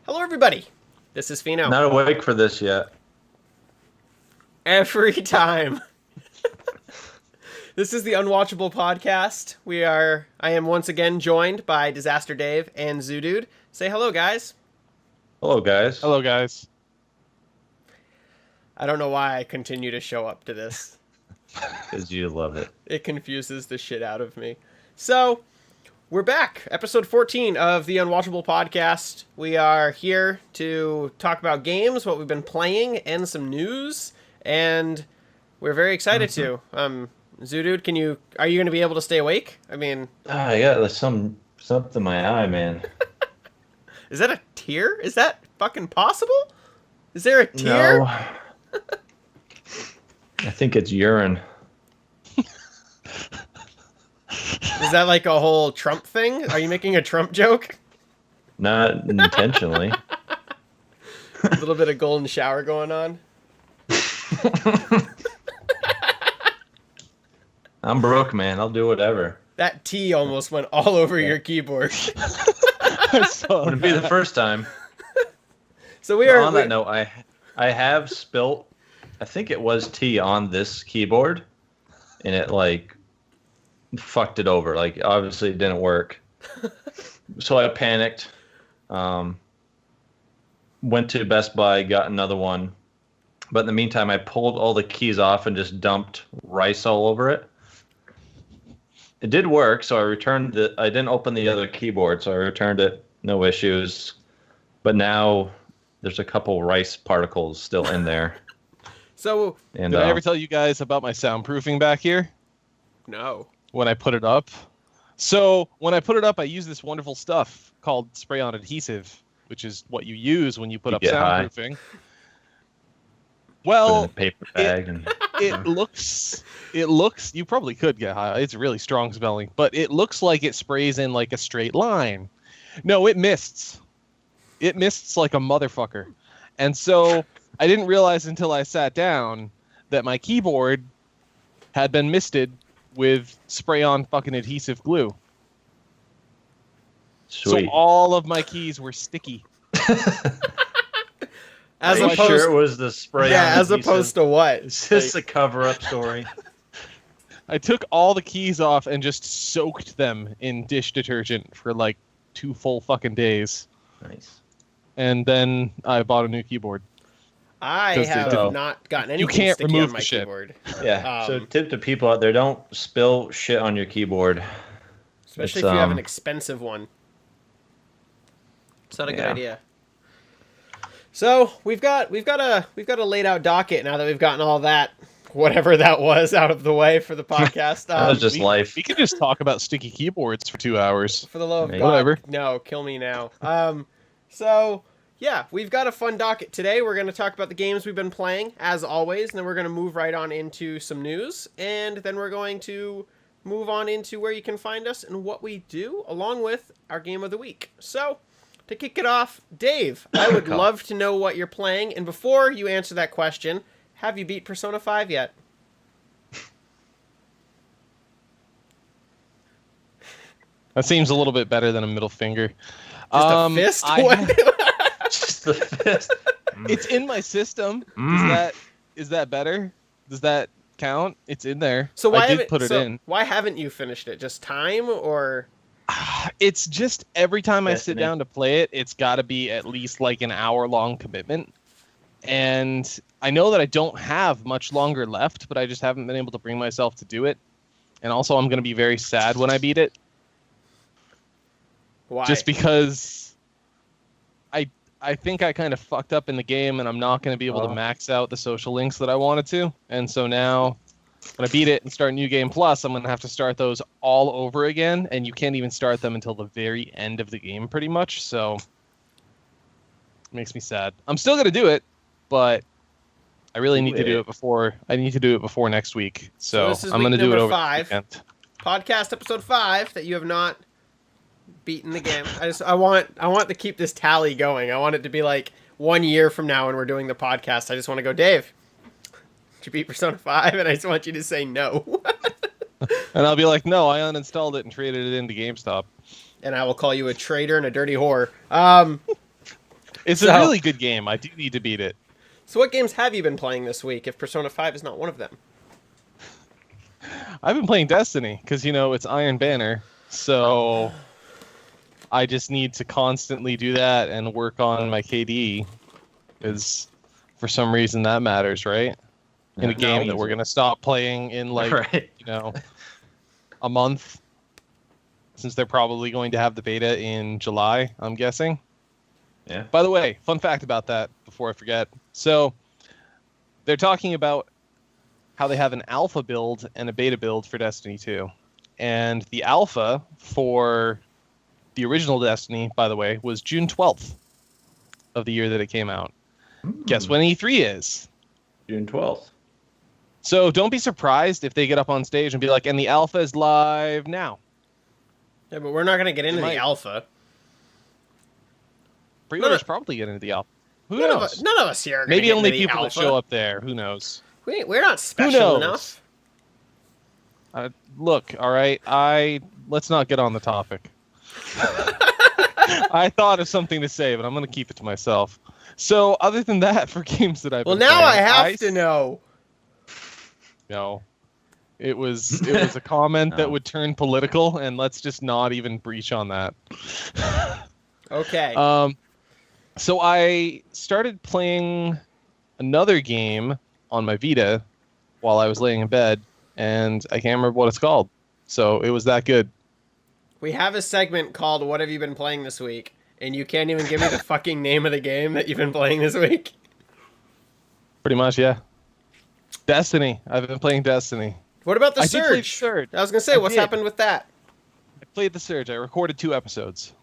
Hello, everybody. This is Pheno. Not awake for this yet. Every time. This is the Unwatchable podcast. I am once again joined by Disaster Dave and Zoodude. Say hello, guys. Hello, guys. Hello, guys. I don't know why I continue to show up to this. Because you love it. It confuses the shit out of me. So, we're back. Episode 14 of the Unwatchable podcast. We are here to talk about games, what we've been playing, and some news. And we're very excited to. Zoodude, are you going to be able to stay awake? I mean... Yeah, there's something in my eye, man. Is that a tear? Is that fucking possible? Is there a tear? No. I think it's urine. Is that like a whole Trump thing? Are you making a Trump joke? Not intentionally. A little bit of golden shower going on. I'm broke, man. I'll do whatever. That T almost went all over your keyboard. Wouldn't be the first time. So we are on that note, I have spilt, I think it was tea on this keyboard, and it like fucked it over. Like obviously it didn't work. So I panicked. Went to Best Buy, got another one. But in the meantime, I pulled all the keys off and just dumped rice all over it. It did work, so I returned I didn't open the other keyboard, so I returned it. No issues. But now there's a couple rice particles still in there. So, did I ever tell you guys about my soundproofing back here? No. When I put it up? So, when I put it up, I use this wonderful stuff called spray-on adhesive, which is what you use when you put up soundproofing. Well, put it in a paper bag it looks, you probably could get high. It's really strong smelling, but it looks like it sprays in like a straight line. No, it mists. It mists like a motherfucker. And so I didn't realize until I sat down that my keyboard had been misted with spray-on fucking adhesive glue. Sweet. So all of my keys were sticky. Are you sure it was the spray? Yeah, as opposed to what? Is this a cover-up story? I took all the keys off and just soaked them in dish detergent for like 2 full fucking days. Nice. And then I bought a new keyboard. I have not gotten anything can't sticky remove on my the shit. keyboard. Yeah. So tip to people out there: don't spill shit on your keyboard, especially if you have an expensive one. It's not a good idea. So we've got a laid out docket now that we've gotten all that, whatever that was, out of the way for the podcast. That was just life. We could just talk about sticky keyboards for 2 hours. For the love of God, whatever. No, kill me now. So yeah, we've got a fun docket today. We're going to talk about the games we've been playing, as always, and then we're going to move right on into some news, and then we're going to move on into where you can find us and what we do, along with our game of the week. So, to kick it off, Dave, I would love to know what you're playing, and before you answer that question, have you beat Persona 5 yet? That seems a little bit better than a middle finger. Just a fist? Just the fist. It's in my system. Is that better? Does that count? It's in there. So why I did put it in. Why haven't you finished it? Just time, or? It's just every time I sit Destiny. down to play it, it's got to be at least like an hour-long commitment. And I know that I don't have much longer left, but I just haven't been able to bring myself to do it. And also, I'm going to be very sad when I beat it. Why? Just because I think I kind of fucked up in the game, and I'm not going to be able to max out the social links that I wanted to. And so now, when I beat it and start New Game Plus, I'm going to have to start those all over again, and you can't even start them until the very end of the game, pretty much. So it makes me sad. I'm still going to do it, but I really need to do it before. I need to do it before next week. So this is I'm going to do it over 5. the weekend. Podcast episode 5 that you have not beaten the game. I want to keep this tally going. I want it to be like 1 year from now when we're doing the podcast. I just want to go, Dave, did you beat Persona 5? And I just want you to say no. And I'll be like, no, I uninstalled it and traded it into GameStop. And I will call you a traitor and a dirty whore. It's So- a really good game. I do need to beat it. So what games have you been playing this week, if Persona 5 is not one of them? I've been playing Destiny because, it's Iron Banner. So I just need to constantly do that and work on my KD. Because for some reason that matters, right? In a game that we're going to stop playing in Right. a month. Since they're probably going to have the beta in July, I'm guessing. Yeah. By the way, fun fact about that before I forget. So they're talking about how they have an alpha build and a beta build for Destiny 2. And the alpha for the original Destiny, by the way, was June 12th of the year that it came out. Guess when E3 is? June 12th. So don't be surprised if they get up on stage and be like, and the alpha is live now. Yeah, but we're not going to get into might. the alpha. Pre-orders probably get into the alpha. Who None knows? None of us here are going to Maybe get only into the people that alpha. show up there. Who knows? We're not special knows? enough. Look, all right. Let's not get on the topic. I thought of something to say, but I'm going to keep it to myself. So, other than that, for games that I've Well, been now I playing, have to know. No, it was a comment that would turn political, and let's just not even breach on that. Okay. So I started playing another game on my Vita while I was laying in bed, and I can't remember what it's called. So it was that good. We have a segment called What Have You Been Playing This Week? And you can't even give me the fucking name of the game that you've been playing this week? Pretty much, yeah. Destiny. I've been playing Destiny. What about the I did play the Surge? Surge. I was going to say, I what's did. happened with that? I played the Surge. I recorded 2 episodes.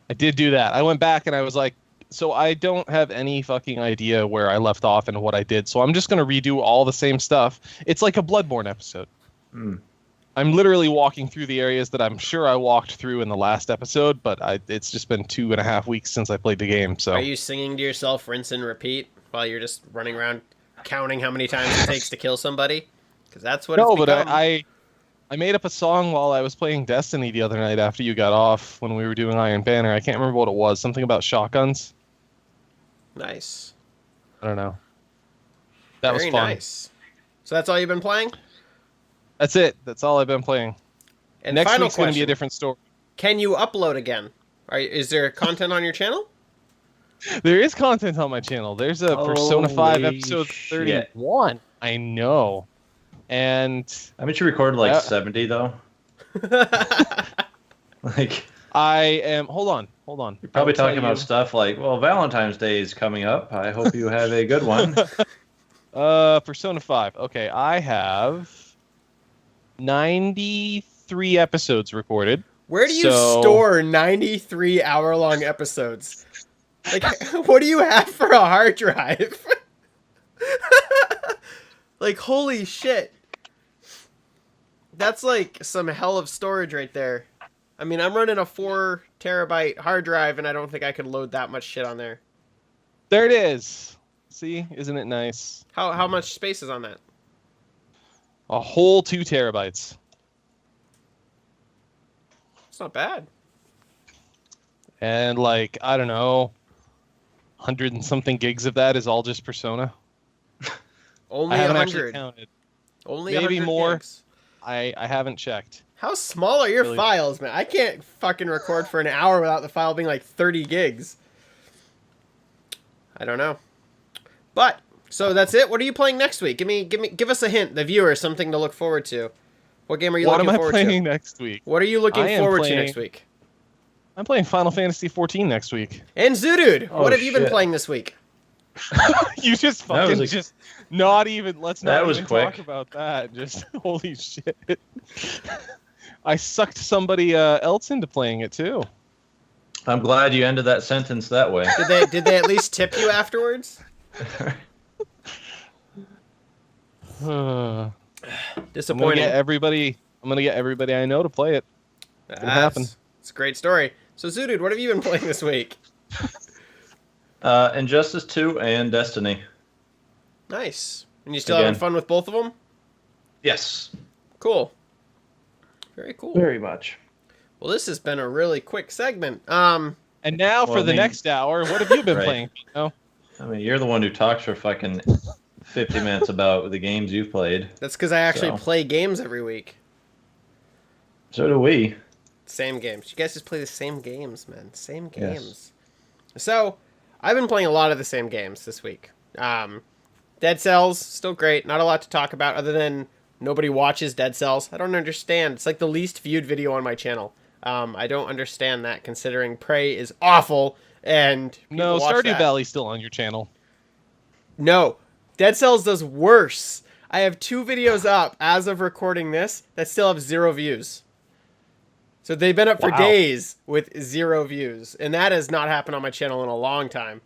I did do that. I went back and I was like, so I don't have any fucking idea where I left off and what I did. So I'm just going to redo all the same stuff. It's like a Bloodborne episode. I'm literally walking through the areas that I'm sure I walked through in the last episode, but it's just been 2.5 weeks since I played the game. So Are you singing to yourself, rinse and repeat, while you're just running around counting how many times it takes to kill somebody? Because that's what no, it's but become. I made up a song while I was playing Destiny the other night after you got off when we were doing Iron Banner. I can't remember what it was. Something about shotguns. Nice. I don't know. That Very was fun. nice. So that's all you've been playing? That's it. That's all I've been playing. And Next final week's going to be a question. different story. Can you upload again? Is there content on your channel? There is content on my channel. There's a Persona 5 Holy episode shit. 31. I know. And I bet you recorded like 70 though. Like I am... Hold on. you're probably talking about stuff like, well, Valentine's Day is coming up. I hope you have a good one. Persona 5. Okay, I have 93 episodes recorded. Where do you store 93-hour-long episodes? Like, what do you have for a hard drive? Like, holy shit. That's like some hell of storage right there. I mean, I'm running a 4 terabyte hard drive, and I don't think I could load that much shit on there. There it is. See? Isn't it nice? How much space is on that? A whole 2 terabytes. It's not bad. And like, I don't know, 100 and something gigs of that is all just Persona. Only I haven't actually 100. counted. Only Maybe 100 more. gigs. I haven't checked. How small are your Really? files, man? I can't fucking record for an hour without the file being like 30 gigs. I don't know. But so that's it. What are you playing next week? Give us a hint, the viewer, something to look forward to. What game are you What looking am I forward playing to? next week? What are you looking I am forward to playing- next week? I'm playing Final Fantasy 14 next week. And Zoodude, Oh, what have you been shit. playing this week? You just That was fucking a- just not even. Let's That not was even quick. talk about that. Just holy shit. I sucked somebody else into playing it too. I'm glad you ended that sentence that way. Did they at least tip you afterwards? I'm gonna Disappointing. get everybody. I'm gonna get everybody I know to play it. gonna happen. It's a great story. So Zoodude, what have you been playing this week? Injustice 2 and Destiny. Nice. And you still Again. having fun with both of them? Yes. Cool. Very cool. Very much. Well, this has been a really quick segment. And now Well, for I the mean- next hour, what have you been Right. playing? Pheno? I mean, you're the one who talks for fucking 50 minutes about the games you've played. That's because I actually So. play games every week. So do we. Same games. You guys just play the same games, man. Same Yes. games. So, I've been playing a lot of the same games this week. Dead Cells, still great. Not a lot to talk about other than nobody watches Dead Cells. I don't understand. It's like the least viewed video on my channel. I don't understand that, considering Prey is awful and people No, watch Stardew that. Valley's still on your channel. No, Dead Cells does worse. I have 2 videos up as of recording this that still have 0 views. So they've been up for Wow. days with 0 views, and that has not happened on my channel in a long time.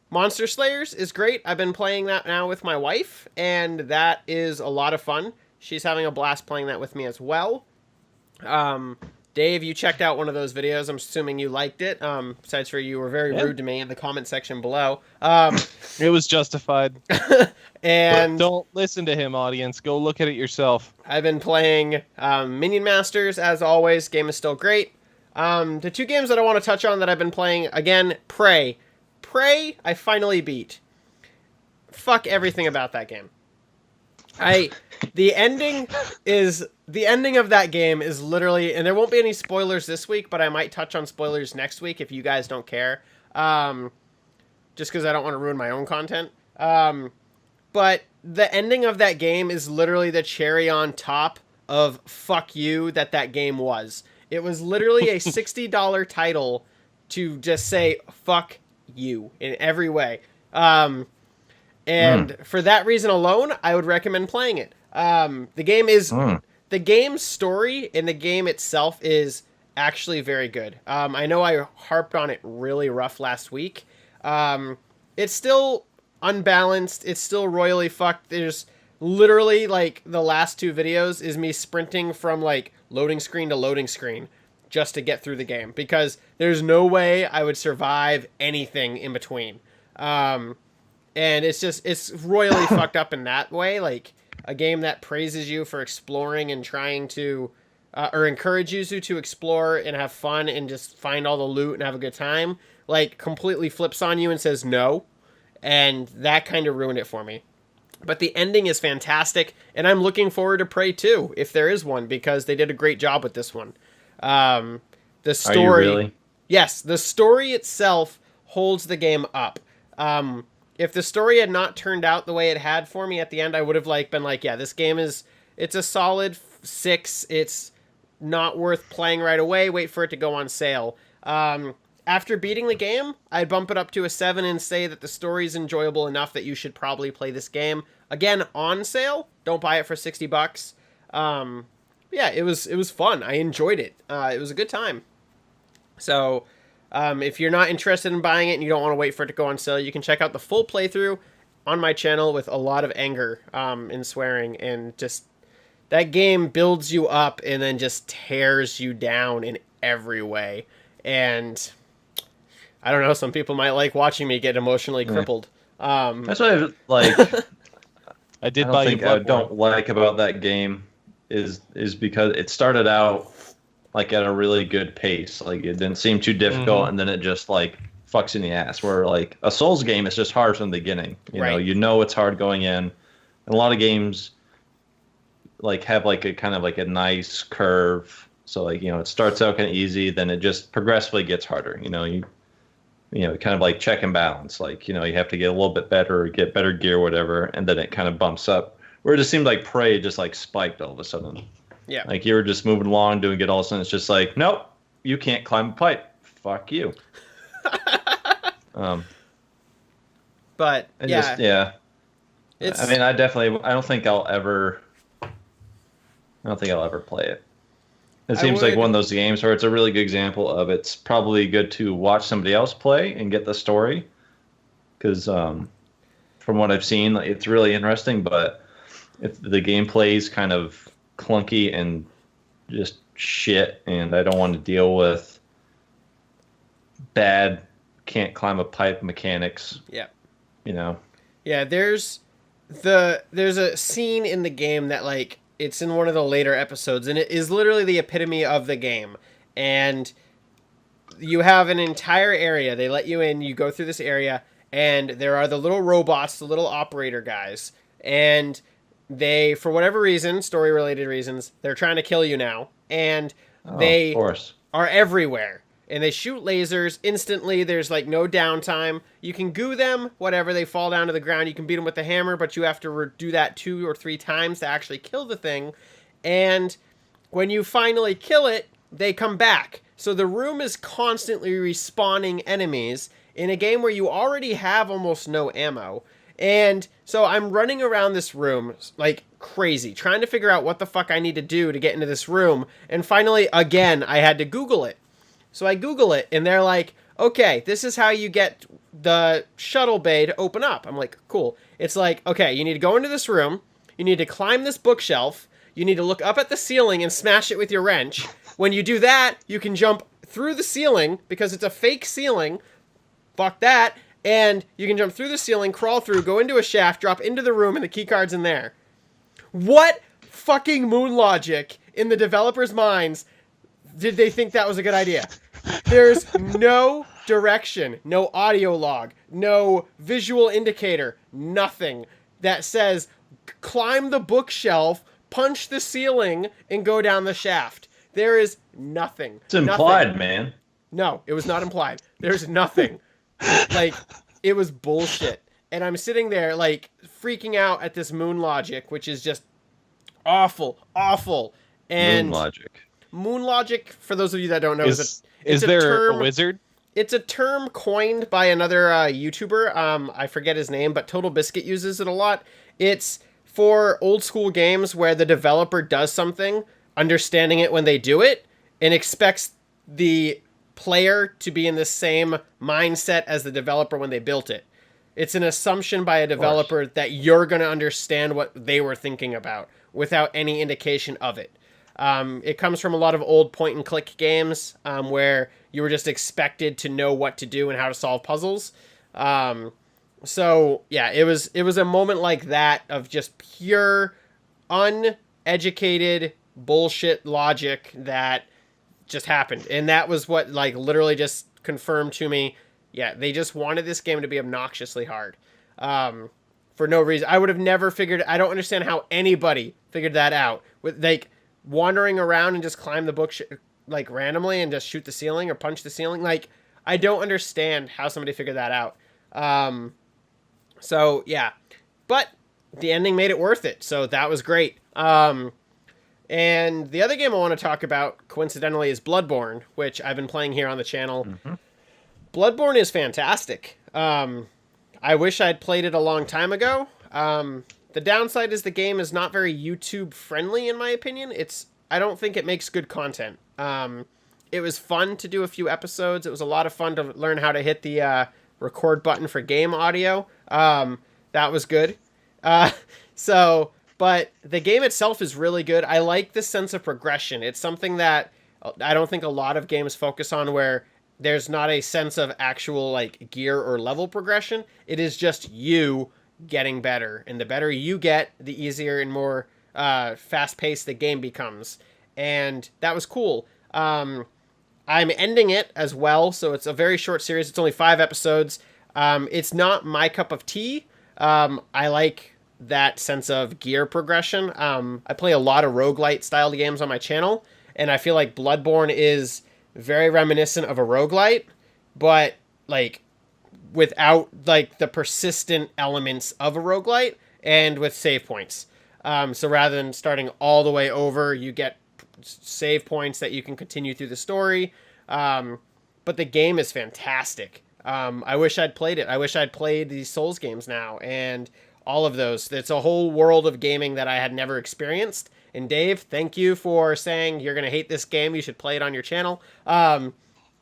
Monster Slayers is great. I've been playing that now with my wife, and that is a lot of fun. She's having a blast playing that with me as well. Dave, you checked out one of those videos. I'm assuming you liked it. Besides for you were very Yeah. rude to me in the comment section below. It was justified. And Don't listen to him, audience. Go look at it yourself. I've been playing Minion Masters, as always. Game is still great. The 2 games that I want to touch on that I've been playing, again, Prey. Prey, I finally beat. Fuck everything about that game. The ending of that game is literally, and there won't be any spoilers this week, but I might touch on spoilers next week if you guys don't care. Just because I don't want to ruin my own content. But the ending of that game is literally the cherry on top of fuck you that game was. It was literally a $60 title to just say fuck you in every way. And for that reason alone, I would recommend playing it. The game is the game's story and the game itself is actually very good. I know I harped on it really rough last week. It's still unbalanced. It's still royally fucked. There's literally like the last 2 videos is me sprinting from like loading screen to loading screen just to get through the game because there's no way I would survive anything in between. And it's royally fucked up in that way. Like a game that praises you for exploring and trying to, or encourages you to explore and have fun and just find all the loot and have a good time, like completely flips on you and says no. And that kind of ruined it for me. But the ending is fantastic, and I'm looking forward to Prey 2, if there is one, because they did a great job with this one. The story, Are you really? Yes, the story itself holds the game up. If the story had not turned out the way it had for me at the end, I would have been like, yeah, this game it's a solid 6. It's not worth playing right away. Wait for it to go on sale. After beating the game, I'd bump it up to a 7 and say that the story is enjoyable enough that you should probably play this game. Again, on sale. Don't buy it for $60. Yeah, it was fun. I enjoyed it. It was a good time. So, if you're not interested in buying it and you don't want to wait for it to go on sale, you can check out the full playthrough on my channel with a lot of anger and swearing, and just that game builds you up and then just tears you down in every way. And I don't know, some people might like watching me get emotionally crippled. That's what I like. I did I buy don't you think I Bloodborne. don't like about that game is because it started out like at a really good pace. Like it didn't seem too difficult, and then it just like fucks in the ass. Where like a Souls game is just hard from the beginning. You know it's hard going in. And a lot of games like have like a kind of like a nice curve. So like it starts out kind of easy, then it just progressively gets harder. Kind of like check and balance. Like you have to get a little bit better or get better gear, whatever, and then it kind of bumps up. Where it just seemed like Prey just like spiked all of a sudden. Yeah. Like you were just moving along, doing it all of a sudden. It's just like, nope, you can't climb a pipe. Fuck you. But And yeah, just, yeah. it's, I mean, I don't think I'll ever play it. It I seems like would- one of those games where it's a really good example of it's probably good to watch somebody else play and get the story. Because from what I've seen, it's really interesting, but if the gameplay is kind of clunky and just shit, and I don't want to deal with bad can't climb a pipe mechanics. Yeah. Yeah, there's a scene in the game that like it's in one of the later episodes, and it is literally the epitome of the game. And you have an entire area. They let you in. You go through this area, and there are the little robots, the little operator guys, and they, for whatever reason, story-related reasons, they're trying to kill you now, and they of course. are everywhere. And they shoot lasers instantly. There's like no downtime. You can goo them, whatever. They fall down to the ground. You can beat them with the hammer, but you have to do that 2 or 3 times to actually kill the thing. And when you finally kill it, they come back. So the room is constantly respawning enemies in a game where you already have almost no ammo. And so I'm running around this room like crazy, trying to figure out what the fuck I need to do to get into this room. And finally, again, I had to Google it. So I Google it, and they're like, okay, this is how you get the shuttle bay to open up. I'm like, cool. It's like, okay, you need to go into this room. You need to climb this bookshelf. You need to look up at the ceiling and smash it with your wrench. When you do that, you can jump through the ceiling because it's a fake ceiling. Fuck that. And you can jump through the ceiling, crawl through, go into a shaft, drop into the room, and the keycard's in there. What fucking moon logic in the developers' minds did they think that was a good idea? There's no direction, no audio log, no visual indicator, nothing that says climb the bookshelf, punch the ceiling, and go down the shaft. There is nothing. It's implied, nothing. man. No, it was not implied. There's nothing. Like, it was bullshit. And I'm sitting there, like, freaking out at this moon logic, which is just awful, awful. And Moon logic. Moon logic, for those of you that don't know, Is there a wizard? It's a term coined by another YouTuber. I forget his name, but Total Biscuit uses it a lot. It's for old school games where the developer does something, understanding it when they do it, and expects the player to be in the same mindset as the developer when they built it. It's an assumption by a developer that you're going to understand what they were thinking about without any indication of it. It comes from a lot of old point-and-click games where you were just expected to know what to do and how to solve puzzles. So, yeah, it was a moment like that of just pure, uneducated bullshit logic that just happened. And that was what, like, literally just confirmed to me, yeah, they just wanted this game to be obnoxiously hard. For no reason. I would have never figured... I don't understand how anybody figured that out. With, like, wandering around and just climb the book like randomly and just shoot the ceiling or punch the ceiling. Like, I don't understand how somebody figured that out. So yeah, but the ending made it worth it. So that was great. And the other game I want to talk about coincidentally is Bloodborne, which I've been playing here on the channel. Mm-hmm. Bloodborne is fantastic. I wish I'd played it a long time ago. The downside is the game is not very YouTube friendly, in my opinion. I don't think it makes good content. It was fun to do a few episodes. It was a lot of fun to learn how to hit the record button for game audio. That was good. But the game itself is really good. I like the sense of progression. It's something that I don't think a lot of games focus on, where there's not a sense of actual like gear or level progression. It is just you getting better, and the better you get, the easier and more fast-paced the game becomes, and that was cool. I'm ending it as well, so it's a very short series. It's only 5 episodes. It's not my cup of tea. I like that sense of gear progression. I play a lot of roguelite style games on my channel, and I feel like Bloodborne is very reminiscent of a roguelite, but like without like the persistent elements of a roguelite and with save points. So rather than starting all the way over, you get save points that you can continue through the story. But the game is fantastic. I wish I'd played it. I wish I'd played these Souls games now and all of those. It's a whole world of gaming that I had never experienced. And Dave, thank you for saying you're going to hate this game. You should play it on your channel.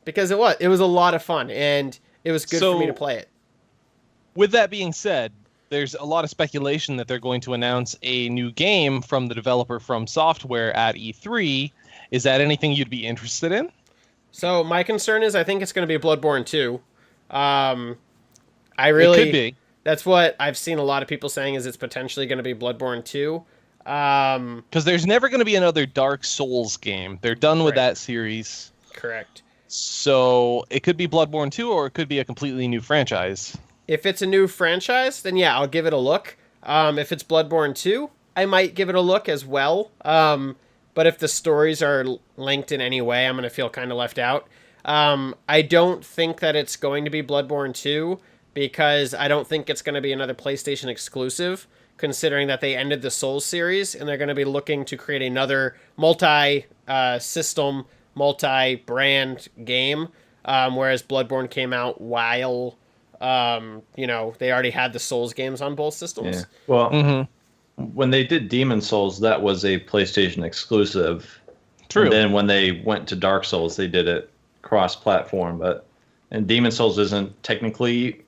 Because it was a lot of fun, and it was good for me to play it. With that being said, there's a lot of speculation that they're going to announce a new game from the developer From Software at E3. Is that anything you'd be interested in? So my concern is I think it's going to be Bloodborne 2. It could be. That's what I've seen a lot of people saying, is it's potentially going to be Bloodborne 2. Because there's never going to be another Dark Souls game. They're done with that series. Correct. So it could be Bloodborne 2, or it could be a completely new franchise. If it's a new franchise, then yeah, I'll give it a look. If it's Bloodborne 2, I might give it a look as well. But if the stories are linked in any way, I'm going to feel kind of left out. I don't think that it's going to be Bloodborne 2 because I don't think it's going to be another PlayStation exclusive, considering that they ended the Souls series and they're going to be looking to create another multi-system, multi-brand game, whereas Bloodborne came out while, they already had the Souls games on both systems. Yeah. Well, when they did Demon Souls, that was a PlayStation exclusive. True. And then when they went to Dark Souls, they did it cross-platform. And Demon Souls isn't technically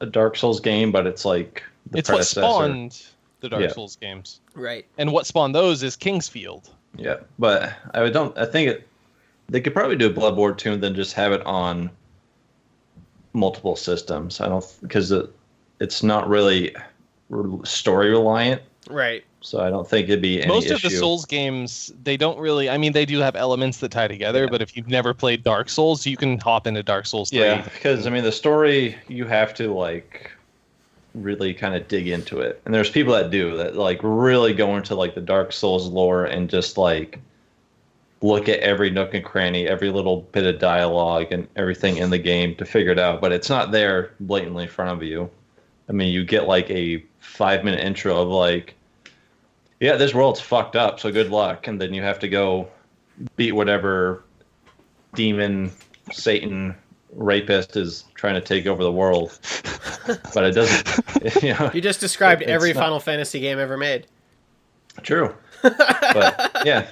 a Dark Souls game, but it's like the it's what predecessor. spawned the Dark Souls games. Right. And what spawned those is Kingsfield. Yeah, but I think they could probably do a Bloodborne 2 and then just have it on multiple systems. Because it's not really story reliant. Right. So I don't think it'd be any Most issue. of the Souls games, they don't really. I mean, they do have elements that tie together. But if you've never played Dark Souls, you can hop into Dark Souls 3. Yeah, because the story, you have to really kind of dig into it, and there's people that do that, really go into the Dark Souls lore and just look at every nook and cranny, every little bit of dialogue and everything in the game to figure it out. But it's not there blatantly in front of you. I mean, you get a 5-minute intro of yeah, this world's fucked up, so good luck, and then you have to go beat whatever demon, Satan, rapist is trying to take over the world. But it doesn't. You just described it's every not- Final Fantasy game ever made. True. But yeah.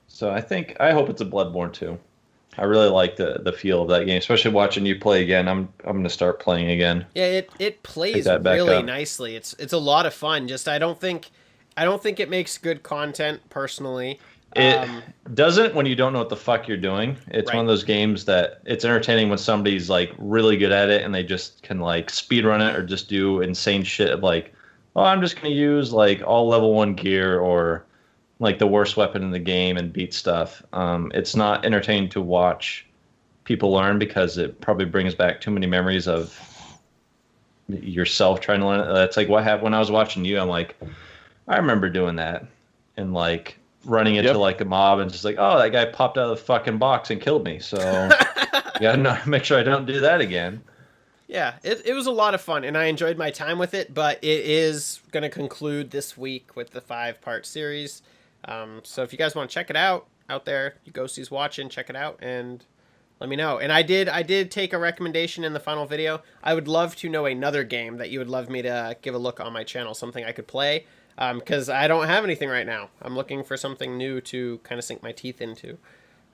So I hope it's a Bloodborne 2. I really like the feel of that game, especially watching you play again. I'm going to start playing again. Yeah, it plays that back really up. nicely. It's a lot of fun. Just I don't think it makes good content personally. It doesn't when you don't know what the fuck you're doing. It's Right. one of those games that it's entertaining when somebody's really good at it and they just can speed run it or just do insane shit of I'm just going to use all level 1 gear or the worst weapon in the game and beat stuff. It's not entertaining to watch people learn because it probably brings back too many memories of yourself trying to learn it. That's what happened when I was watching you. I'm I remember doing that and running into a mob and just oh, that guy popped out of the fucking box and killed me. So gotta make sure I don't do that again. Yeah, it was a lot of fun, and I enjoyed my time with it, but it is going to conclude this week with the 5-part series. So if you guys want to check it out there, you ghosties watching, check it out, and let me know. And I did take a recommendation in the final video. I would love to know another game that you would love me to give a look on my channel, something I could play, because I don't have anything right now. I'm looking for something new to kind of sink my teeth into.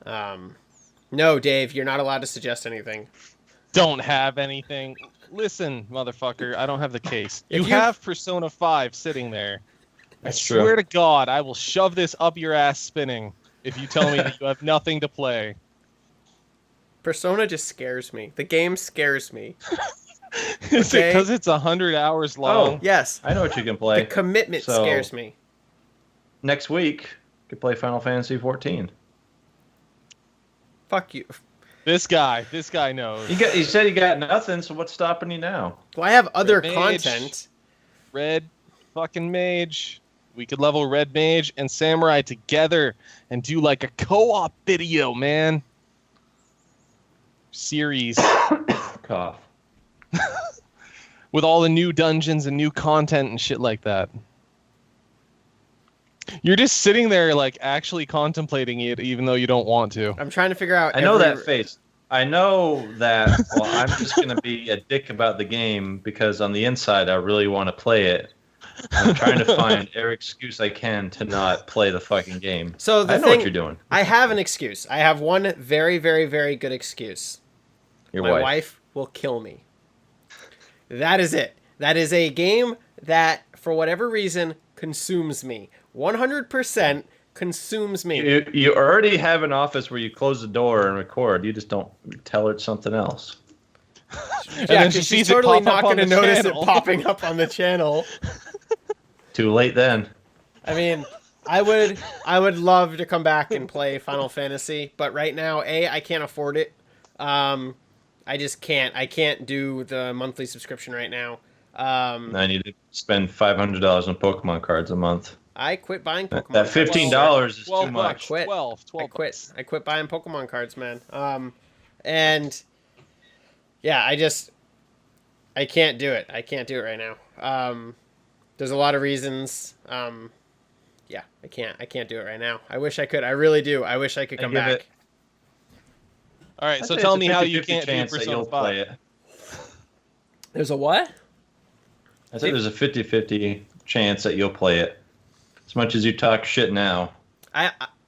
No, Dave, you're not allowed to suggest anything. Don't have anything. Listen, motherfucker, I don't have the case. If You you- have Persona 5 sitting there. That's I true. swear to God, I will shove this up your ass spinning if you tell me that you have nothing to play. Persona just scares me. The game scares me. Is Okay. it because it's 100 hours long? Yes, I know what you can the play. commitment So- scares me. Next week, you can play Final Fantasy 14. Fuck you. This guy knows. You said you got nothing, so what's stopping you now? Well, I have other Red Mage. content. Red fucking Mage. We could level Red Mage and Samurai together and do a co-op video, man. Series Cough. with all the new dungeons and new content and shit like that. You're just sitting there actually contemplating it even though you don't want to. I'm trying to figure out. I know that face. I know that. Well, I'm just going to be a dick about the game because on the inside, I really want to play it. I'm trying to find every excuse I can to not play the fucking game. So the I know thing, what you're doing. I have an excuse. I have one very, very, very good excuse. Your My wife. wife will kill me. That is it. That is a game that, for whatever reason, consumes me. 100% consumes me. You already have an office where you close the door and record. You just don't tell her it's something else. And Yeah, then she 'cause sees she's it totally pop not up on going to the notice channel. it popping up on the channel. Too late then. I mean, I would love to come back and play Final Fantasy, but right now, I can't afford it. I just can't. I can't do the monthly subscription right now. I need to spend $500 on Pokemon cards a month. I quit buying Pokemon That cards. $15 is too $12 much. quit. 12 I quit. bucks. I quit buying Pokemon cards, man. And yeah, I can't do it. I can't do it right now. There's a lot of reasons. Yeah, I can't do it right now. I wish I could. I really do. I wish I could come back. All right, I'd so say tell it's a me how you 50-50 can't do chance that Persona you'll 5. play it. There's a what? I said there's a 50-50 chance that you'll play it. As much as you talk shit now.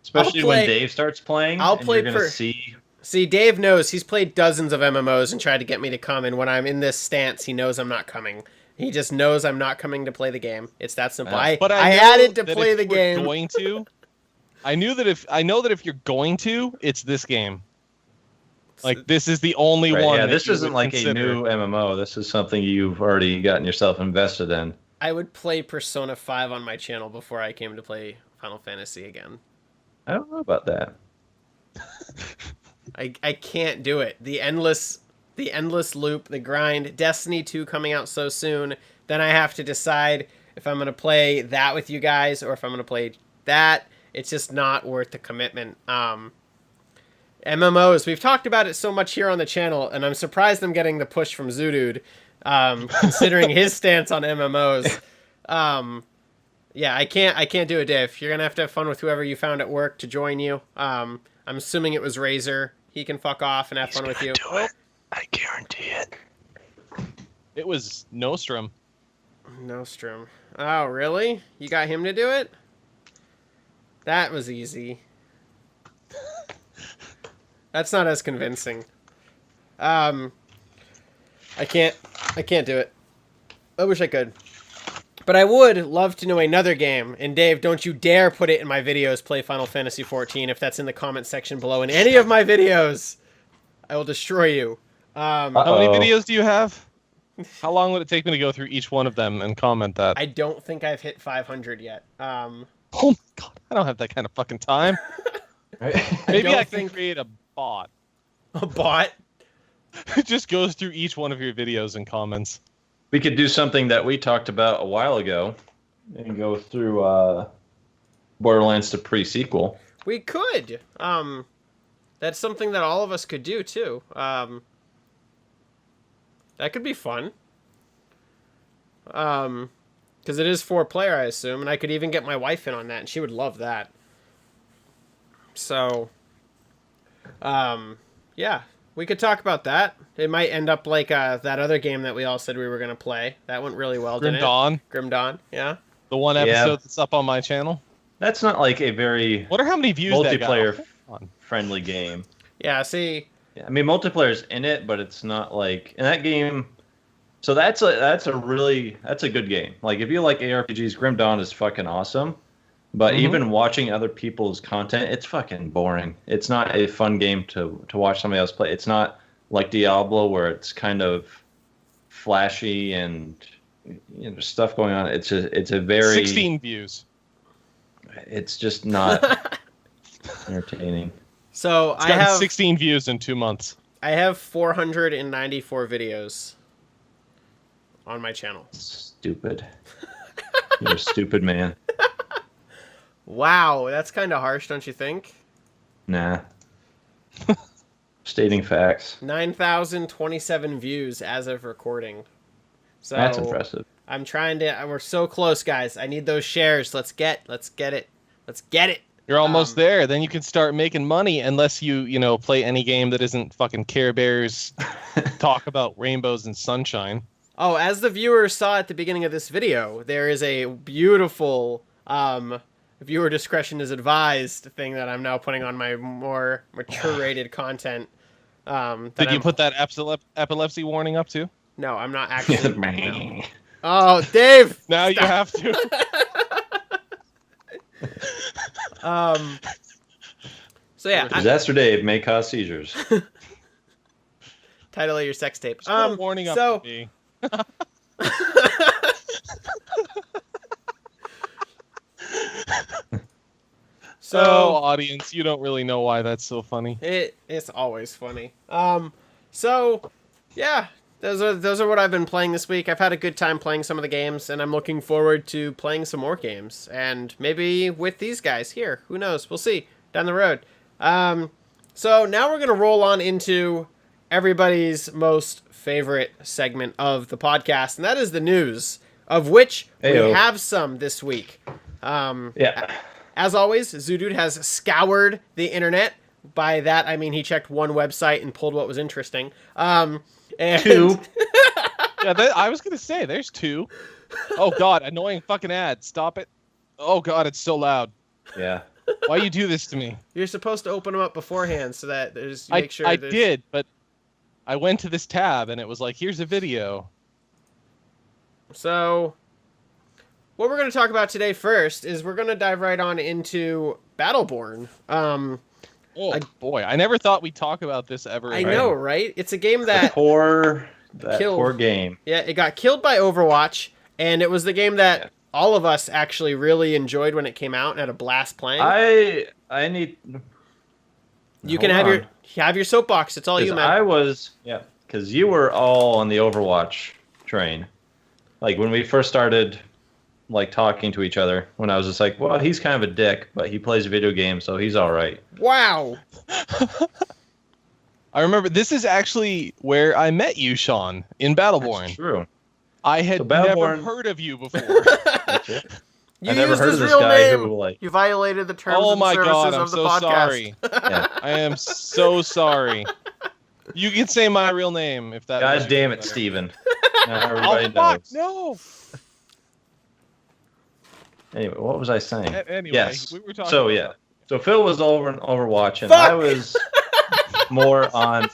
Especially when Dave starts playing. I'll play you're gonna see. See, Dave knows he's played dozens of MMOs and tried to get me to come, and when I'm in this stance, he knows I'm not coming. He just knows I'm not coming to play the game. It's that simple. Yeah. But I know added to that play if the you were game. Going to, I know that if you're going to, it's this game. Like this is the only Right, one. yeah, that this you isn't would like consider. a new MMO. This is something you've already gotten yourself invested in. I would play Persona 5 on my channel before I came to play Final Fantasy again. I don't know about that. I can't do it. The endless loop, the grind. Destiny 2 coming out so soon. Then I have to decide if I'm going to play that with you guys or if I'm going to play that. It's just not worth the commitment. MMOs, we've talked about it so much here on the channel, and I'm surprised I'm getting the push from Zoodude, considering his stance on MMOs. Yeah, I can't do it, Dave. You're going to have fun with whoever you found at work to join you. I'm assuming it was Razor. He can fuck off and have fun with you. Do it. I guarantee it. It was Nostrum. Nostrum. Oh, really? You got him to do it? That was easy. That's not as convincing. I can't do it. I wish I could. But I would love to know another game. And Dave, don't you dare put it in my videos, play Final Fantasy XIV, if that's in the comment section below. In any of my videos, I will destroy you. How many videos do you have? How long would it take me to go through each one of them and comment that? I don't think I've hit 500 yet. Oh my god, I don't have that kind of fucking time. Maybe I can create a bot. A bot? It just goes through each one of your videos and comments. We could do something that we talked about a while ago and go through Borderlands to pre-sequel. We could. That's something that all of us could do too. That could be fun. Because it is 4-player, I assume, and I could even get my wife in on that, and she would love that. So, yeah, we could talk about that. It might end up like that other game that we all said we were going to play. That went really well, Grim didn't Dawn. it? Grim Dawn, yeah. The one episode that's up on my channel. That's not like a very Wonder how many views that got. multiplayer-friendly game. Yeah, see... I mean, multiplayer's in it, but it's not like... In that game... So that's a good game. Like, if you like ARPGs, Grim Dawn is fucking awesome. But even watching other people's content, it's fucking boring. It's not a fun game to watch somebody else play. It's not like Diablo where it's kind of flashy and stuff going on. It's a very 16 views. It's just not entertaining. So I have 16 views in 2 months. I have 494 videos on my channel. Stupid. You're a stupid man. Wow, that's kind of harsh, don't you think? Nah. Stating facts. 9,027 views as of recording. So That's impressive. I'm trying to... We're so close, guys. I need those shares. Let's get it. Let's get it. You're almost there. Then you can start making money unless you play any game that isn't fucking Care Bears talk about rainbows and sunshine. Oh, as the viewers saw at the beginning of this video, there is a beautiful viewer discretion is advised thing that I'm now putting on my more mature rated content. Did you put that epilepsy warning up too? No, I'm not actually. No. Oh, Dave! Now stop. You have to. So yeah, Disaster Dave may cause seizures. Title of your sex tape. Just put a warning up so to me. So audience, you don't really know why that's so funny. it's always funny. So yeah, those are what I've been playing this week. I've had a good time playing some of the games, and I'm looking forward to playing some more games, and maybe with these guys here. Who knows? We'll see down the road. So now we're gonna roll on into everybody's most favorite segment of the podcast, and that is the news, of which we have some this week. Yeah. As always, Zoodude has scoured the internet. By that, I mean he checked one website and pulled what was interesting. And Two. Yeah, I was going to say, there's two. Oh, God, annoying fucking ad. Stop it. Oh, God, it's so loud. Yeah. Why you do this to me? You're supposed to open them up beforehand so that there's I did, but I went to this tab and it was like, here's a video. So what we're going to talk about today first is we're going to dive right on into Battleborn. Boy, I never thought we'd talk about this ever. I know, right? It's a game that poor game. Yeah, it got killed by Overwatch, and it was the game that all of us actually really enjoyed when it came out and had a blast playing. I need. You can have your soapbox. It's all you, man. Because you were all on the Overwatch train, like when we first started, like talking to each other. When I was just like, well, he's kind of a dick, but he plays video games, so he's all right. Wow. I remember this is actually where I met you, Sean, in Battleborn. That's true. I had never heard of you before. That's it. You I never used heard his of this real guy name. who like. You violated the terms Oh and my services God, I'm of the so podcast. sorry. Yeah. I am so sorry. You can say my real name if that. God damn it, Steven. Now everybody knows. No. Anyway, what was I saying? Anyway, yes. we were talking. So about so Phil was over in Overwatch, and Fuck! I was more on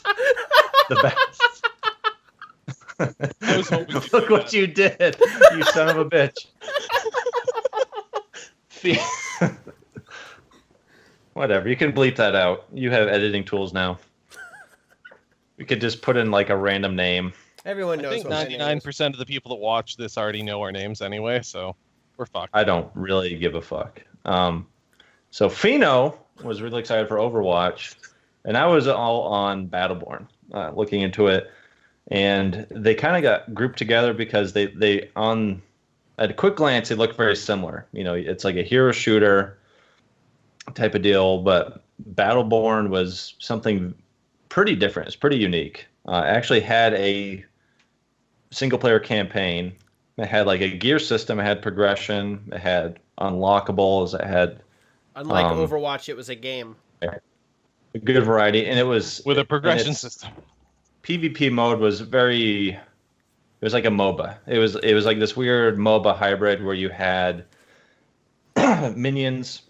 the back. I was hoping you'd Look do what that. you did, you son of a bitch. Whatever, you can bleep that out. You have editing tools now. We could just put in like a random name. Everyone I knows think what my name is. 99% of the people that watch this already know our names anyway, so we're fucked. I don't really give a fuck. So Pheno was really excited for Overwatch, and I was all on Battleborn, looking into it, and they kind of got grouped together because they on at a quick glance they look very similar. You know, it's like a hero shooter type of deal, but Battleborn was something pretty different. It's pretty unique. It actually had a single player campaign. It had like a gear system. It had progression. It had unlockables. It had Unlike Overwatch, it was a game. a good variety, and it was With a progression system. PvP mode was very. It was like a MOBA. It was like this weird MOBA hybrid where you had minions,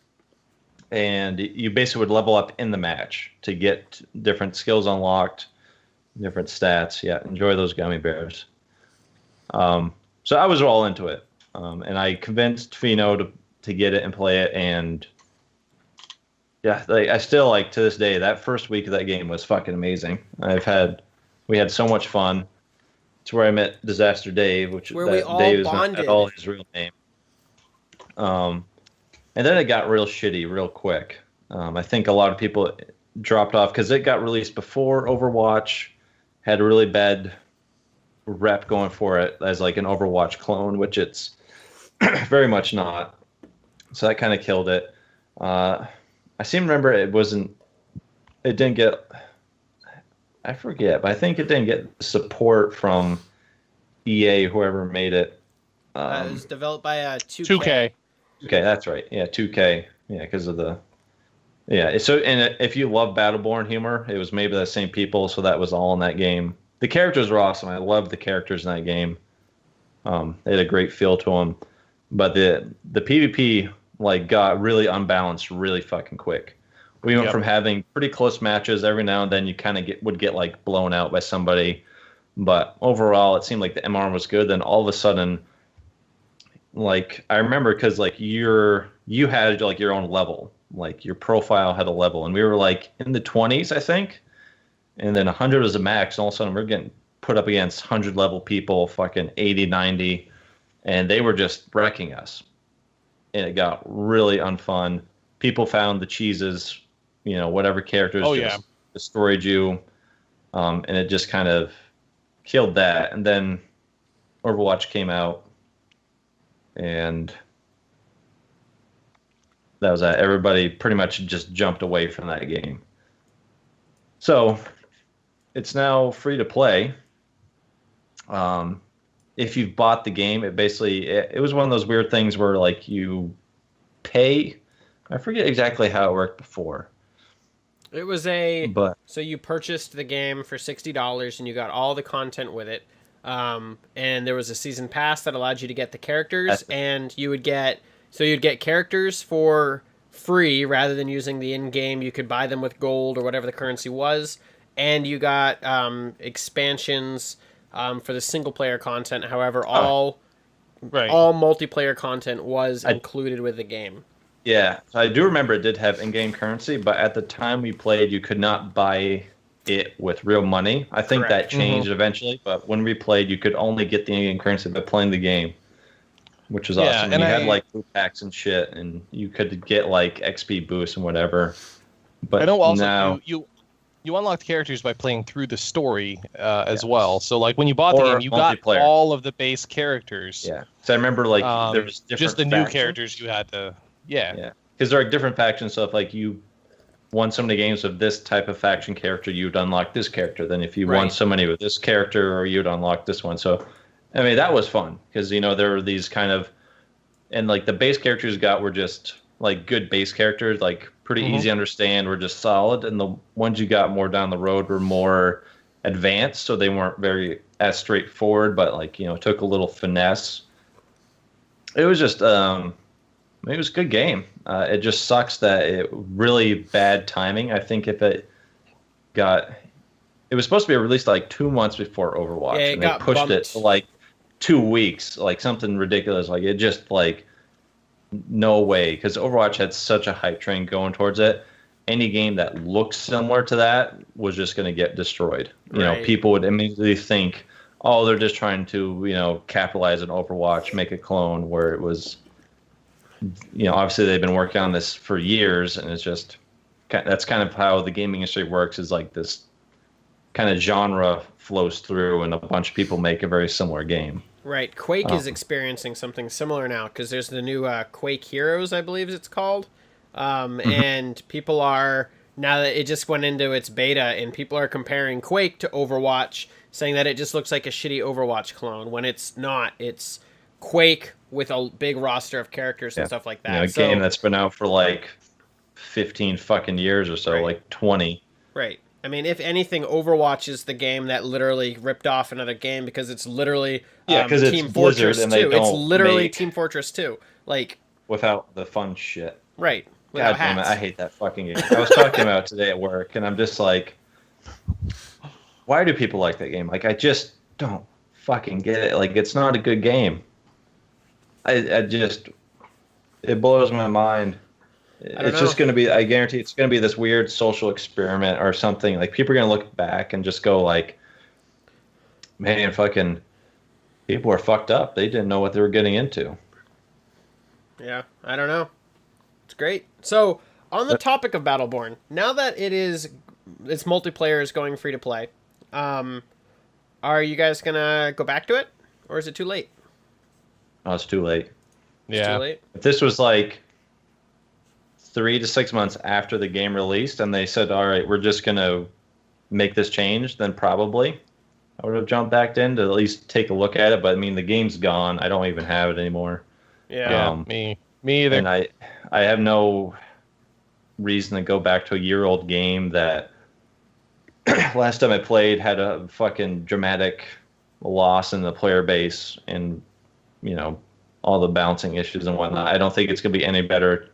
and you basically would level up in the match to get different skills unlocked, different stats. Yeah, enjoy those gummy bears. So I was all into it, and I convinced Pheno to get it and play it, and yeah, like, I still like to this day that first week of that game was fucking amazing. We had so much fun. It's where I met Disaster Dave, We all Dave is bonded. not at all his real name. And then it got real shitty real quick. I think a lot of people dropped off because it got released before Overwatch, had a really bad rep going for it as like an Overwatch clone, which it's very much not. So that kind of killed it. I seem to remember it didn't get, I forget, but I think it didn't get support from EA, whoever made it. It was developed by 2K. 2K. Okay, that's right. Yeah, 2K. Yeah, because of the. Yeah, so and if you love Battleborn humor, it was made by the same people, so that was all in that game. The characters were awesome. I loved the characters in that game. They had a great feel to them, but the PvP like got really unbalanced really fucking quick. We went from having pretty close matches every now and then. You kind of would get like blown out by somebody, but overall it seemed like the MR was good. Then all of a sudden, like I remember because like you had like your own level, like your profile had a level, and we were like in the 20s, I think, and then 100 was the max. And all of a sudden we're getting put up against 100 level people, fucking 80, 90, and they were just wrecking us, and it got really unfun. people found the cheeses, whatever characters Oh, just destroyed you, and it just kind of killed that. And then Overwatch came out, and that was that. Everybody pretty much just jumped away from that game. So it's now free to play. If you've bought the game, it was one of those weird things where like you pay. I forget exactly how it worked before. It was so you purchased the game for $60 and you got all the content with it. And there was a season pass that allowed you to get the characters, and you'd get characters for free rather than using the in-game. You could buy them with gold or whatever the currency was, and you got expansions for the single player content. However, all multiplayer content was included with the game. Yeah, I do remember it did have in-game currency, but at the time we played, you could not buy it with real money. I think that changed eventually, but when we played, you could only get the in-game currency by playing the game, which was awesome. And you had like loot packs and shit, and you could get like XP boosts and whatever. But I know also now you unlocked characters by playing through the story as well. So like when you bought the game, you got all of the base characters. Yeah. So I remember like there was different just the new characters you had to. Yeah. Because there are different factions. So if like you won so many games with this type of faction character, you'd unlock this character. Then if you won so many with this character, or you'd unlock this one. So I mean that was fun because there were these kind of, and like the base characters you got were just like good base characters, like pretty easy to understand, were just solid, and the ones you got more down the road were more advanced, so they weren't very as straightforward, but like took a little finesse. It was just it was a good game. It just sucks that it really bad timing. I think if it was supposed to be released like 2 months before Overwatch, and they pushed it to like 2 weeks, like something ridiculous. Like it just like no way, because Overwatch had such a hype train going towards it. Any game that looks similar to that was just going to get destroyed. People would immediately think, oh, they're just trying to capitalize on Overwatch, make a clone, where it was. Obviously they've been working on this for years, and it's just that's kind of how the gaming industry works. Is like this kind of genre flows through, and a bunch of people make a very similar game. Right. Quake is experiencing something similar now because there's the new Quake Heroes, I believe it's called, and people are, now that it just went into its beta, and people are comparing Quake to Overwatch, saying that it just looks like a shitty Overwatch clone when it's not. It's Quake with a big roster of characters and stuff like that. A game that's been out for like 15 fucking years or so, like 20. Right. I mean, if anything, Overwatch is the game that literally ripped off another game because it's literally Team Fortress 2. It's literally Team Fortress 2. Like, without the fun shit. Right. God damn it, I hate that fucking game. I was talking about it today at work, and I'm just like, why do people like that game? Like, I just don't fucking get it. Like, it's not a good game. It blows my mind. It's just going to be, I guarantee it's going to be this weird social experiment or something. Like, people are going to look back and just go like, man, fucking people are fucked up. They didn't know what they were getting into. Yeah, I don't know. It's great. So, on the topic of Battleborn, now that its multiplayer is going free to play, are you guys going to go back to it? Or is it too late? Oh, it's too late. It's too late? If this was like 3 to 6 months after the game released and they said, all right, we're just going to make this change, then probably I would have jumped back in to at least take a look at it. But I mean, the game's gone. I don't even have it anymore. Yeah, me either. And I have no reason to go back to a year-old game that last time I played had a fucking dramatic loss in the player base and, all the bouncing issues and whatnot. I don't think it's going to be any better.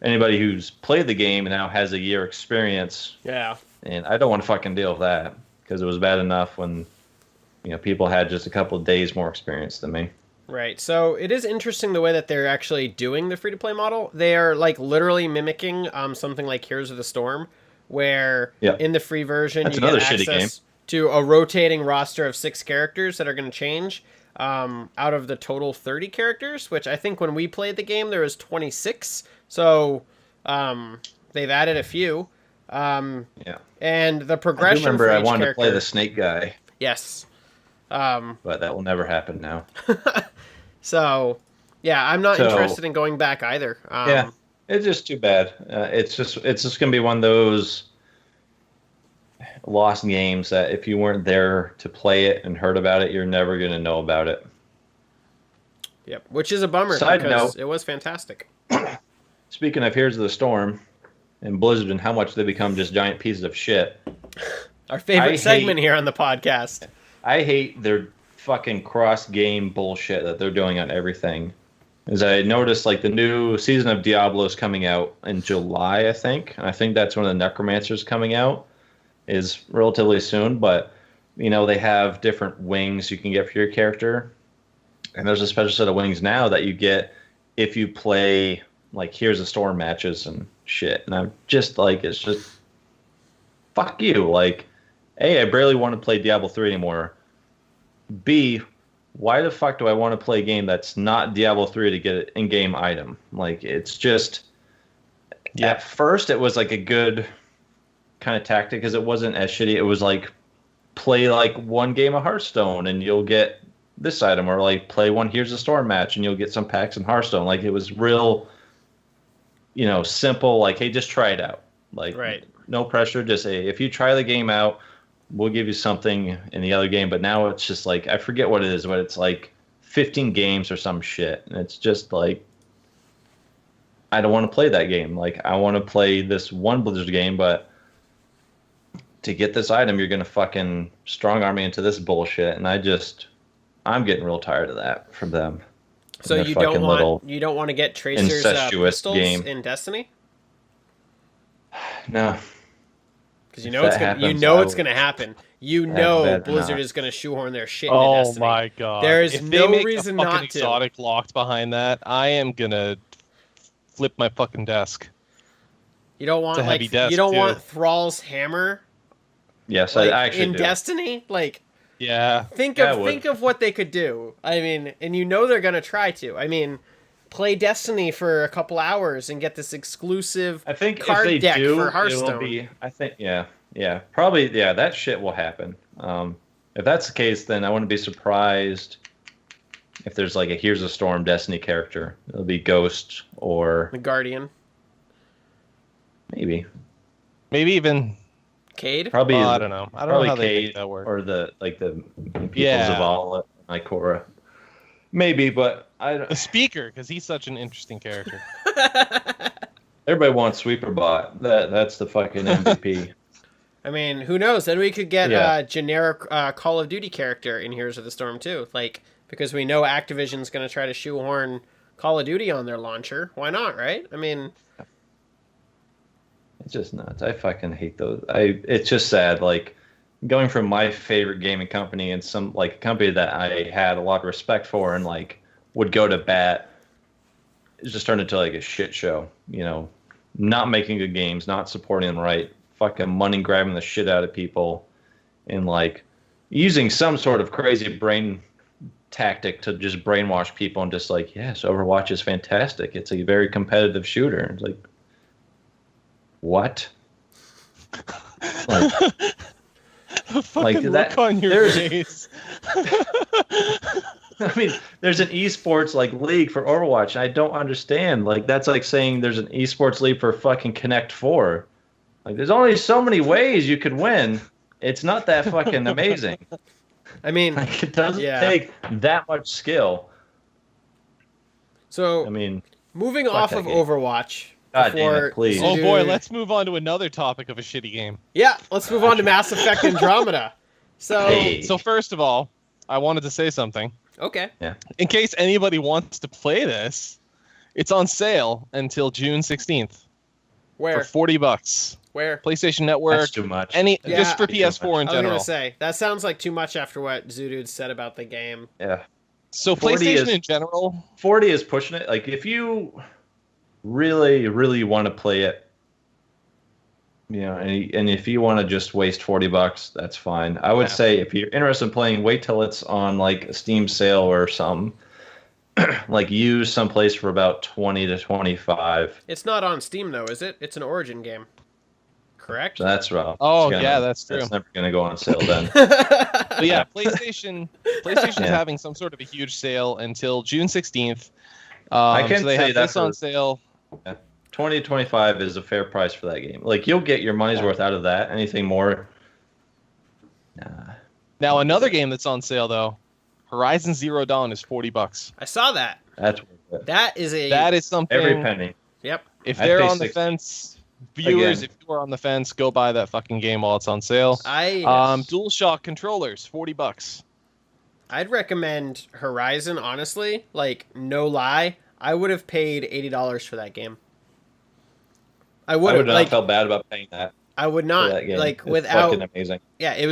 Anybody who's played the game and now has a year experience. Yeah. And I don't want to fucking deal with that because it was bad enough when, people had just a couple of days more experience than me. Right. So it is interesting the way that they're actually doing the free-to-play model. They are like literally mimicking something like Heroes of the Storm, where in the free version you get access to a rotating roster of 6 characters that are going to change out of the total 30 characters, which I think when we played the game there was 26. So They've added a few. Yeah. And the I do progression remember for I each wanted character. to play the snake guy, Yes. but that will never happen now. So, yeah, I'm not So interested in going back either. yeah, it's just too bad. It's just gonna be one of those lost games that if you weren't there to play it and heard about it, you're never gonna know about it. Yep. Which is a bummer Side because note. it was fantastic. Speaking of Here's the Storm and Blizzard and how much they become just giant pieces of shit, Our favorite I segment hate- here on the podcast. I hate their fucking cross-game bullshit that they're doing on everything. As I noticed, like the new season of Diablo is coming out in July, I think. And I think that's when the Necromancer's coming out, is relatively soon. But they have different wings you can get for your character, and there's a special set of wings now that you get if you play like Here's the Storm matches and shit. And I'm just like, it's just fuck you. Like, A, I barely want to play Diablo 3 anymore. B, why the fuck do I want to play a game that's not Diablo 3 to get an in-game item? Like, it's just... Yeah. At first, it was like a good kind of tactic because it wasn't as shitty. It was like, play like one game of Hearthstone and you'll get this item. Or like, play one Here's the Storm match and you'll get some packs in Hearthstone. Like, it was real, simple. Like, hey, just try it out. Like, Right. No pressure. Just say, if you try the game out, we'll give you something in the other game. But now it's just like, I forget what it is, but it's like 15 games or some shit. And it's just like, I don't want to play that game. Like, I want to play this one Blizzard game, but to get this item, you're going to fucking strong arm me into this bullshit. And I'm getting real tired of that from them. So Their you fucking don't want to get Tracer's incestuous pistols game. in Destiny? No. Because If that happens, I it's will- gonna happen. better Blizzard not. is gonna shoehorn their shit into Oh Destiny. my god! There is if no they make reason a fucking not to. exotic locked behind that, I am gonna flip my fucking desk. You don't want It's a heavy desk, you don't too. want Thrall's hammer Yes, like, I actually in do. Destiny. Like, Yeah, think Yeah, I of would. what they could do. I mean, and they're gonna try to. I mean, play Destiny for a couple hours and get this exclusive I think card if they deck do, for it will Hearthstone. be. I think, probably, that shit will happen. If that's the case, then I wouldn't be surprised if there's like a Here's a Storm Destiny character. It'll be Ghost or The Guardian, maybe Cade. probably. I don't know. I don't know Probably how they make Cade that work. or the Peoples Yeah. of All Ikora. Maybe, but The speaker, because he's such an interesting character. everybody wants Sweeper Bot. That's the fucking MVP. I mean, who knows? Then we could get Yeah. a generic Call of Duty character in Heroes of the Storm too. Like, because we know Activision's going to try to shoehorn Call of Duty on their launcher. Why not, right? I mean, It's just nuts. I fucking hate those. It's just sad. Like, going from my favorite gaming company and some like a company that I had a lot of respect for and like would go to bat, it's just turned into like a shit show. Not making good games, not supporting them right, fucking money grabbing the shit out of people, and like using some sort of crazy brain tactic to just brainwash people and just like, yes, Overwatch is fantastic. It's a very competitive shooter. It's like, what? Like, The fucking that- look on your there's- face. I mean, there's an esports like league for Overwatch, and I don't understand. Like, that's like saying there's an esports league for fucking Connect 4. Like, there's only so many ways you could win. It's not that fucking amazing. I mean, Like, it doesn't Yeah. take that much skill. so I mean, moving off that of game. Overwatch. God damn before it, please. Oh Dude. boy, let's move on to another topic of a shitty game. Yeah, let's move on to Mass Effect Andromeda. So, Hey. So first of all, I wanted to say something. okay. In case anybody wants to play this, it's on sale until June 16th Where? for $40. Where? PlayStation Network, That's too much. Yeah, just for too much. PS4 in I was general. gonna say that sounds like too much after what Zudude said about the game. Yeah. So 40 PlayStation is- in general, 40 is pushing it. Like, if you really, really want to play it, and if you want to just waste $40, that's fine. I would Yeah. say if you're interested in playing, wait till it's on like a Steam sale or something. like used someplace for about 20 to 25. It's not on Steam though, is it? It's an Origin game. Correct? So that's rough. Oh, yeah, that's true. That's never gonna go on sale then. But yeah, PlayStation's Yeah. having some sort of a huge sale until June 16th. I can so they say have that this on for- sale. 20 to 25 is a fair price for that game. Like you'll get your money's worth out of that. Anything more? Nah. Now another game that's on sale though, Horizon Zero Dawn is $40. I saw that. That's worth it. That is That is something. Every penny. Yep. If I'd they're pay on the 60. fence, viewers, Again. if you are on the fence, go buy that fucking game while it's on sale. DualShock controllers, $40. I'd recommend Horizon, honestly. Like, no lie. I would have paid $80 for that game. I I would would have, not like, felt bad about paying that I would for not, that game. like, It's without, fucking amazing. yeah, it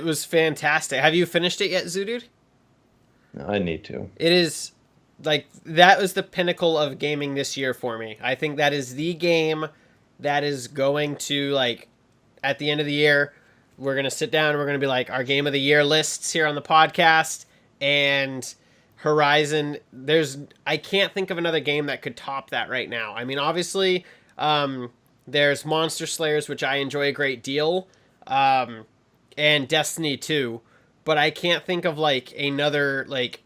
was fantastic. Have you finished it yet, Zoodude? No, I need to. It is, like, that was the pinnacle of gaming this year for me. I think that is the game that is going to, like, at the end of the year, we're going to sit down and we're going to be like, our game of the year lists here on the podcast, and Horizon, I can't think of another game that could top that right now. I mean, obviously, there's Monster Slayers, which I enjoy a great deal, and Destiny 2, but I can't think of, like, another, like,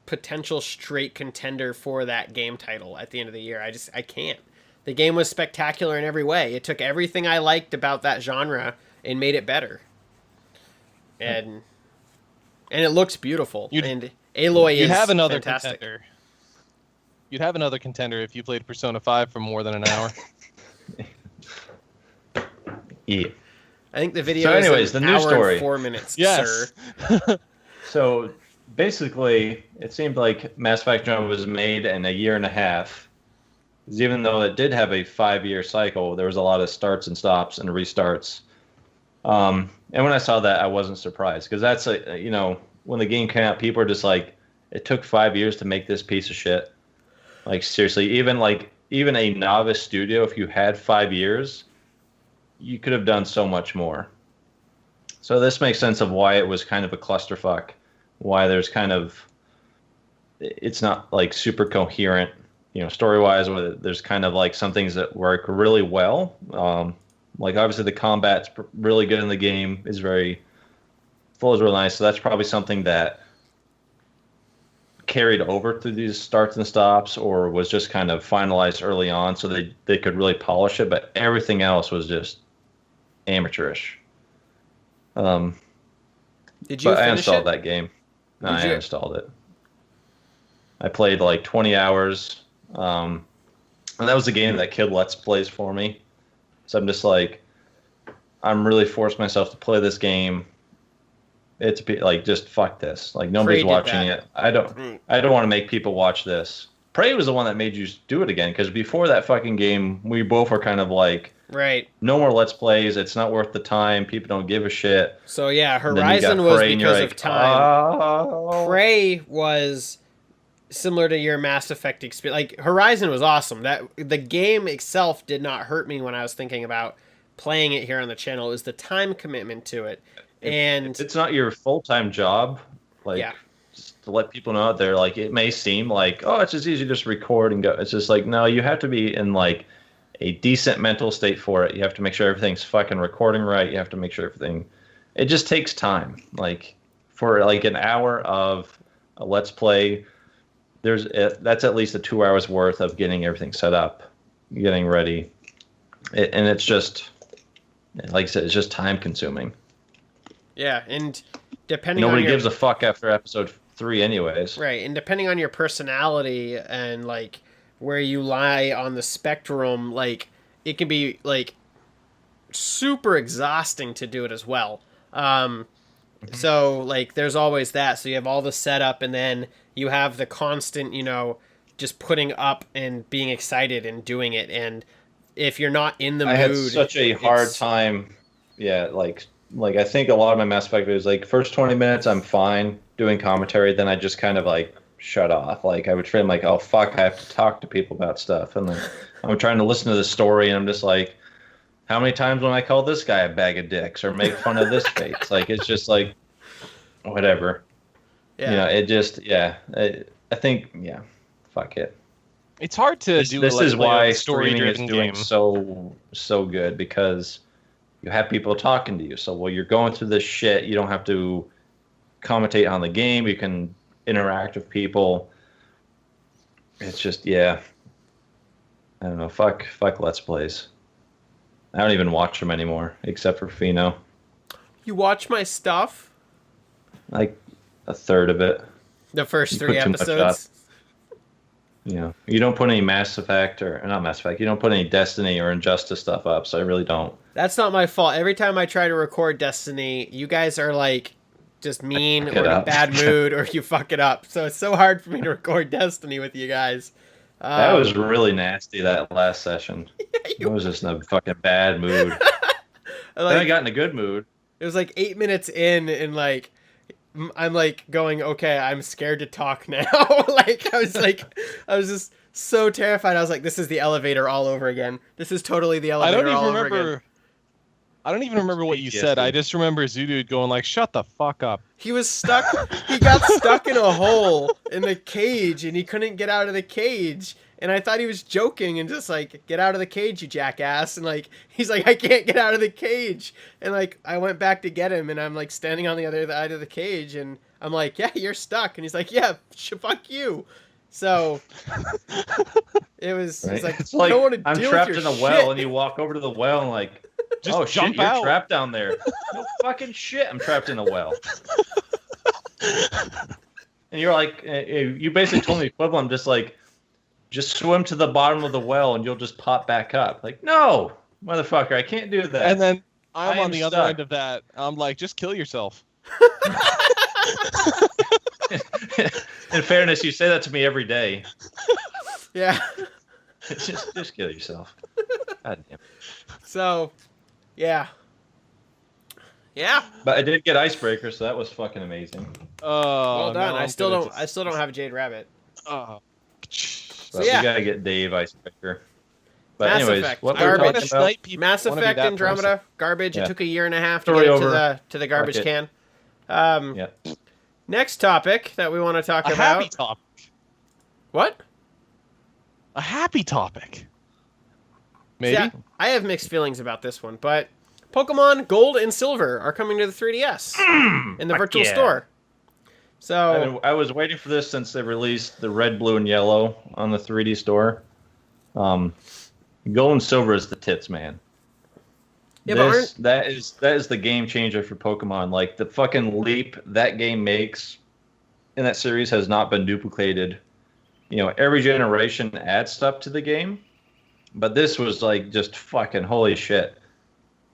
potential straight contender for that game title at the end of the year. I can't. The game was spectacular in every way. It took everything I liked about that genre and made it better. And it looks beautiful. And Aloy is You'd have another fantastic. contender. You'd have another contender if you played Persona 5 for more than an hour. Yeah. I think the video So anyways, is an the news hour story. and 4 minutes, Yes. sir. So basically, it seemed like Mass Effect Andromeda was made in a year and a half. 'Cause even though it did have a 5-year cycle, there was a lot of starts and stops and restarts. And when I saw that, I wasn't surprised because that's when the game came out, people are just like, it took 5 years to make this piece of shit. Like seriously, even a novice studio, if you had 5 years, you could have done so much more. So this makes sense of why it was kind of a clusterfuck, why it's not like super coherent, story-wise, where there's kind of like some things that work really well. Like obviously the combat's really good in the game, flows really nice. So that's probably something that carried over through these starts and stops, or was just kind of finalized early on, so they could really polish it. But everything else was just amateurish. Did you But I finish installed it? that game. No, Did I you? installed it. I played like 20 hours. And that was the game that killed Let's Plays for me. So I'm just like, I'm really forcing myself to play this game. It's like, just fuck this. Like nobody's did watching that. it. I don't want to make people watch this. Prey was the one that made you do it again, because before that fucking game, we both were kind of like, Right. no more Let's Plays. It's not worth the time. People don't give a shit. So yeah, And then you got Horizon was Prey, and you're because of like, time. "Oh." Prey was similar to your Mass Effect experience. Like Horizon was awesome. That the game itself did not hurt me when I was thinking about playing it here on the channel. It was the time commitment to it. And It's not your full-time job. Like, Yeah. just to let people know out there, like, it may seem like, oh, it's just easy to just record and go. It's just like, no, you have to be in like a decent mental state for it. You have to make sure everything's fucking recording right. You have to make sure everything. It just takes time. Like for like an hour of a Let's Play, that's at least 2 hours worth of getting everything set up, getting ready, and it's just, like I said, it's just time consuming. yeah, and depending Nobody on your, gives a fuck after episode 3 anyways. right, and depending on your personality and like where you lie on the spectrum, like it can be like super exhausting to do it as well. So like there's always that. So you have all the setup, and then you have the constant, just putting up and being excited and doing it. And if you're not in the I mood, had such a hard it's- time. Yeah, like I think a lot of my Mass Effect videos, like first 20 minutes, I'm fine doing commentary. Then I just kind of like shut off. Like I would feel like, oh fuck, I have to talk to people about stuff, and then I'm trying to listen to the story, and I'm just like, how many times when I call this guy a bag of dicks or make fun of this face? Like it's just like, whatever. Yeah. It just I think, yeah, fuck it. It's hard to This, do. this like, is like why a streaming is story-driven doing game. so good, because you have people talking to you. So while you're going through this shit, you don't have to commentate on the game. You can interact with people. It's just, yeah. I don't know. Fuck Let's Plays. I don't even watch them anymore, except for Pheno. You watch my stuff? Like a third of it. The first You 3 put too much episodes? You know, you don't put any Mass Effect or not Mass Effect. You don't put any Destiny or Injustice stuff up, so I really don't. That's not my fault. Every time I try to record Destiny, you guys are like just mean Fuck or it in a up. bad mood or you fuck it up. So it's so hard for me to record Destiny with you guys. That was really nasty, that last session. I was just in a fucking bad mood. Then I like, got in a good mood. it was like 8 minutes in and like I'm like going, okay, I'm scared to talk now. I was just so terrified. I was like, this is the elevator all over again. This is totally the I elevator don't all even over again. remember. I don't even remember what you said. I just remember Zoodude going like, "Shut the fuck up." He was stuck. He got stuck in a hole in the cage, and he couldn't get out of the cage. And I thought he was joking and just like, "Get out of the cage, you jackass!" And like, he's like, "I can't get out of the cage." And like, I went back to get him, and I'm like standing on the other side of the cage, and I'm like, "Yeah, you're stuck." And he's like, "Yeah, fuck you." So it was. Right? He's like, It's like, "I don't want to I'm deal trapped with in your a well, shit." and you walk over to the well and like, Just oh jump shit, you're out. trapped down there. No fucking shit, I'm trapped in a well. And you're like, you basically told me the equivalent. I'm just like, just swim to the bottom of the well and you'll just pop back up. Like, no, motherfucker, I can't do that. And then I I'm am on the other stuck. end of that. I'm like, just kill yourself. In fairness, you say that to me every day. Yeah. just kill yourself. God damn. So, yeah. Yeah. But I did get icebreaker, so that was fucking amazing. Oh, Well done. no, I I'm still gonna don't. I still don't have a Jade Rabbit. Oh. But yeah. we gotta get Dave icebreaker. But Mass anyways, Effect, what I we're garbage. wanna talking about? snipe people. Mass I wanna be Effect that Andromeda, person. garbage. Yeah. It took a year and a half to Story get it over. to the garbage Fuck it. can. Yeah. Next topic that we want to talk A about. happy topic. What? A happy topic. See, Maybe. I have mixed feelings about this one, but Pokemon Gold and Silver are coming to the 3DS in the fuck virtual yeah. store. So I was waiting for this since they released the red, blue, and yellow on the 3D store. Gold and silver is the tits, man. Yeah, but that is the game changer for Pokemon. Like the fucking leap that game makes in that series has not been duplicated. You know, every generation adds stuff to the game, but this was like just fucking holy shit.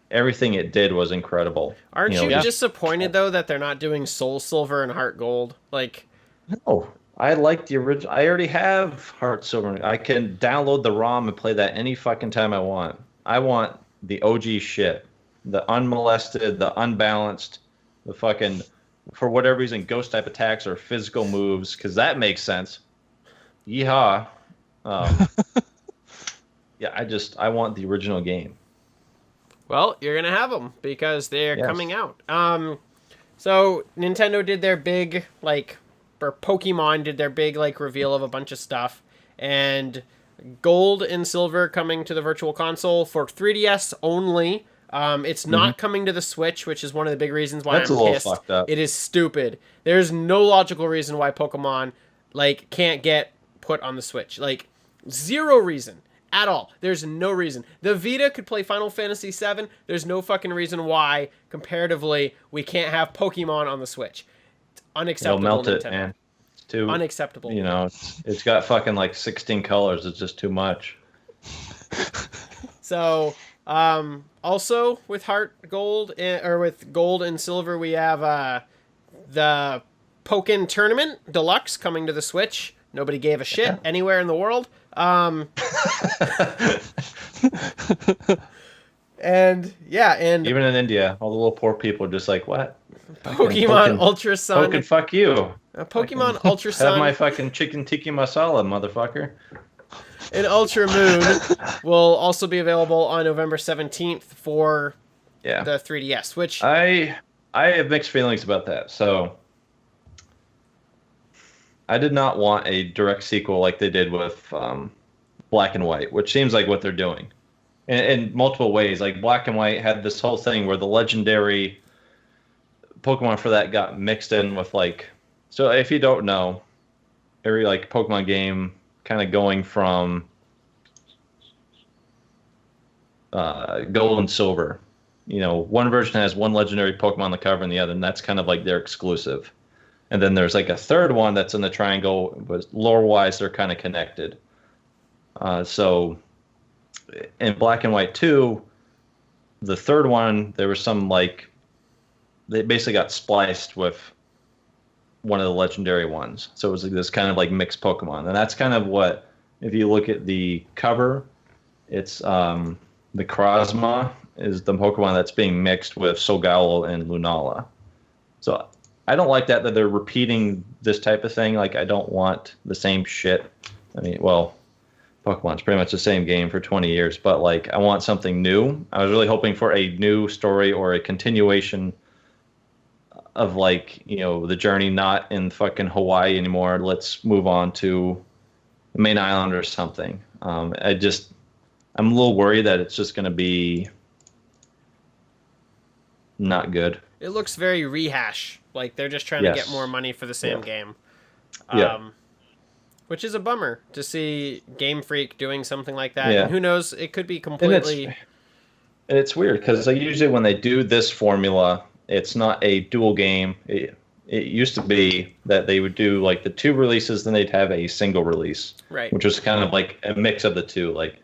Everything it did was incredible. aren't know, you yeah. disappointed though that they're not doing Soul Silver and Heart Gold? Like, Oh, I like the original. I already have Heart Silver. I can download the ROM and play that any fucking time I want. I want the OG shit, the unmolested, the unbalanced, the fucking, for whatever reason, ghost type attacks or physical moves, because that makes sense. Yeehaw. Yeah, I want the original game. well, you're gonna have them because they're Yes. coming out. So Nintendo did their big or Pokemon did their big reveal of a bunch of stuff, and Gold and Silver coming to the Virtual Console for 3DS only. It's not coming to the Switch, which is one of the big reasons why That's I'm a little pissed. fucked up. It is stupid. There's no logical reason why Pokemon can't get put on the Switch. Zero reason at all. There's no reason. The Vita could play Final Fantasy VII. There's no fucking reason why, comparatively, we can't have Pokemon on the Switch. It's It'll unacceptable, melt Nintendo. it, man. It's too, Unacceptable. you know, it's got fucking 16 colors. It's just too much. So, also with Heart Gold or with Gold and Silver, we have the Pokken Tournament Deluxe coming to the Switch. Nobody gave a shit anywhere in the world. And Even in India, all the little poor people are just like, what? Pokemon Ultra Sun. Pokemon, fuck you. Pokemon Ultra Sun. Have my fucking chicken tikka masala, motherfucker. And Ultra Moon will also be available on November 17th for Yeah. the 3DS, which I have mixed feelings about that. So I did not want a direct sequel like they did with Black and White, which seems like what they're doing in multiple ways. Like Black and White had this whole thing where the legendary Pokemon for that got mixed in with like. So if you don't know, every like Pokemon game kind of going from gold and silver. One version has one legendary Pokemon on the cover and the other, and that's kind of like their exclusive. And then there's like a third one that's in the triangle, but lore-wise, they're kind of connected. So in Black and White 2, the third one, there was some like, they basically got spliced with one of the legendary ones. So it was like this kind of like mixed Pokemon. And that's kind of what, if you look at the cover, it's the Krasma is the Pokemon that's being mixed with Solgaleo and Lunala. So I don't like that they're repeating this type of thing. Like, I don't want the same shit. I mean, well, Pokemon's pretty much the same game for 20 years, but like, I want something new. I was really hoping for a new story or a continuation of like, the journey not in fucking Hawaii anymore. Let's move on to the main island or something. I'm a little worried that it's just going to be not good. It looks very rehash. Like they're just trying to get more money for the same game. Which is a bummer to see Game Freak doing something like that. Yeah. And who knows, it could be completely... And it's weird because like, usually when they do this formula, it's not a dual game. It used to be that they would do like the 2 releases, then they'd have a single release. Right. Which was kind of like a mix of the two. Like,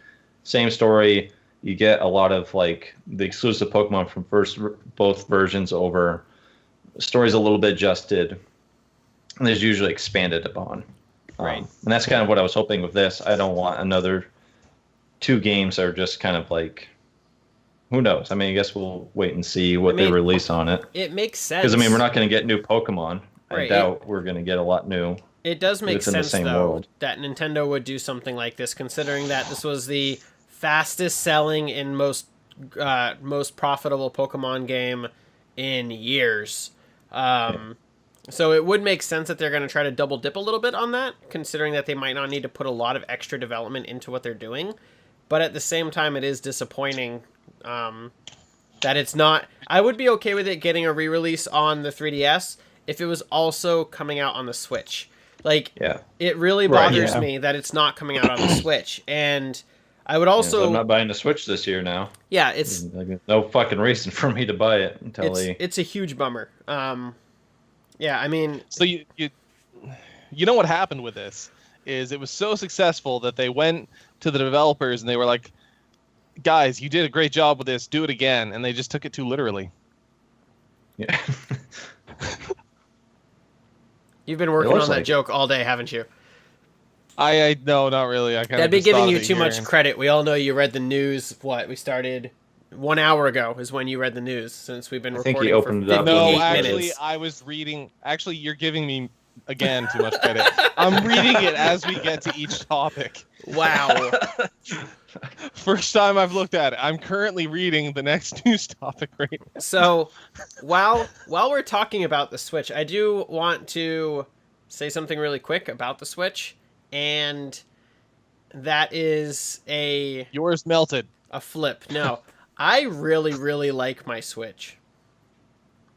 same story, you get a lot of like the exclusive Pokemon from both versions over. The story's a little bit adjusted, and there's usually expanded upon. Right. And that's kind of what I was hoping with this. I don't want another 2 games that are just kind of like, who knows? I mean, I guess we'll wait and see what they release on it. It makes sense. Because, I mean, we're not going to get new Pokemon. I doubt we're going to get a lot new. It does make sense, though, world. that Nintendo would do something like this, considering that this was the fastest selling and most profitable Pokemon game in years. So it would make sense that they're going to try to double dip a little bit on that, considering that they might not need to put a lot of extra development into what they're doing. But at the same time, it is disappointing that it's not... I would be okay with it getting a re-release on the 3DS if it was also coming out on the Switch. Like, it really bothers me that it's not coming out on the Switch. And I would also... so I'm not buying the Switch this year now. Yeah, it's... There's no fucking reason for me to buy it until It's a huge bummer. Yeah, I mean... So you know what happened with this is it was so successful that they went to the developers and they were like, guys, you did a great job with this, do it again. And they just took it too literally. Yeah. You've been working on that joke all day, haven't you? I no, not really. That'd be giving you too much credit. We all know you read the news. We started 1 hour ago is when you read the news, since we've been recording for 58 minutes. No, actually, I was reading. Actually, you're giving me, again, too much credit. I'm reading it as we get to each topic. Wow. First time I've looked at it. I'm currently reading the next news topic right now. So, while we're talking about the Switch, I do want to say something really quick about the Switch, and that is Yours melted. A flip. No, I really, really like my Switch.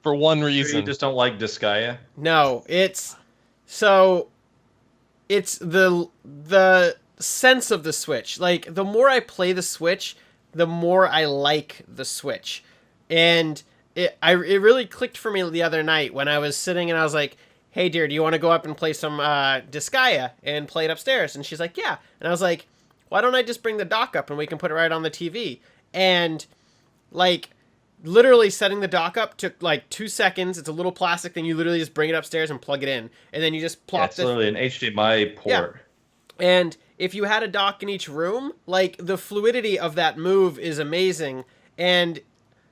For one reason. You just don't like Disgaea? No, it's the sense of the Switch. Like, the more I play the Switch, the more I like the Switch. And it really clicked for me the other night when I was sitting and I was like, hey dear, do you want to go up and play some Disgaea and play it upstairs? And she's like, yeah. And I was like, why don't I just bring the dock up and we can put it right on the TV? And like, literally setting the dock up took like 2 seconds. It's a little plastic thing. You literally just bring it upstairs and plug it in, and then you just plop. It's literally an HDMI port. Yeah. And if you had a dock in each room, like, the fluidity of that move is amazing. And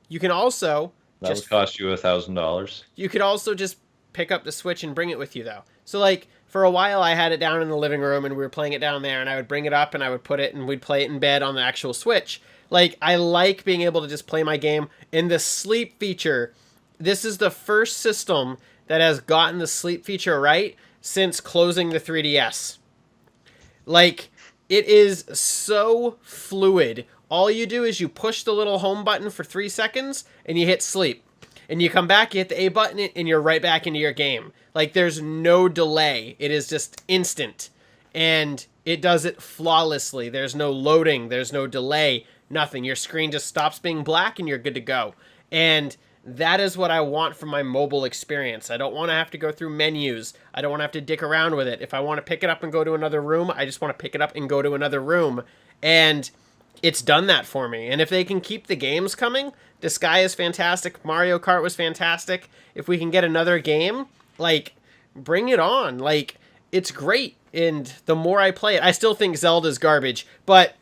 you can also would cost you $1,000. You could also just pick up the Switch and bring it with you, though. So like, for a while I had it down in the living room and we were playing it down there, and I would bring it up and I would put it and we'd play it in bed on the actual Switch. Like, I like being able to just play my game. In the sleep feature, this is the first system that has gotten the sleep feature right. since closing the 3DS. Like, it is so fluid. All you do is you push the little home button for 3 seconds, and you hit sleep. And you come back, you hit the A button, and you're right back into your game. Like, there's no delay. It is just instant. And it does it flawlessly. There's no loading. There's no delay. Nothing. Your screen just stops being black, and you're good to go. And that is what I want from my mobile experience. I don't want to have to go through menus. I don't want to have to dick around with it. If I want to pick it up and go to another room, I just want to pick it up and go to another room. And it's done that for me. And if they can keep the games coming, Disgaea is fantastic. Mario Kart was fantastic. If we can get another game, like, bring it on. Like, it's great. And the more I play it, I still think Zelda's garbage. But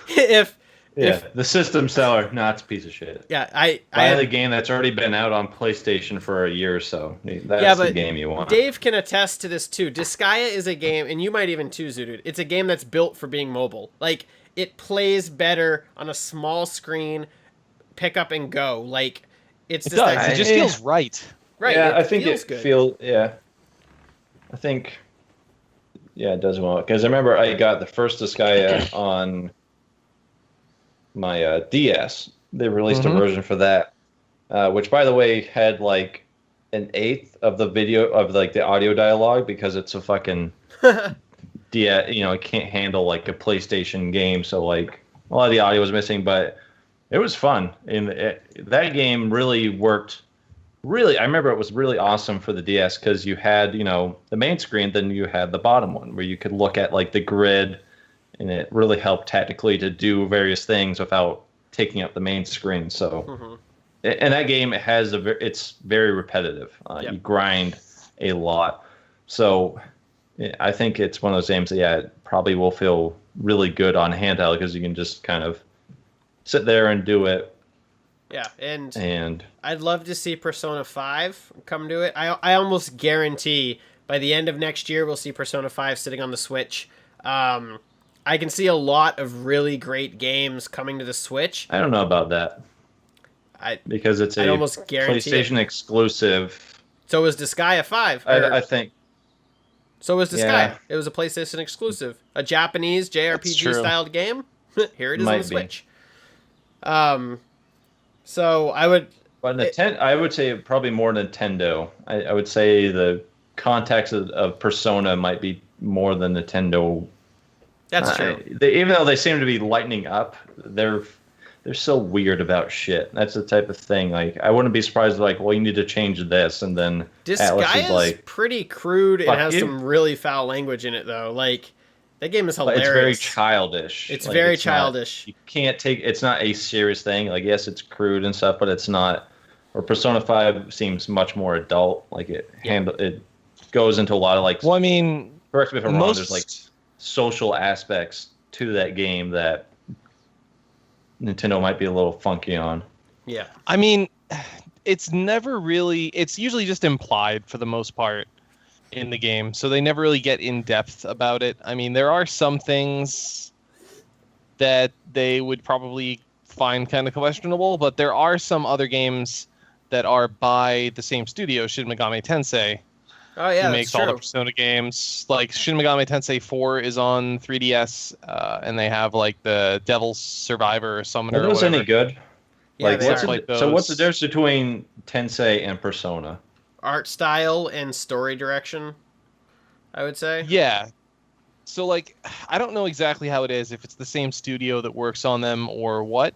if the system seller, no, it's a piece of shit. Yeah, buy the game that's already been out on PlayStation for a year or so. That's the game you want. Dave can attest to this too. Disgaea is a game, and you might even too, Zudu. It's a game that's built for being mobile. Like, it plays better on a small screen, pick up and go. Like, it just feels right. Right. Yeah, I think feels good. I think. Yeah, it does well. Because I remember I got the first Disgaea on my DS. They released a version for that, which, by the way, had like an eighth of the video of like the audio dialogue because it's a fucking it can't handle like a PlayStation game. So like a lot of the audio was missing, but it was fun. And that game really worked. Really, I remember it was really awesome for the DS because you had, the main screen, then you had the bottom one where you could look at like the grid, and it really helped tactically to do various things without taking up the main screen. So, and that game it's very repetitive. You grind a lot. So, I think it's one of those games that it probably will feel really good on handheld because you can just kind of sit there and do it. Yeah, and I'd love to see Persona 5 come to it. I almost guarantee by the end of next year we'll see Persona 5 sitting on the Switch. I can see a lot of really great games coming to the Switch. I don't know about that. Because it's almost guarantee PlayStation exclusive. So was Disgaea 5. I think. So was Disgaea. Yeah. It was a PlayStation exclusive. A Japanese JRPG-styled game. Here it is on the Switch. So I would... But I would say probably more Nintendo. I would say the context of Persona might be more than Nintendo. That's true. Even though they seem to be lightening up, they're so weird about shit. That's the type of thing. Like, I wouldn't be surprised. Like, well, you need to change this, and then Disgaea is like pretty crude and has some really foul language in it, though. Like, that game is hilarious. It's very childish. It's very childish. You can't take. It's not a serious thing. Like, yes, it's crude and stuff, but it's not. Or Persona 5 seems much more adult. Like it goes into a lot of like. Well, I mean, correct me if I'm wrong. There's like social aspects to that game that Nintendo might be a little funky on. Yeah. I mean, it's never really. It's usually just implied for the most part in the game, so they never really get in depth about it. I mean, there are some things that they would probably find kind of questionable, but there are some other games that are by the same studio, Shin Megami Tensei. Oh yeah, who makes all the Persona games. Like Shin Megami Tensei 4 is on 3DS, and they have like the Devil's Survivor or Summoner. Are those any good? Yeah, what's the difference between Tensei and Persona? Art style and story direction, I would say. Yeah. So, like, I don't know exactly how it is, if it's the same studio that works on them or what,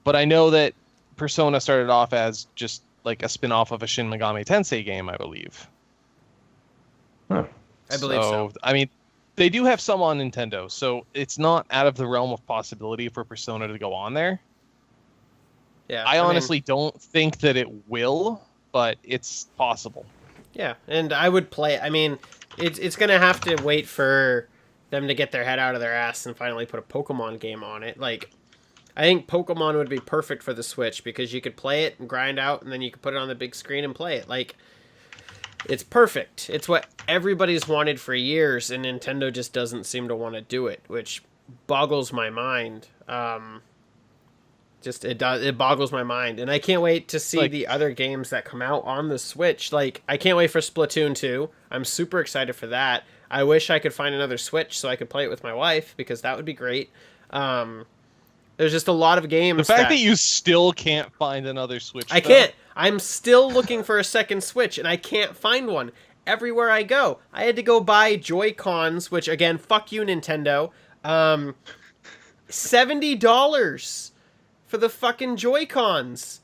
but I know that Persona started off as just, like, a spin-off of a Shin Megami Tensei game, I believe. Huh. I believe so. I mean, they do have some on Nintendo, so it's not out of the realm of possibility for Persona to go on there. Yeah. I honestly don't think that it will, but it's possible. Yeah, and I would play. I mean, it's going to have to wait for them to get their head out of their ass and finally put a Pokemon game on it. Like, I think Pokemon would be perfect for the Switch because you could play it and grind out, and then you could put it on the big screen and play it. Like, it's perfect. It's what everybody's wanted for years, and Nintendo just doesn't seem to want to do it, which boggles my mind. Just it boggles my mind, and I can't wait to see Like- the other games that come out on the Switch. Like, I can't wait for Splatoon 2. I'm super excited for that. I wish I could find another Switch so I could play it with my wife, because that would be great. There's just a lot of games. The fact that you still can't find another Switch. I can't. I'm still looking for a second Switch, and I can't find one. Everywhere I go, I had to go buy Joy-Cons, which, again, fuck you, Nintendo. $70 for the fucking Joy-Cons.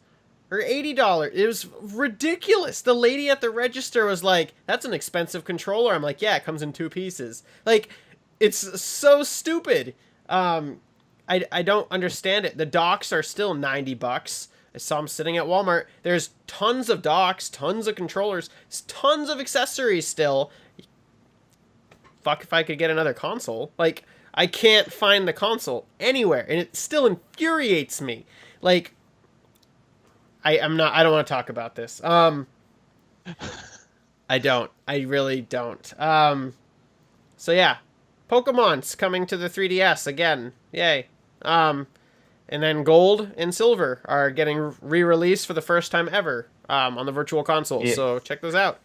Or $80. It was ridiculous. The lady at the register was like, that's an expensive controller. I'm like, yeah, it comes in 2 pieces. Like, it's so stupid. I don't understand it. The docks are still $90. I saw them sitting at Walmart. There's tons of docks, tons of controllers, tons of accessories still. Fuck if I could get another console. Like, I can't find the console anywhere, and it still infuriates me. Like, I don't want to talk about this. I don't. I really don't. So yeah, Pokemon's coming to the 3DS again. Yay. And then Gold and Silver are getting re-released for the first time ever on the Virtual Console. Yeah. So check those out.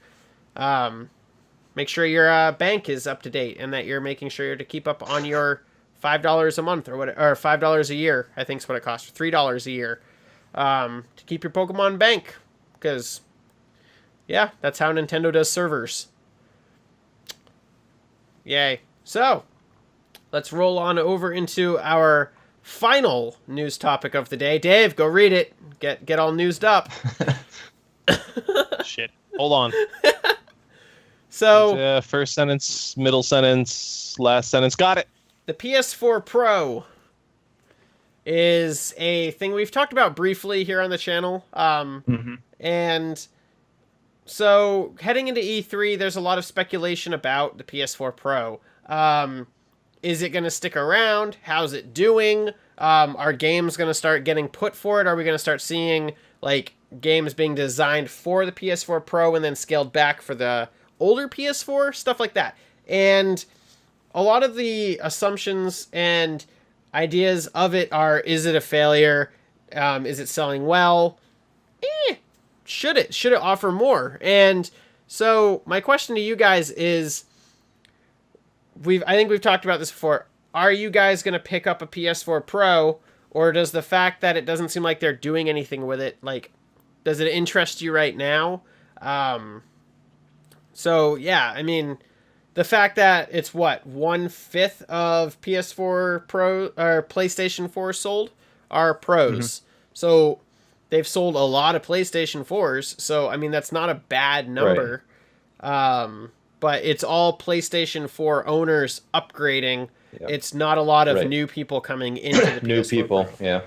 Make sure your bank is up to date and that you're making sure to keep up on your $5 a month or $5 a year. I think is what it costs. $3 a year to keep your Pokemon bank, because yeah, that's how Nintendo does servers. Yay. So let's roll on over into our final news topic of the day. Dave, go read it. Get all newsed up. Shit. Hold on. So First sentence, middle sentence, last sentence. Got it. the PS4 Pro is a thing we've talked about briefly here on the channel. And so heading into E3, there's a lot of speculation about the PS4 Pro. Is it going to stick around? How's it doing? Are games going to start getting put for it? Are we going to start seeing like games being designed for the PS4 Pro and then scaled back for the older PS4? Stuff like that. And a lot of the assumptions and ideas of it are, is it a failure? Is it selling well? Should it offer more? And so my question to you guys is, I think we've talked about this before. Are you guys going to pick up a PS4 Pro, or does the fact that it doesn't seem like they're doing anything with it, like, does it interest you right now? So yeah, I mean, the fact that it's 1/5 of PS4 Pro or PlayStation 4 sold are Pros. So they've sold a lot of PlayStation 4s. So I mean, that's not a bad number. Right. But it's all PlayStation 4 owners upgrading. Yep. It's not a lot of new people coming into the PS4 new people. Pro. Yeah.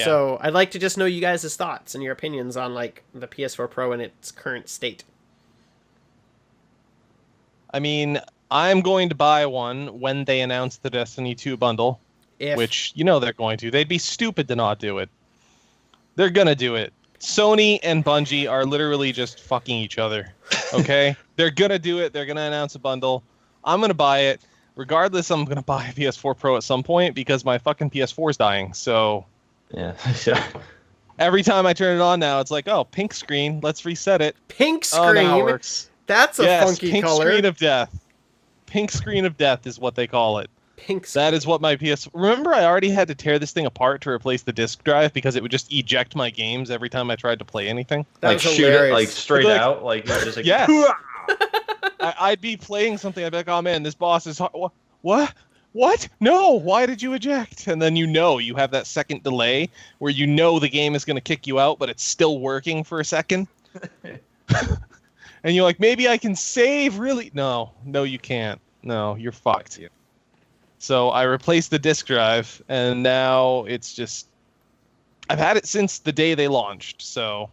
So I'd like to just know you guys' thoughts and your opinions on like the PS4 Pro in its current state. I mean, I'm going to buy one when they announce the Destiny 2 bundle, which, you know, they're going to. They'd be stupid to not do it. They're going to do it. Sony and Bungie are literally just fucking each other, okay? They're going to do it. They're going to announce a bundle. I'm going to buy it. Regardless, I'm going to buy a PS4 Pro at some point because my fucking PS4 is dying, so... Yeah. Every time I turn it on now, it's like, oh, pink screen. Let's reset it. Pink screen? Oh, now it works. That's a funky pink color. Screen of death. Pink screen of death is what they call it. Pink screen. That is what my PS... Remember, I already had to tear this thing apart to replace the disk drive because it would just eject my games every time I tried to play anything? That like was shoot hilarious. it like straight out? Like, just like... Yes. I'd be playing something, I'd be like, oh man, this boss is... What? What? No, why did you eject? And then you have that second delay where you know the game is going to kick you out, but it's still working for a second. And you're like, maybe I can save, really? No, you can't. No, you're fucked. So I replaced the disk drive, and now it's just... I've had it since the day they launched, so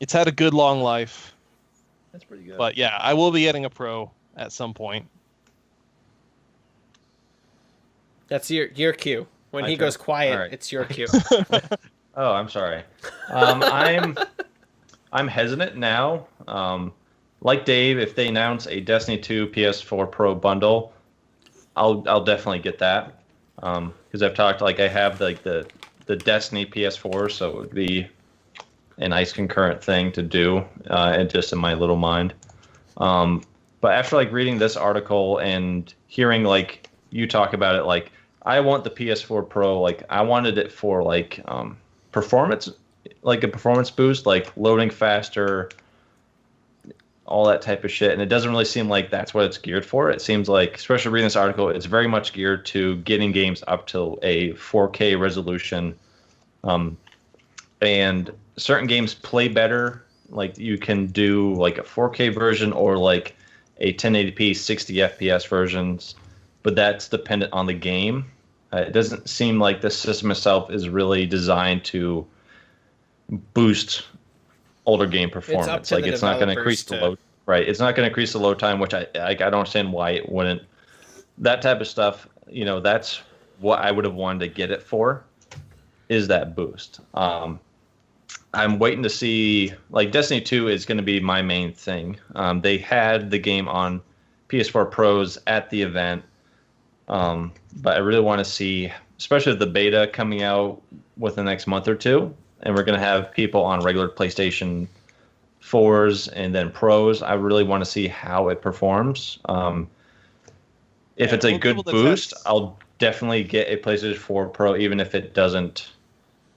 it's had a good long life. That's pretty good. But yeah, I will be getting a Pro at some point. That's your cue. When he goes quiet, right. It's your cue. Oh, I'm sorry. I'm hesitant now. Like Dave, if they announce a Destiny 2 PS4 Pro bundle, I'll definitely get that. Because I've talked, like, I have like the the Destiny PS4, so it would be a nice concurrent thing to do, and just in my little mind. But after like reading this article and hearing like you talk about it, like I want the PS4 Pro, like I wanted it for like performance, like a performance boost, like loading faster, all that type of shit. And it doesn't really seem like that's what it's geared for. It seems like, especially reading this article, it's very much geared to getting games up to a 4K resolution. And certain games play better. Like you can do like a 4K version or like a 1080p 60 FPS versions, but that's dependent on the game. It doesn't seem like the system itself is really designed to boost older game performance. Like it's not going to increase the load. Right, it's not going to increase the load time, which I don't understand why it wouldn't. That type of stuff, you know, that's what I would have wanted to get it for, is that boost. I'm waiting to see, like Destiny 2 is going to be my main thing. They had the game on PS4 Pros at the event, but I really want to see, especially the beta coming out within the next month or two, and we're going to have people on regular PlayStation 4s and then Pros. I really want to see how it performs. If it's a good boost, I'll definitely get a PlayStation 4 Pro, even if it doesn't,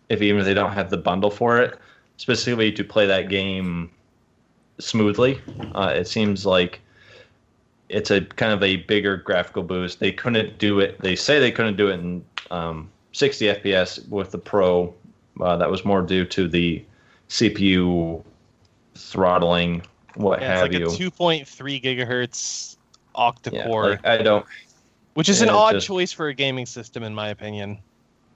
even if they don't have the bundle for it, specifically to play that game smoothly. It seems like it's a kind of a bigger graphical boost. They couldn't do it. They say they couldn't do it in 60 FPS with the Pro. That was more due to the CPU throttling, what have you. It's like a 2.3 gigahertz octa-core. Yeah, like I don't. Which is an odd choice for a gaming system, in my opinion.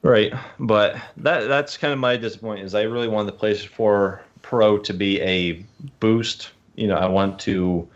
Right, but that's kind of my disappointment. Is I really wanted the PlayStation 4 Pro to be a boost. You know, I want to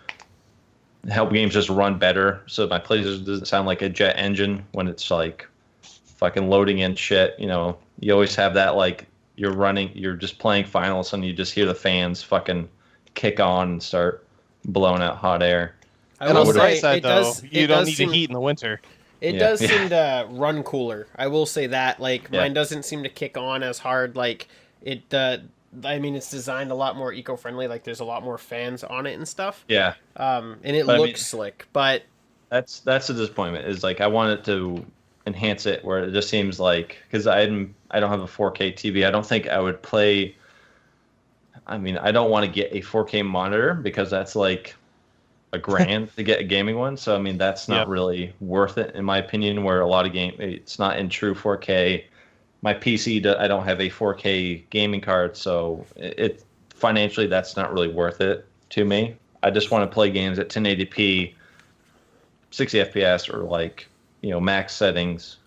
help games just run better, so my PlayStation doesn't sound like a jet engine when it's like fucking loading in shit. You know, you always have that like you're just playing finals and you just hear the fans fucking kick on and start blowing out hot air. And on the bright side, though, you don't need to heat in the winter. It does seem to run cooler. I will say that. Like, mine doesn't seem to kick on as hard. Like, it, I mean, it's designed a lot more eco-friendly. Like, there's a lot more fans on it and stuff. Yeah. And it looks slick, but... That's the disappointment, is, like, I want it to enhance it where it just seems like... Because I don't have a 4K TV. I don't think I would play... I mean, I don't want to get a 4K monitor because that's, like... $1,000 to get a gaming one, so I mean that's not really worth it in my opinion. Where a lot of it's not in true 4K. My PC, I don't have a 4K gaming card, so it financially that's not really worth it to me. I just want to play games at 1080p, 60 FPS, or like max settings.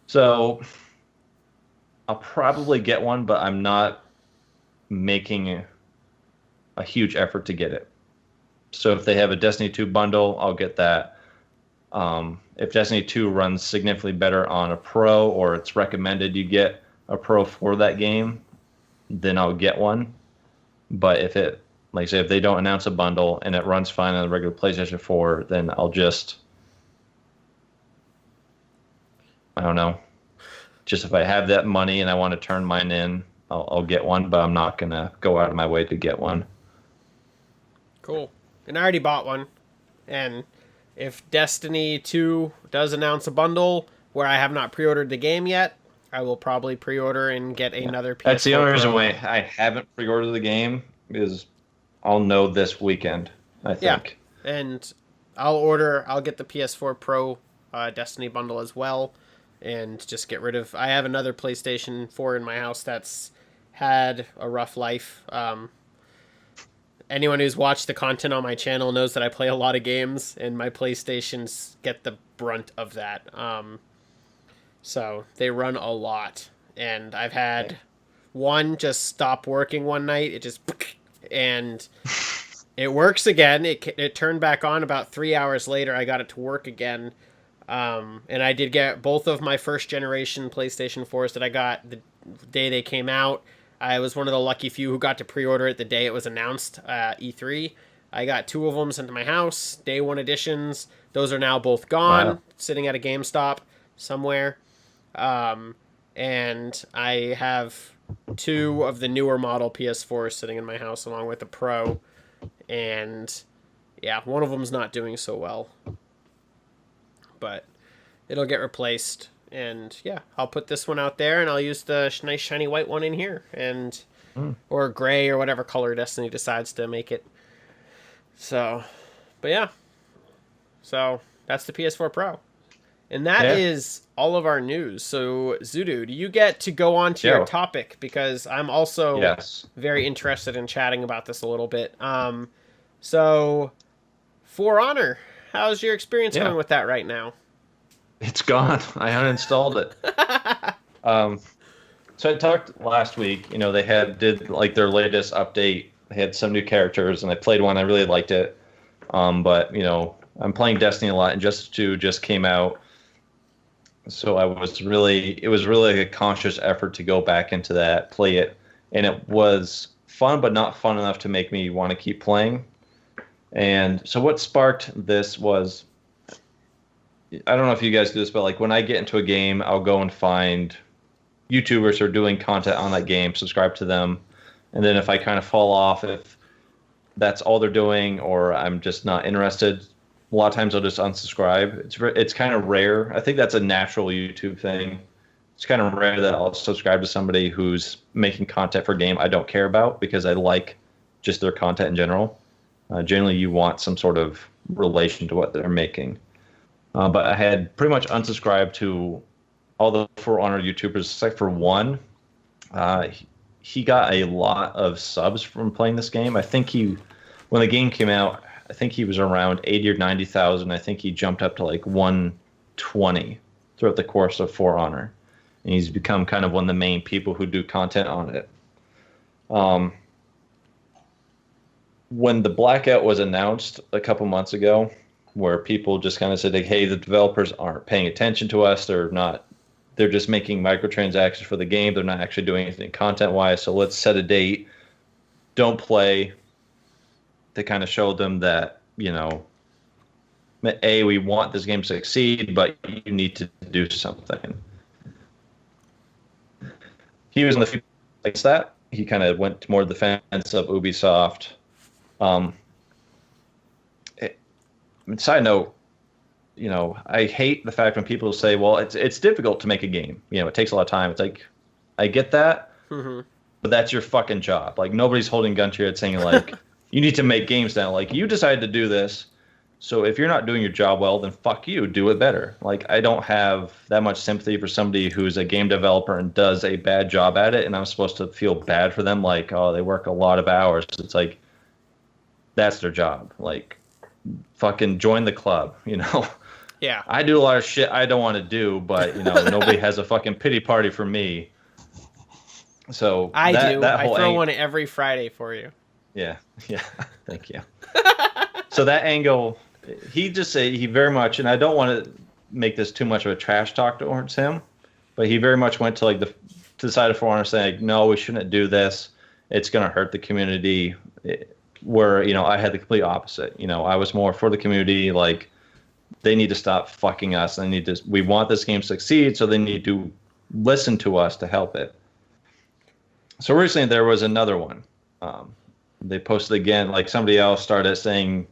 So I'll probably get one, but I'm not making a huge effort to get it. So if they have a Destiny 2 bundle, I'll get that. If Destiny 2 runs significantly better on a Pro, or it's recommended you get a Pro for that game, then I'll get one. But if it, like I say, if they don't announce a bundle and it runs fine on the regular PlayStation 4, then I'll just, I don't know. Just if I have that money and I want to turn mine in, I'll get one, but I'm not going to go out of my way to get one. Cool. And I already bought one. And if Destiny 2 does announce a bundle where I have not pre-ordered the game yet, I will probably pre-order and get another PS4 That's the only reason Pro. why I haven't pre-ordered the game, is I'll know this weekend, I think. Yeah. And I'll get the PS4 Pro Destiny bundle as well, and just get rid of... I have another PlayStation 4 in my house that's had a rough life. Anyone who's watched the content on my channel knows that I play a lot of games, and my PlayStations get the brunt of that. So they run a lot, and I've had one just stop working one night. It just... And it works again. It turned back on about 3 hours later. I got it to work again. And I did get both of my first generation PlayStation 4s that I got the day they came out. I was one of the lucky few who got to pre-order it the day it was announced at E3. I got 2 of them sent to my house, day 1 editions. Those are now both gone, sitting at a GameStop somewhere. and I have two of the newer model PS4s sitting in my house along with the Pro, and yeah, one of them's not doing so well, but it'll get replaced. And yeah, I'll put this one out there, and I'll use the nice shiny white one in here, and or gray or whatever color Destiny decides to make it. So, but yeah, so that's the PS4 Pro, and that is all of our news. So Zudu, do you get to go on to your topic, because I'm also very interested in chatting about this a little bit. So For Honor, how's your experience going with that right now? It's gone. I uninstalled it. So I talked last week. You know, they did like their latest update. They had some new characters, and I played one. I really liked it. But you know, I'm playing Destiny a lot, and Just 2 just came out. So it was really a conscious effort to go back into that, play it, and it was fun, but not fun enough to make me want to keep playing. And so what sparked this was, I don't know if you guys do this, but like when I get into a game, I'll go and find YouTubers who are doing content on that game, subscribe to them, and then if I kind of fall off, if that's all they're doing or I'm just not interested, a lot of times I'll just unsubscribe. It's kind of rare. I think that's a natural YouTube thing. It's kind of rare that I'll subscribe to somebody who's making content for a game I don't care about, because I like just their content in general. Generally, you want some sort of relation to what they're making. But I had pretty much unsubscribed to all the For Honor YouTubers except for one. He got a lot of subs from playing this game. I think when the game came out, I think he was around 80 or 90,000. I think he jumped up to like 120 throughout the course of For Honor. And he's become kind of one of the main people who do content on it. When the blackout was announced a couple months ago, where people just kind of said, like, hey, the developers aren't paying attention to us. They're just making microtransactions for the game. They're not actually doing anything content-wise. So let's set a date. Don't play. They kind of showed them that, you know, A, we want this game to succeed, but you need to do something. He was in the few places that. He kind of went to more the defense of Ubisoft. Side note, you know, I hate the fact when people say, well, it's difficult to make a game. You know, it takes a lot of time. It's like, I get that, but that's your fucking job. Like, nobody's holding a gun to your head saying, like, you need to make games now. Like, you decided to do this, so if you're not doing your job well, then fuck you, do it better. Like, I don't have that much sympathy for somebody who's a game developer and does a bad job at it, and I'm supposed to feel bad for them, like, oh, they work a lot of hours. It's like, that's their job. Like, fucking join the club, you know? Yeah. I do a lot of shit I don't want to do, but, you know, nobody has a fucking pity party for me. So I do. I throw one every Friday for you. Yeah. Thank you. So that angle, he very much, and I don't want to make this too much of a trash talk towards him, but he very much went to like to the side of For Honor saying, no, we shouldn't do this. It's going to hurt the community. Where, you know, I had the complete opposite. You know, I was more for the community. Like, they need to stop fucking us. We want this game to succeed, so they need to listen to us to help it. So recently there was another one. They posted again, like somebody else started saying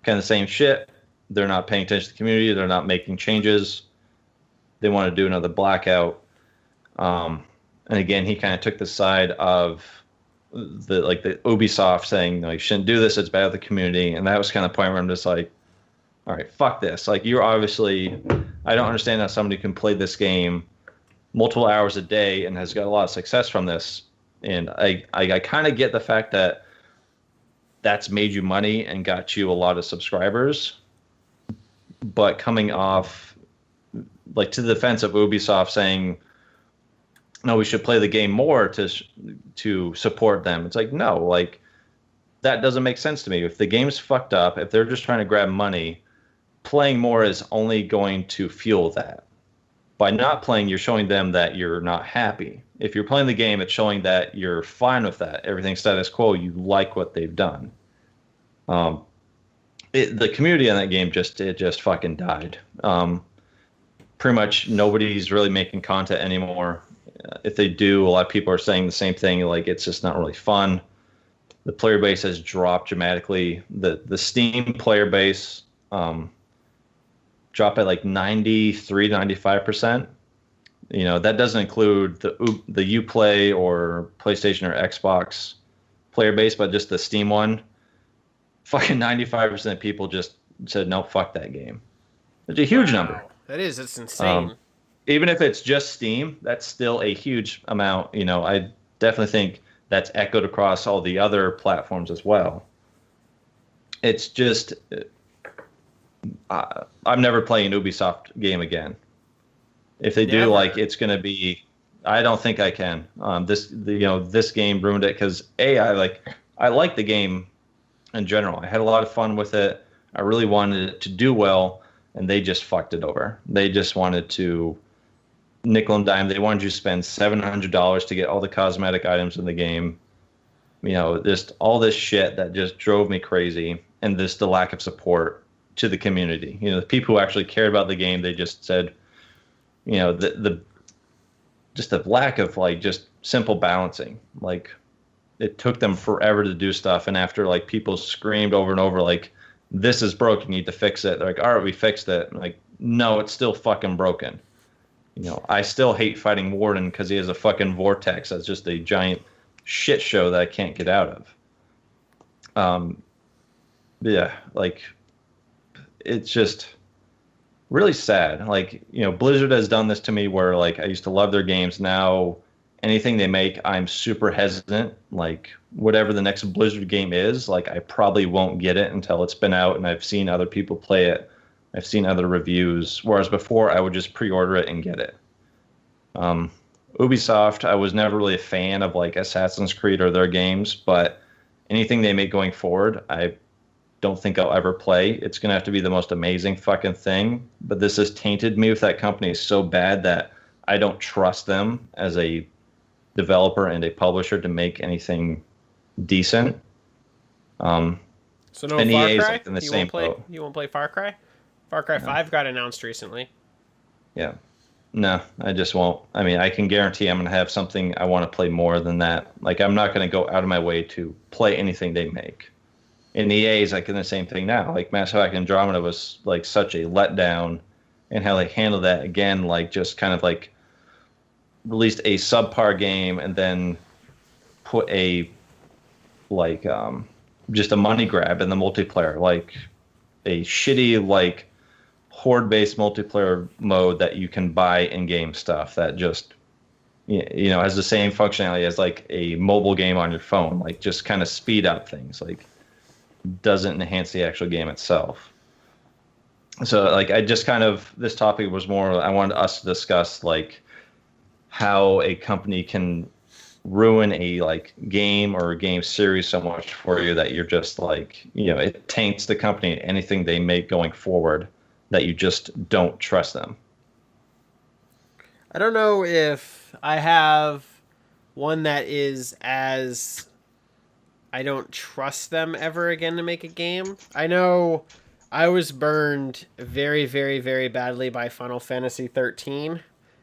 kind of the same shit. They're not paying attention to the community. They're not making changes. They want to do another blackout. And again, he kind of took the side of the Ubisoft saying, no, you shouldn't do this. It's bad for the community. And that was kind of the point where I'm just like, all right, fuck this. Like, you're obviously, I don't understand how somebody can play this game multiple hours a day and has got a lot of success from this. And I kind of get the fact that that's made you money and got you a lot of subscribers. But coming off, like, to the defense of Ubisoft saying, no, we should play the game more to support them. It's like, no, like, that doesn't make sense to me. If the game's fucked up, if they're just trying to grab money, playing more is only going to fuel that. By not playing, you're showing them that you're not happy. If you're playing the game, it's showing that you're fine with that. Everything's status quo. You like what they've done. The community in that game just fucking died. Pretty much nobody's really making content anymore. if they do, a lot of people are saying the same thing. Like, it's just not really fun. The player base has dropped dramatically. The Steam player base dropped by like 93-95%. That doesn't include the Uplay or PlayStation or Xbox player base, but just the Steam one. Fucking 95% of people just said, no, fuck that game. It's a huge number. It's insane. Even if it's just Steam, that's still a huge amount. I definitely think that's echoed across all the other platforms as well. It's just, I'm never playing an Ubisoft game again. If they do, it's going to be, I don't think I can. This game ruined it because I like the game in general. I had a lot of fun with it. I really wanted it to do well, and they just fucked it over. They just wanted to nickel and dime. They wanted you to spend $700 to get all the cosmetic items in the game. Just all this shit that just drove me crazy, and the lack of support to the community. The people who actually cared about the game, they just said, the lack of just simple balancing. It took them forever to do stuff, and after people screamed over and over this is broken, you need to fix it. They're like, all right, we fixed it. No, it's still fucking broken. I still hate fighting Warden because he has a fucking vortex that's just a giant shit show that I can't get out of. It's just really sad. Blizzard has done this to me where I used to love their games. Now anything they make, I'm super hesitant. Whatever the next Blizzard game is, I probably won't get it until it's been out and I've seen other people play it. I've seen other reviews. Whereas before, I would just pre-order it and get it. Ubisoft, I was never really a fan of Assassin's Creed or their games, but anything they make going forward, I don't think I'll ever play. It's going to have to be the most amazing fucking thing. But this has tainted me with that company so bad that I don't trust them as a developer and a publisher to make anything decent. So no and Far EA's Cry? in the same boat. You won't play Far Cry? Far Cry 5 got announced recently. Yeah. No, I just won't. I mean, I can guarantee I'm going to have something I want to play more than that. I'm not going to go out of my way to play anything they make. And EA is in the same thing now. Mass Effect Andromeda was such a letdown, and how they handled that again, just kind of released a subpar game and then put a just a money grab in the multiplayer, a shitty horde-based multiplayer mode that you can buy in-game stuff that just has the same functionality as a mobile game on your phone, just kind of speed up things, doesn't enhance the actual game itself. So I just kind of, this topic was more, I wanted us to discuss how a company can ruin a game or a game series so much for you that you're just it taints the company and anything they make going forward, that you just don't trust them. I don't know if I have one that is as I don't trust them ever again to make a game. I know I was burned very, very, very badly by Final Fantasy 13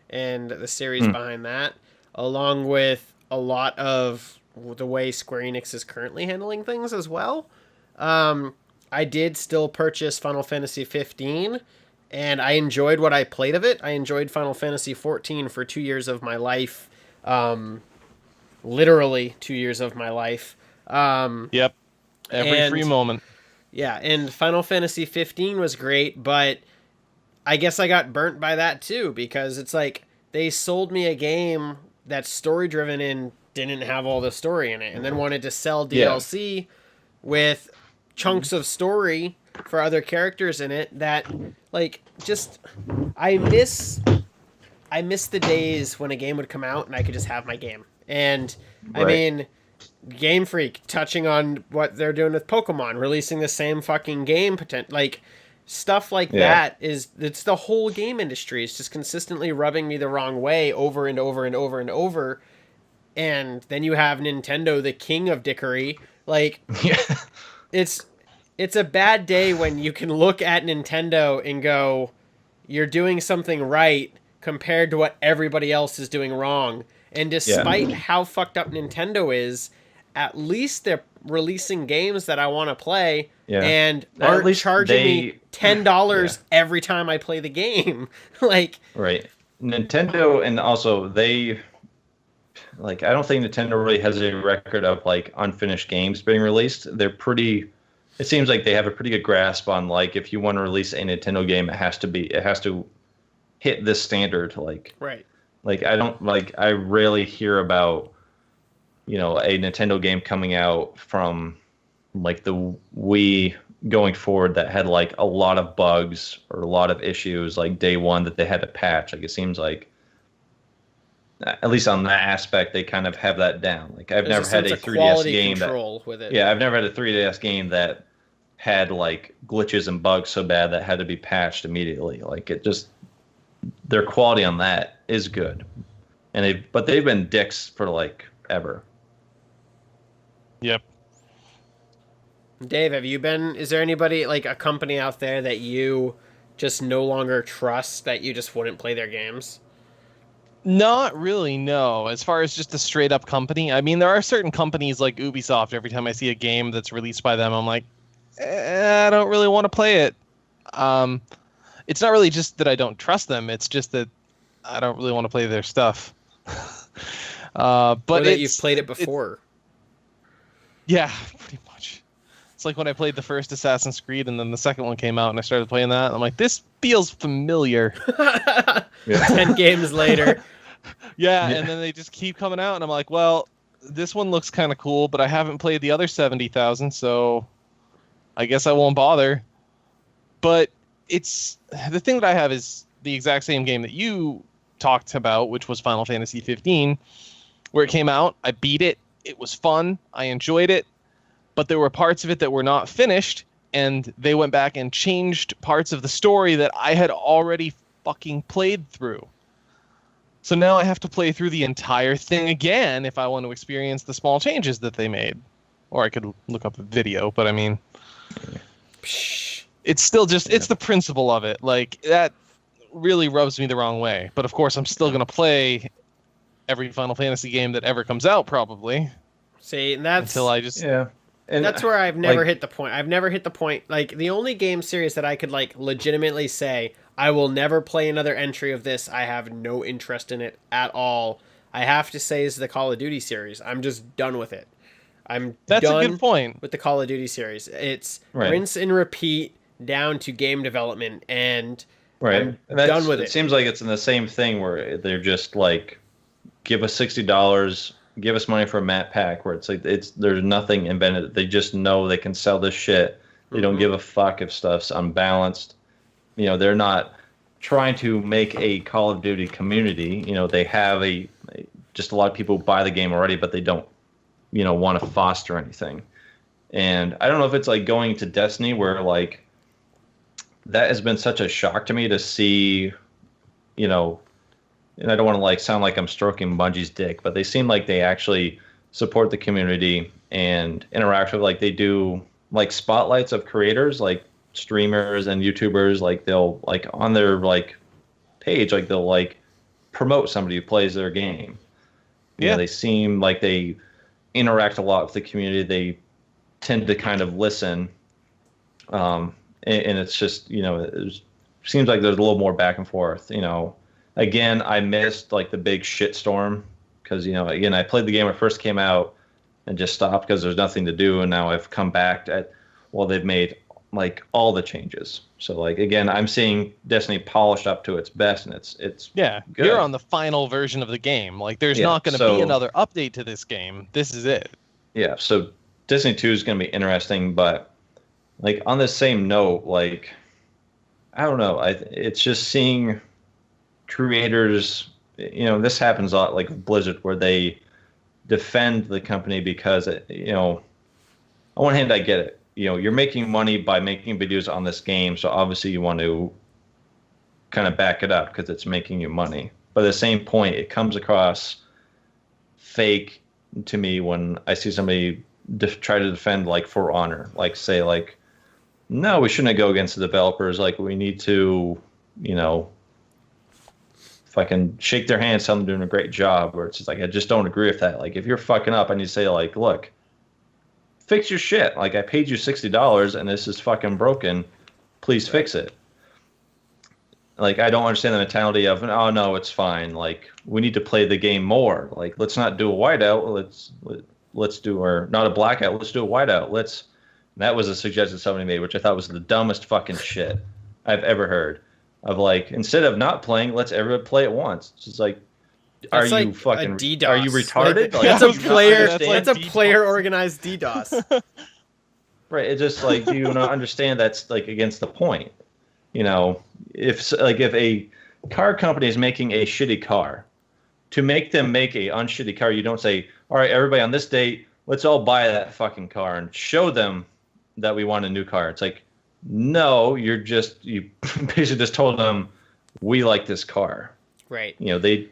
and the series behind that, along with a lot of the way Square Enix is currently handling things as well. I did still purchase Final Fantasy 15, and I enjoyed what I played of it. I enjoyed Final Fantasy 14 for 2 years of my life. Literally 2 years of my life. Yep. Every free moment. Yeah, and Final Fantasy 15 was great, but I guess I got burnt by that too, because it's they sold me a game that's story driven and didn't have all the story in it, and then wanted to sell DLC with chunks of story for other characters in it that I miss the days when a game would come out and I could just have my game. And right. I mean, Game Freak touching on what they're doing with Pokemon, releasing the same fucking game, stuff like that it's the whole game industry. It's just consistently rubbing me the wrong way over and over and over and over. And then you have Nintendo, the king of dickery. It's a bad day when you can look at Nintendo and go, you're doing something right, compared to what everybody else is doing wrong. And despite how fucked up Nintendo is, at least they're releasing games that I want to play and aren't charging me $10 every time I play the game. Like, right. Nintendo, and also they, like, I don't think Nintendo really has a record of like unfinished games being released. They're pretty, it seems like they have a pretty good grasp on, like, if you want to release a Nintendo game, it has to hit this standard. Like, right. Like, I rarely hear about, you know, a Nintendo game coming out from like the Wii going forward that had like a lot of bugs or a lot of issues like day one that they had to patch. Like, it seems like, at least on that aspect, they kind of have that down. Like, I've never had a 3DS game with it. Yeah, I've never had a 3DS game that had like glitches and bugs so bad that had to be patched immediately. Like, it just, their quality on that is good. And they've been dicks for like ever. Yep. Dave, is there anybody, like a company out there that you just no longer trust, that you just wouldn't play their games? Not really, no. As far as just a straight up company, I mean, there are certain companies like Ubisoft. Every time I see a game that's released by them, I'm like, I don't really want to play it. It's not really just that I don't trust them. It's just that I don't really want to play their stuff. But or that you've played it before. Yeah, pretty much. It's like when I played the first Assassin's Creed and then the second one came out and I started playing that. And I'm like, this feels familiar. 10 games later. Yeah, and then they just keep coming out and I'm like, well, this one looks kind of cool, but I haven't played the other 70,000, so I guess I won't bother. But it's the thing that I have is the exact same game that you talked about, which was Final Fantasy 15, where it came out. I beat it. It was fun. I enjoyed it. But there were parts of it that were not finished, and they went back and changed parts of the story that I had already fucking played through. So now I have to play through the entire thing again if I want to experience the small changes that they made. Or I could look up a video, but I mean, it's still just, it's the principle of it. Like, that really rubs me the wrong way. But of course, I'm still going to play every Final Fantasy game that ever comes out, probably. See, and that's... Until I just... Yeah. And that's where I've never hit the point. I've never hit the point. Like, the only game series that I could, like, legitimately say, I will never play another entry of this. I have no interest in it at all. I have to say is the Call of Duty series. I'm just done with it. That's a good point. With the Call of Duty series. It's rinse and repeat down to game development, and I'm done with it. It seems like it's in the same thing where they're just like, give us $60, give us money for a map pack, where it's like there's nothing invented. They just know they can sell this shit. They don't give a fuck if stuff's unbalanced. You know, they're not trying to make a Call of Duty community. You know, they have just a lot of people buy the game already, but they don't, you know, want to foster anything. And I don't know if it's like going to Destiny, where like that has been such a shock to me to see, you know, and I don't want to like sound like I'm stroking Bungie's dick, but they seem like they actually support the community and interact with, like, they do like spotlights of creators, like streamers and YouTubers. Like, they'll like on their like page, like they'll like promote somebody who plays their game. You know, they seem like they interact a lot with the community. They tend to kind of listen. And it's just, you know, it seems like there's a little more back and forth, you know. Again, I missed like the big shitstorm because, you know, again, I played the game when it first came out and just stopped because there's nothing to do. And now I've come back they've made like all the changes. So like, again, I'm seeing Destiny polished up to its best, and it's good. You're on the final version of the game. Like, there's not going to be another update to this game. This is it. Yeah. So Destiny 2 is going to be interesting, but like on the same note, like, I don't know. It's just seeing creators, you know, this happens a lot, like Blizzard, where they defend the company because, you know, on one hand, I get it. You know, you're making money by making videos on this game, so obviously you want to kind of back it up because it's making you money. But at the same point, it comes across fake to me when I see somebody try to defend, like, For Honor, like, say, like, no, we shouldn't go against the developers. Like, we need to, you know, fucking shake their hands, tell them they're doing a great job. Where it's just like, I just don't agree with that. Like, if you're fucking up, I need to say, like, look, fix your shit. Like, I paid you $60 and this is fucking broken. Please fix it. Like, I don't understand the mentality of, oh no, it's fine. Like, we need to play the game more. Like, let's not do a whiteout. Let's do, or not a blackout. Let's do a whiteout. That was a suggestion somebody made, which I thought was the dumbest fucking shit I've ever heard. Of like, instead of not playing, let's everyone play at once. It's just like, That's are you like fucking, a DDoS. are you retarded? Like, That's I a was gonna player. say, That's like a DDoS. player organized DDoS. Right. It's just like, do you not understand that's like against the point? You know, if a car company is making a shitty car, to make them make a unshitty car, you don't say, all right, everybody on this date, let's all buy that fucking car and show them that we want a new car. It's like, no, you basically just told them we like this car. Right. You know, they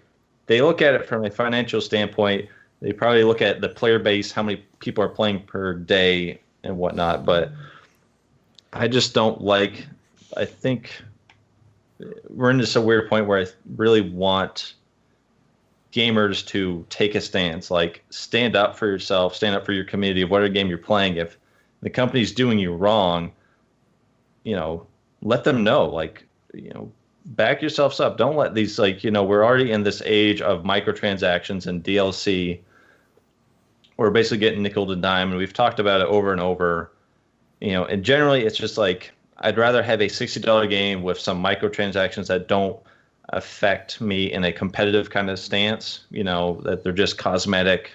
look at it from a financial standpoint. They probably look at the player base, how many people are playing per day and whatnot. But I just don't like. I think we're in this a weird point where I really want gamers to take a stance, like stand up for yourself, stand up for your community of whatever game you're playing. If the company's doing you wrong, you know, let them know, like, you know, back yourselves up. Don't let these, like, you know, we're already in this age of microtransactions and DLC. We're basically getting nickel and dime, and we've talked about it over and over, you know, and generally it's just like, I'd rather have a $60 game with some microtransactions that don't affect me in a competitive kind of stance, you know, that they're just cosmetic,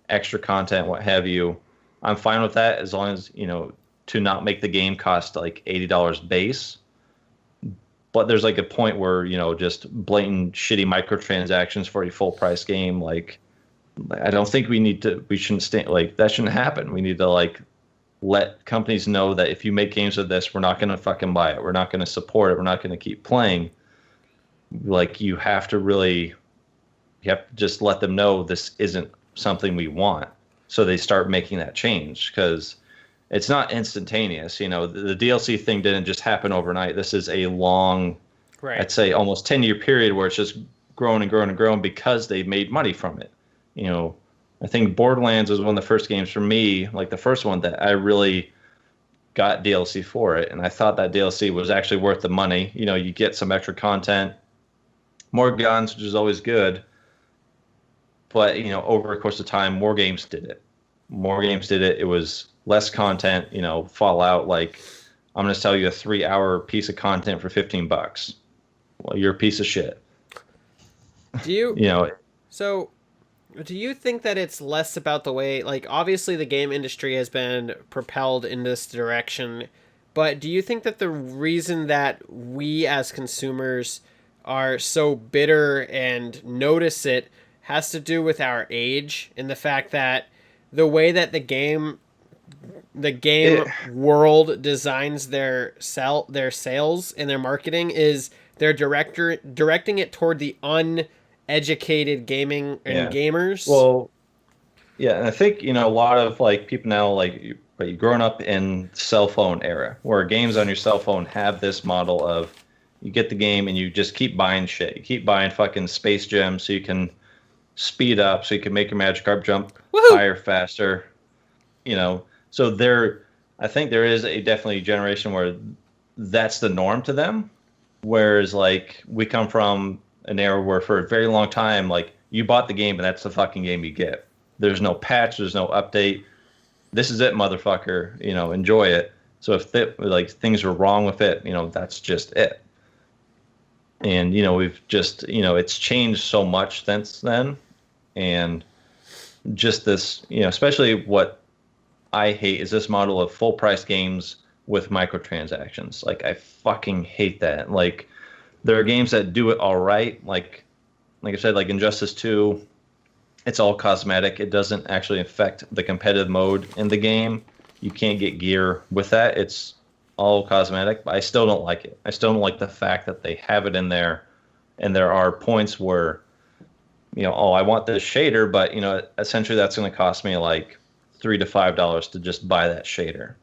extra content, what have you. I'm fine with that as long as, you know, to not make the game cost like $80 base. But there's like a point where, you know, just blatant shitty microtransactions for a full price game, like, I don't think we shouldn't stand, like, that shouldn't happen. We need to, like, let companies know that if you make games with this, we're not going to fucking buy it. We're not going to support it. We're not going to keep playing. Like, you have to just let them know this isn't something we want. So they start making that change, because it's not instantaneous. You know, the DLC thing didn't just happen overnight. This is a long, Right. I'd say almost 10-year period where it's just grown and grown and grown because they've made money from it. You know, I think Borderlands was one of the first games for me, like the first one that I really got DLC for it. And I thought that DLC was actually worth the money. You know, you get some extra content, more guns, which is always good. But, you know, over the course of time, more games did it. It was less content, you know, Fallout, like, I'm going to sell you a 3-hour piece of content for $15. Well, you're a piece of shit. Do you? You know, So, do you think that it's less about the way, like, obviously the game industry has been propelled in this direction, but do you think that the reason that we as consumers are so bitter and notice it has to do with our age and the fact that the way that the game world designs their sales and their marketing is they're directing it toward the uneducated gaming and gamers? Well, yeah, and I think, you know, a lot of, like, people now, like, you've grown up in cell phone era where games on your cell phone have this model of you get the game and you just keep buying shit. You keep buying fucking space gems so you can speed up, so you can make your Magikarp jump higher, faster, you know. So I think there is definitely a generation where that's the norm to them. Whereas, like, we come from an era where for a very long time, like, you bought the game and that's the fucking game you get. There's no patch, there's no update. This is it, motherfucker. You know, enjoy it. So if things were wrong with it, you know, that's just it. And, you know, we've just, you know, it's changed so much since then. And just this, you know, especially what I hate is this model of full price games with microtransactions. Like, I fucking hate that. Like, there are games that do it all right. Like I said, like Injustice 2, it's all cosmetic. It doesn't actually affect the competitive mode in the game. You can't get gear with that. It's all cosmetic, but I still don't like it. I still don't like the fact that they have it in there, and there are points where, you know, oh, I want this shader, but, you know, essentially that's going to cost me like $3 to $5 to just buy that shader.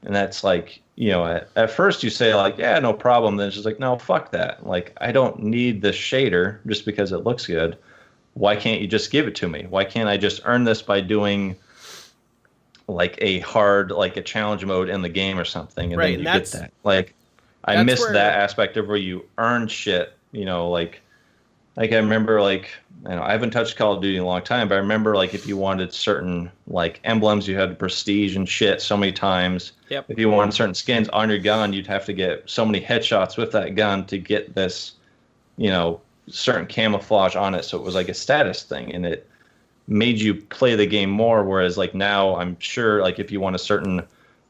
And that's like, at first you say like, yeah, no problem. Then it's just like, no, fuck that. Like, I don't need this shader just because it looks good. Why can't you just give it to me? Why can't I just earn this by doing like a challenge mode in the game or something, and Right, then you and get that. Like, I that's missed where- that aspect of where you earn shit. Like I remember, like, I haven't touched Call of Duty in a long time, but I remember like if you wanted certain like emblems, you had prestige and shit so many times. Yep. If you wanted certain skins on your gun, you'd have to get so many headshots with that gun to get this, certain camouflage on it. So it was like a status thing, and it made you play the game more. Whereas like now, I'm sure like if you want a certain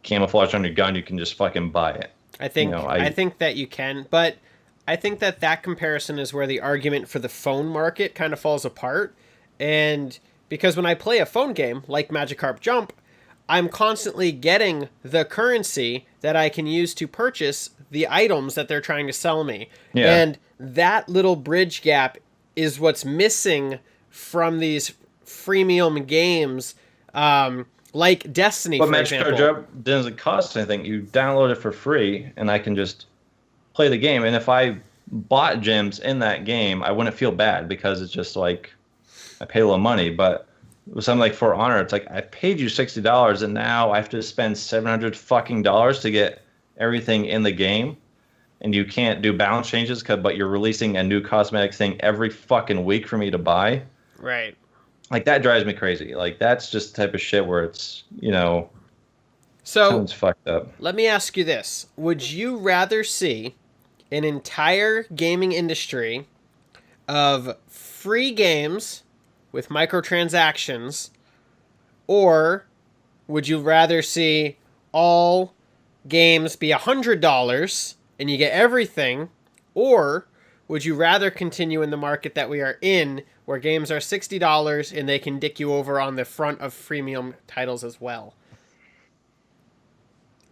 camouflage on your gun, you can just fucking buy it. I think that you can, but I think that comparison is where the argument for the phone market kind of falls apart. And because when I play a phone game like Magikarp Jump, I'm constantly getting the currency that I can use to purchase the items that they're trying to sell me. Yeah. And that little bridge gap is what's missing from these freemium games, like Destiny, But for example. Magikarp Jump doesn't cost anything. You download it for free, and I can just play the game. And if I bought gems in that game, I wouldn't feel bad because it's just like I pay a little money. But with something like For Honor, it's like I paid you $60, and now I have to spend $700 fucking dollars to get everything in the game, and you can't do balance changes. But you're releasing a new cosmetic thing every fucking week for me to buy. Right. Like, that drives me crazy. Like, that's just the type of shit where it's, So sounds fucked up. let me ask you this. Would you rather see an entire gaming industry of free games with microtransactions, or would you rather see all games be $100 and you get everything, or would you rather continue in the market that we are in where games are $60 and they can dick you over on the front of freemium titles as well?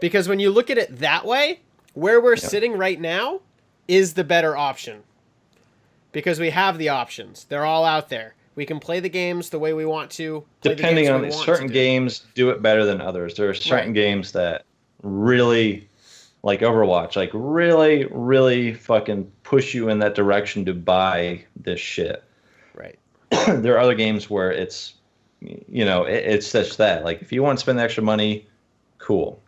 Because when you look at it that way, where we're sitting right now is the better option. Because we have the options. They're all out there. We can play the games the way we want to. Depending on certain games, do it better than others. There are certain games that really, like Overwatch, like really, really fucking push you in that direction to buy this shit. Right. There are other games where it's, it's just that. Like, if you want to spend the extra money, cool.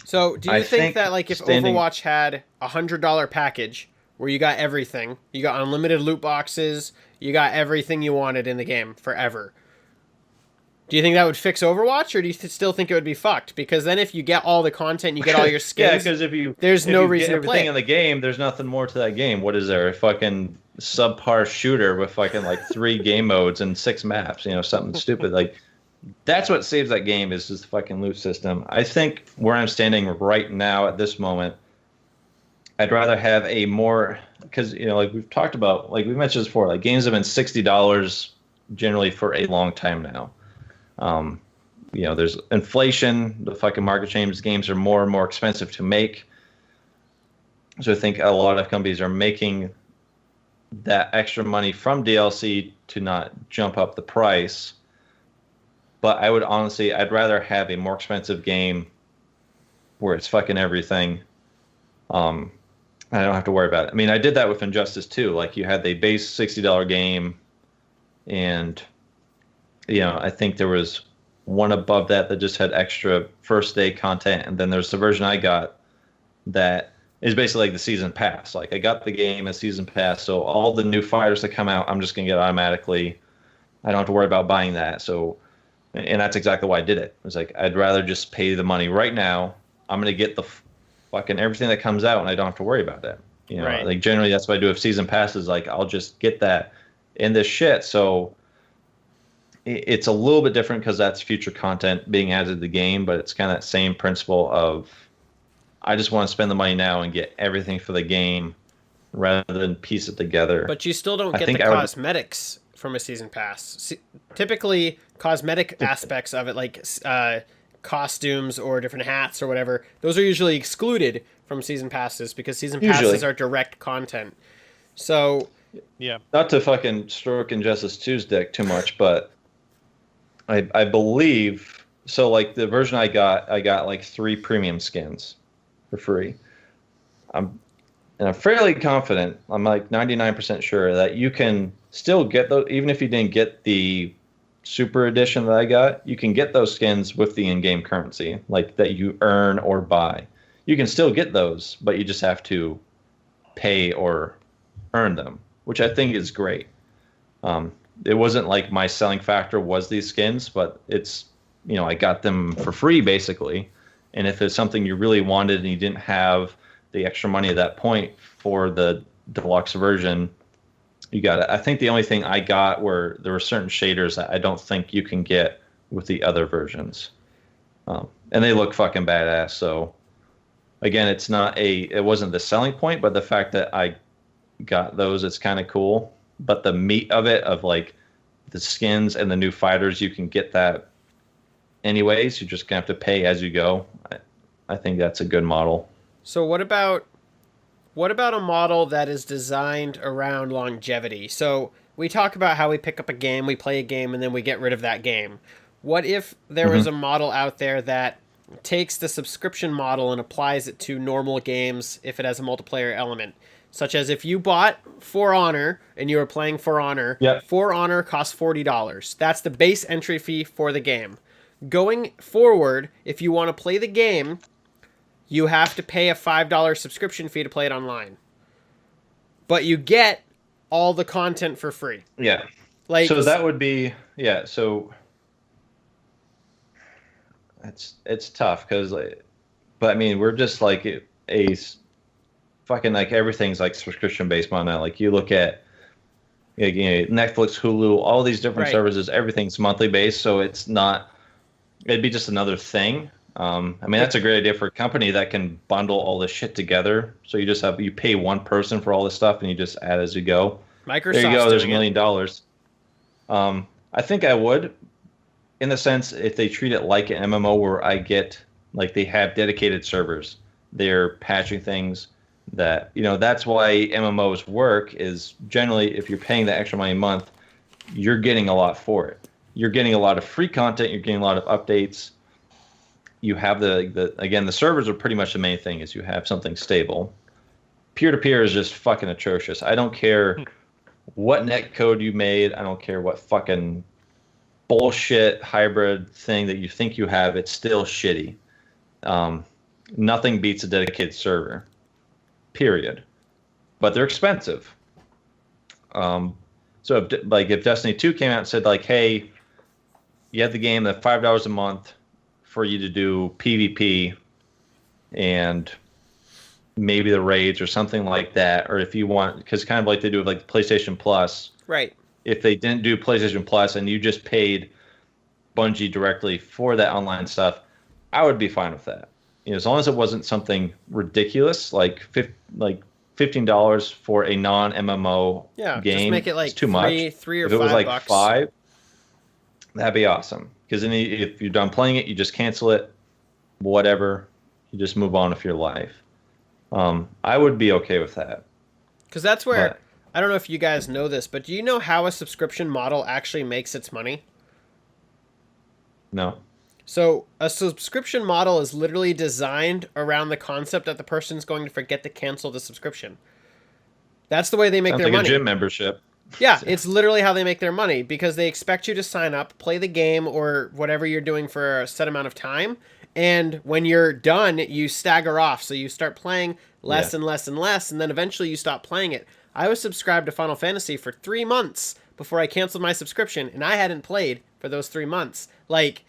So, do you think that, like, if Overwatch had a $100 package where you got everything, you got unlimited loot boxes, you got everything you wanted in the game forever, do you think that would fix Overwatch, or do you still think it would be fucked? Because then if you get all the content, you get all your skins. Yeah, because there's no reason to play everything in the game, there's nothing more to that game. What is there? A fucking subpar shooter with fucking like 3 game modes and 6 maps, something stupid. Like, that's what saves that game, is just the fucking loot system. I think where I'm standing right now at this moment, I'd rather have a more, because, like we've talked about, like we mentioned this before, like games have been $60 generally for a long time now. There's inflation, the fucking market changes, games are more and more expensive to make. So I think a lot of companies are making that extra money from DLC to not jump up the price. But I would honestly, I'd rather have a more expensive game where it's fucking everything. I don't have to worry about it. I mean, I did that with Injustice 2. Like, you had the base $60 game, and, I think there was one above that just had extra first day content, and then there's the version I got that is basically like the season pass. Like, I got the game as season pass, so all the new fighters that come out, I'm just going to get automatically. I don't have to worry about buying that. So, and that's exactly why I did it. It was like, I'd rather just pay the money right now. I'm going to get the fucking everything that comes out, and I don't have to worry about that. Right. Like, generally that's what I do with season passes. Like, I'll just get that in this shit. So it's a little bit different because that's future content being added to the game, but it's kind of that same principle of, I just want to spend the money now and get everything for the game rather than piece it together. But you still don't get the cosmetics from a season pass. Typically, cosmetic aspects of it, like costumes or different hats or whatever, those are usually excluded from season passes because season passes are direct content. So, yeah, not to fucking stroke Injustice 2's dick too much, but I believe So like the version I got like 3 premium skins for free. And I'm fairly confident, I'm like 99% sure that you can still get those, even if you didn't get the super edition that I got, you can get those skins with the in-game currency, like that you earn or buy. You can still get those, but you just have to pay or earn them, which I think is great. It wasn't like my selling factor was these skins, but it's, I got them for free basically. And if it's something you really wanted and you didn't have the extra money at that point for the deluxe version, you got it. I think the only thing I got were there were certain shaders that I don't think you can get with the other versions, and they look fucking badass. So again, it wasn't the selling point, but the fact that I got those, it's kind of cool. But the meat of it, of like the skins and the new fighters, you can get that anyways. You're just gonna have to pay as you go. I think that's a good model. So what about a model that is designed around longevity? So we talk about how we pick up a game, we play a game, and then we get rid of that game. What if there was a model out there that takes the subscription model and applies it to normal games if it has a multiplayer element? Such as if you bought For Honor and you were playing For Honor, Yep. For Honor costs $40. That's the base entry fee for the game. Going forward, if you want to play the game, you have to pay a $5 subscription fee to play it online. But you get all the content for free. Yeah. Like, So that would be, yeah. So it's tough because, but I mean, we're just like a fucking, like, everything's like subscription based on that. Like you look at, Netflix, Hulu, all these different Right. services, everything's monthly based. So it'd be just another thing. I mean, that's a great idea for a company that can bundle all this shit together. So you pay one person for all this stuff and you just add as you go. Microsoft's There you go. There's $1 doing it. million. I think I would, in the sense, if they treat it like an MMO where I get, like, they have dedicated servers. They're patching things that, that's why MMOs work, is generally if you're paying the extra money a month, you're getting a lot for it. You're getting a lot of free content. You're getting a lot of updates. You have the servers are pretty much the main thing, is you have something stable. Peer-to-peer is just fucking atrocious. I don't care what net code you made. I don't care what fucking bullshit hybrid thing that you think you have. It's still shitty. Nothing beats a dedicated server, period. But they're expensive. So if Destiny 2 came out and said, like, hey, you have the game at $5 a month for you to do PvP and maybe the raids or something like that, or if you want, because kind of like they do with like PlayStation Plus. Right. If they didn't do PlayStation Plus and you just paid Bungie directly for that online stuff, I would be fine with that. As long as it wasn't something ridiculous like $15 for a non-MMO Yeah, game. just make it like it's too much. three or If it was $5 like bucks. $5, that'd be awesome. Because then if you're done playing it, you just cancel it, whatever. You just move on with your life. I would be okay with that. Because that's where, But- I don't know if you guys know this, but do you know how a subscription model actually makes its money? No. So a subscription model is literally designed around the concept that the person's going to forget to cancel the subscription. That's the way they make Sounds their like money. a gym membership. Yeah, it's literally how they make their money, because they expect you to sign up, play the game or whatever you're doing for a set amount of time, and when you're done, you stagger off. So you start playing less and less and less, and then eventually you stop playing it. I was subscribed to Final Fantasy for 3 months before I canceled my subscription, and I hadn't played for those 3 months. Like,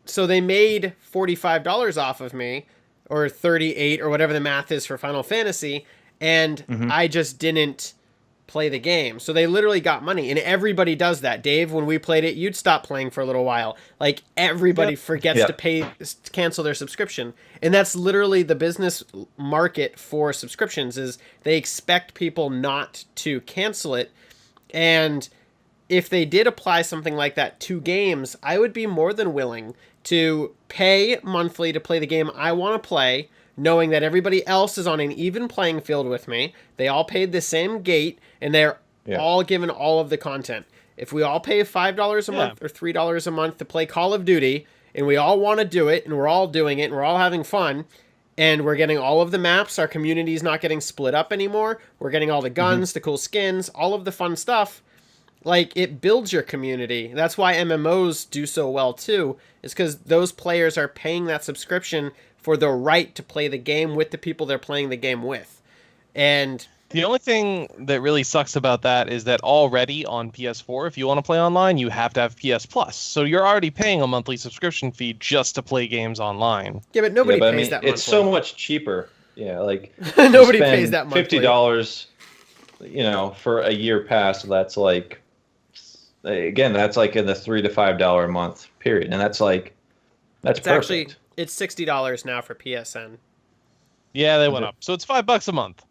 so they made $45 off of me, or 38, or whatever the math is for Final Fantasy, and I just didn't play the game. So they literally got money, and everybody does that. Dave, when we played it, you'd stop playing for a little while. Like, everybody forgets to cancel their subscription. And that's literally the business market for subscriptions, is they expect people not to cancel it. And if they did apply something like that to games, I would be more than willing to pay monthly to play the game I want to play, knowing that everybody else is on an even playing field with me. They all paid the same gate, and they're all given all of the content. If we all pay $5 a month or $3 a month to play Call of Duty, and we all want to do it, and we're all doing it, and we're all having fun, and we're getting all of the maps. Our community's not getting split up anymore. We're getting all the guns, the cool skins, all of the fun stuff. Like, it builds your community. That's why MMOs do so well too, is because those players are paying that subscription for the right to play the game with the people they're playing the game with. And the only thing that really sucks about that is that already on PS4, if you want to play online, you have to have PS Plus. So you're already paying a monthly subscription fee just to play games online. yeah, but nobody pays that monthly. It's so much cheaper. Yeah, like nobody pays that monthly. $50, for a year pass. So that's like, again, that's like in the $3 to $5 a month period, and that's perfect. Actually, it's $60 now for PSN. Yeah, they went up. So it's $5 a month.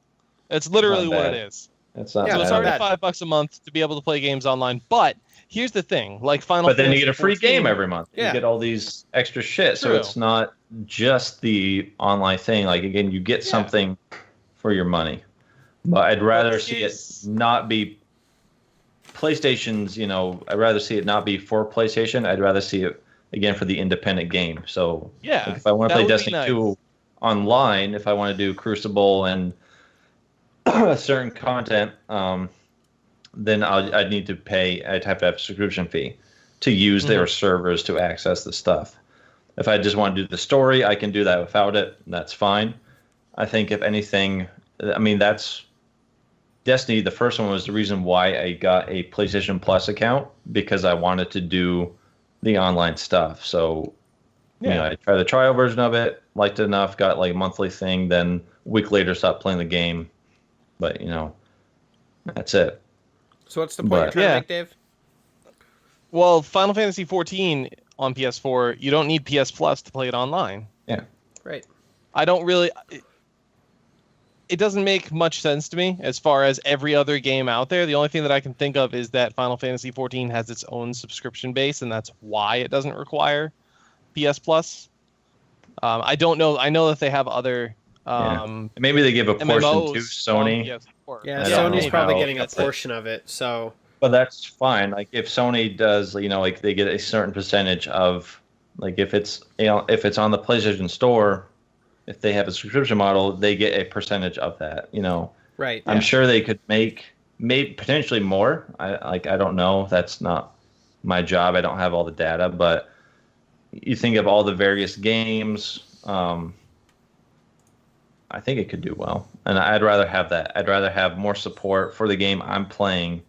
It's literally what it is. That's not So bad. it's already $5 a month to be able to play games online. But here's the thing, like Final But then Fantasy you get a free 14, game every month. Yeah. You get all these extra shit. So True. it's not just the online thing. Like, again, you get something for your money. But I'd rather see it not be PlayStation's, I'd rather see it not be for PlayStation. I'd rather see it, again, for the independent game. So Yeah, like if I want to that play would be Destiny nice. 2 online, if I want to do Crucible and certain content, then I'd need to pay. I'd have to have a subscription fee to use their servers to access the stuff. If I just want to do the story, I can do that without it. That's fine. I think if anything, that's Destiny. The first one was the reason why I got a PlayStation Plus account, because I wanted to do the online stuff. So, I tried the trial version of it, liked it enough, got like a monthly thing, then a week later stopped playing the game. But, that's it. So what's the point you're trying to make, Dave? Well, Final Fantasy 14 on PS4, you don't need PS Plus to play it online. Yeah. Right. I don't really... It doesn't make much sense to me as far as every other game out there. The only thing that I can think of is that Final Fantasy 14 has its own subscription base, and that's why it doesn't require PS Plus. I don't know. I know that they have other... Maybe they give a portion MMOs to Sony. Yeah, I don't Sony's know probably how getting a that's it. portion of it, so... But that's fine. Like, if Sony does, like they get a certain percentage of, like, if it's on the PlayStation Store, if they have a subscription model, they get a percentage of that. Right. I'm sure they could make potentially more. I don't know. That's not my job. I don't have all the data, but you think of all the various games. I think it could do well, and I'd rather have that. I'd rather have more support for the game I'm playing.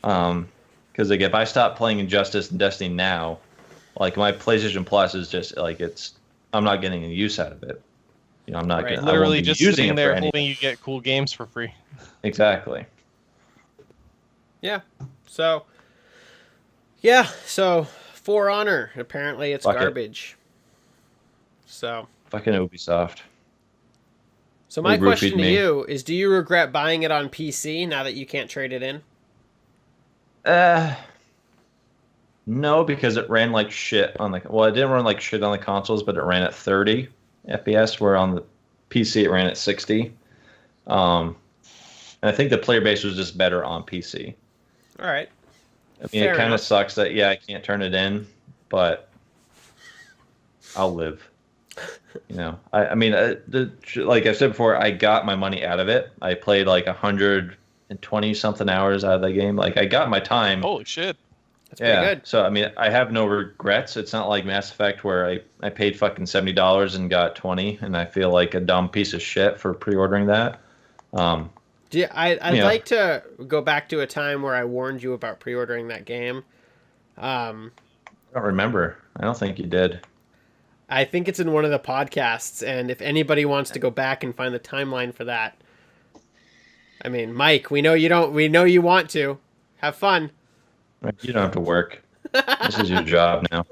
Because like, if I stop playing Injustice and Destiny now, like, my PlayStation Plus is just like, I'm not getting any use out of it. I'm not Right. getting, Literally I won't be just using sitting it there for anything. hoping you get cool games for free. Exactly. Yeah. So For Honor, apparently it's Fuck it. garbage. So Fucking Ubisoft. my They question roofied to me. you is, do you regret buying it on PC now that you can't trade it in? No, because it ran like shit on the. Well, it didn't run like shit on the consoles, but it ran at 30 FPS. Where on the PC it ran at 60. And I think the player base was just better on PC. All right. I mean, Fair it kind enough. of sucks that I can't turn it in, but I'll live. Like I said before, I got my money out of it. I played like 120 something hours out of the game. Like, I got my time. Holy shit. That's pretty good. So I have no regrets. It's not like Mass Effect where I paid fucking $70 and got 20, and I feel like a dumb piece of shit for pre-ordering that. I'd like to go back to a time where I warned you about pre-ordering that game. I don't remember. I don't think you did. I think it's in one of the podcasts, and if anybody wants to go back and find the timeline for that, I mean, Mike, we know you don't. We know you want to. Have fun. You don't have to work. This is your job now.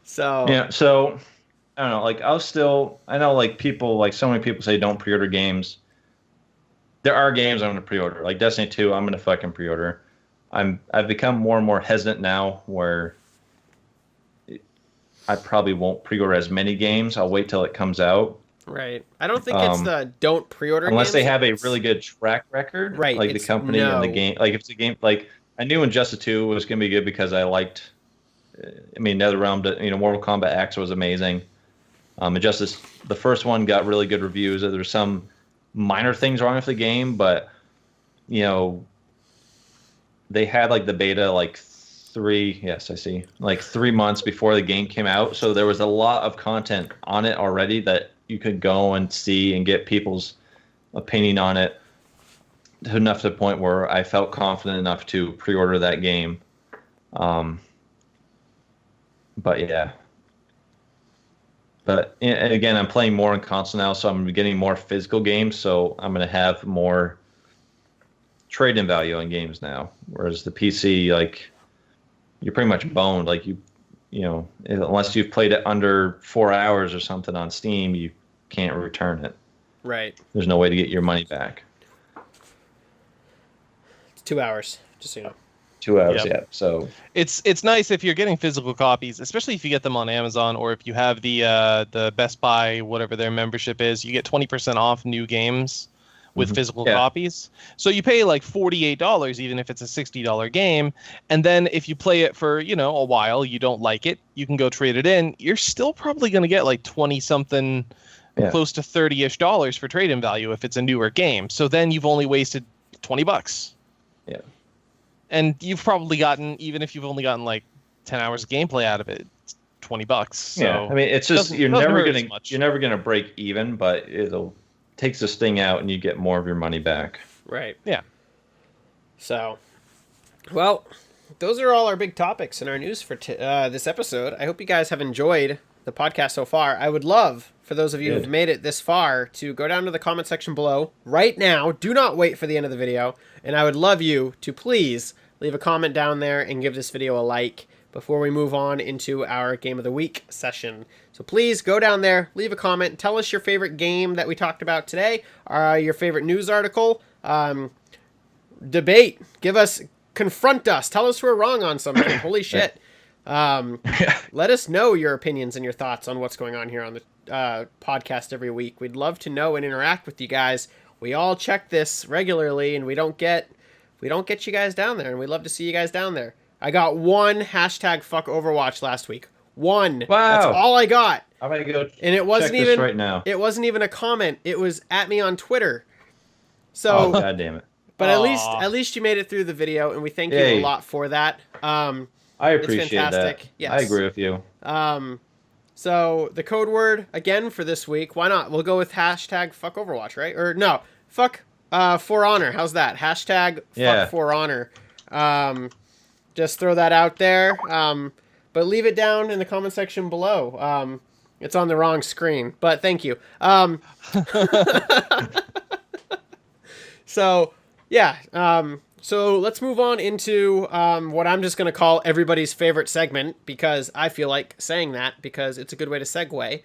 So Yeah. So I don't know. Like, I know, like, people, like, so many people say don't pre-order games. There are games I'm going to pre-order. Like Destiny 2, I'm going to fucking pre-order. I've become more and more hesitant now, where I probably won't pre-order as many games. I'll wait till it comes out. right, I don't think it's the don't pre-order Unless games. they have a really good track record, Right, Like the it's company and the no. game. Like, if it's a game, like, I knew Injustice 2 was going to be good because I liked I mean, NetherRealm, Mortal Kombat X was amazing. Injustice, the first one got really good reviews. There's some minor things wrong with the game, but they had like the beta like 3 months before the game came out, so there was a lot of content on it already that you could go and see and get people's opinion on it, enough to the point where I felt confident enough to pre-order that game. But yeah. But and again, I'm playing more on console now, so I'm getting more physical games. So I'm going to have more trade-in value on games now. Whereas the PC, like, you're pretty much boned. Like unless you've played it under 4 hours or something on Steam, you can't return it. Right. There's no way to get your money back. It's 2 hours, just so you know. 2 hours, Yep. yeah. So It's nice if you're getting physical copies, especially if you get them on Amazon or if you have the Best Buy, whatever their membership is. You get 20% off new games with physical copies. So you pay like $48, even if it's a $60 game. And then if you play it for a while, you don't like it, you can go trade it in. You're still probably going to get like 20 something, close to $30-ish for trade-in value if it's a newer game. So then you've only wasted $20. Yeah. And you've probably gotten, even if you've only gotten like 10 hours of gameplay out of it, it's $20. So yeah, I mean, it's just you're doesn't never hurt as much. gonna break even, but it'll takes the sting out and you get more of your money back. Right. Yeah. So, well, those are all our big topics in our news for this episode. I hope you guys have enjoyed the podcast so far. I would love for those of you who've made it this far to go down to the comment section below right now. Do not wait for the end of the video. And I would love you to please leave a comment down there and give this video a like before we move on into our Game of the Week session. So please go down there, leave a comment, tell us your favorite game that we talked about today, your favorite news article, debate, confront us, tell us we're wrong on something. Holy shit. Let us know your opinions and your thoughts on what's going on here on the podcast every week. We'd love to know and interact with you guys. We all check this regularly, and we don't get you guys down there, and we'd love to see you guys down there. I got one hashtag fuck Overwatch last week. One. Wow. That's all I got. I'm gonna go and it wasn't check even this right now. It wasn't even a comment. It was at me on Twitter. So God damn it. But at least you made it through the video, and we thank you a lot for that. I appreciate it's fantastic. that. Yes. I agree with you. So the code word again for this week, why not? We'll go with hashtag fuck Overwatch, right? Or no, fuck For Honor. How's that? Hashtag fuck For Honor. Just throw that out there. But leave it down in the comment section below. It's on the wrong screen, but thank you. So yeah. So let's move on into what I'm just going to call everybody's favorite segment, because I feel like saying that because it's a good way to segue.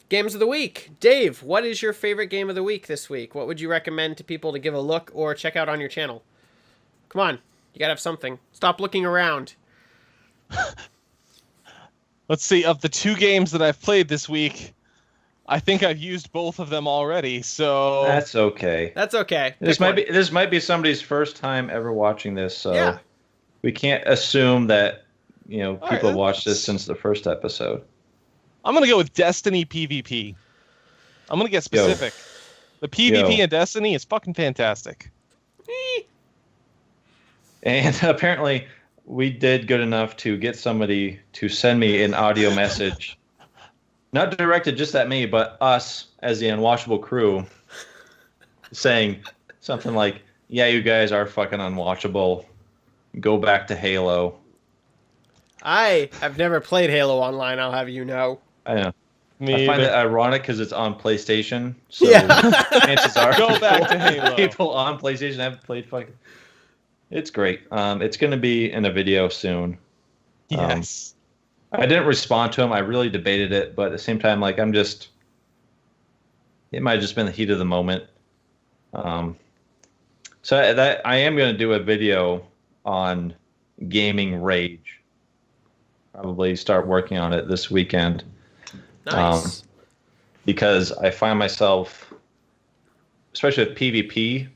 Games of the week. Dave, what is your favorite game of the week this week? What would you recommend to people to give a look or check out on your channel? Come on. You got to have something. Stop looking around. Let's see. Of the 2 games that I've played this week, I think I've used both of them already, so that's okay. That's okay. This might be somebody's first time ever watching this, so we can't assume that people watched this since the first episode. I'm gonna go with Destiny PvP. I'm gonna get specific. The PvP in Destiny is fucking fantastic. And apparently, we did good enough to get somebody to send me an audio message. Not directed just at me, but us as the Unwatchable crew, saying something like, yeah, you guys are fucking unwatchable. Go back to Halo. I have never played Halo Online, I'll have you know. I know. I find it ironic because it's on PlayStation. So chances are go back to Halo. People on PlayStation haven't played fucking... It's great. It's going to be in a video soon. Yes. I didn't respond to him. I really debated it, but at the same time, like, it might have just been the heat of the moment. So that I am going to do a video on gaming rage. Probably start working on it this weekend. Nice. Because I find myself, especially with PvP,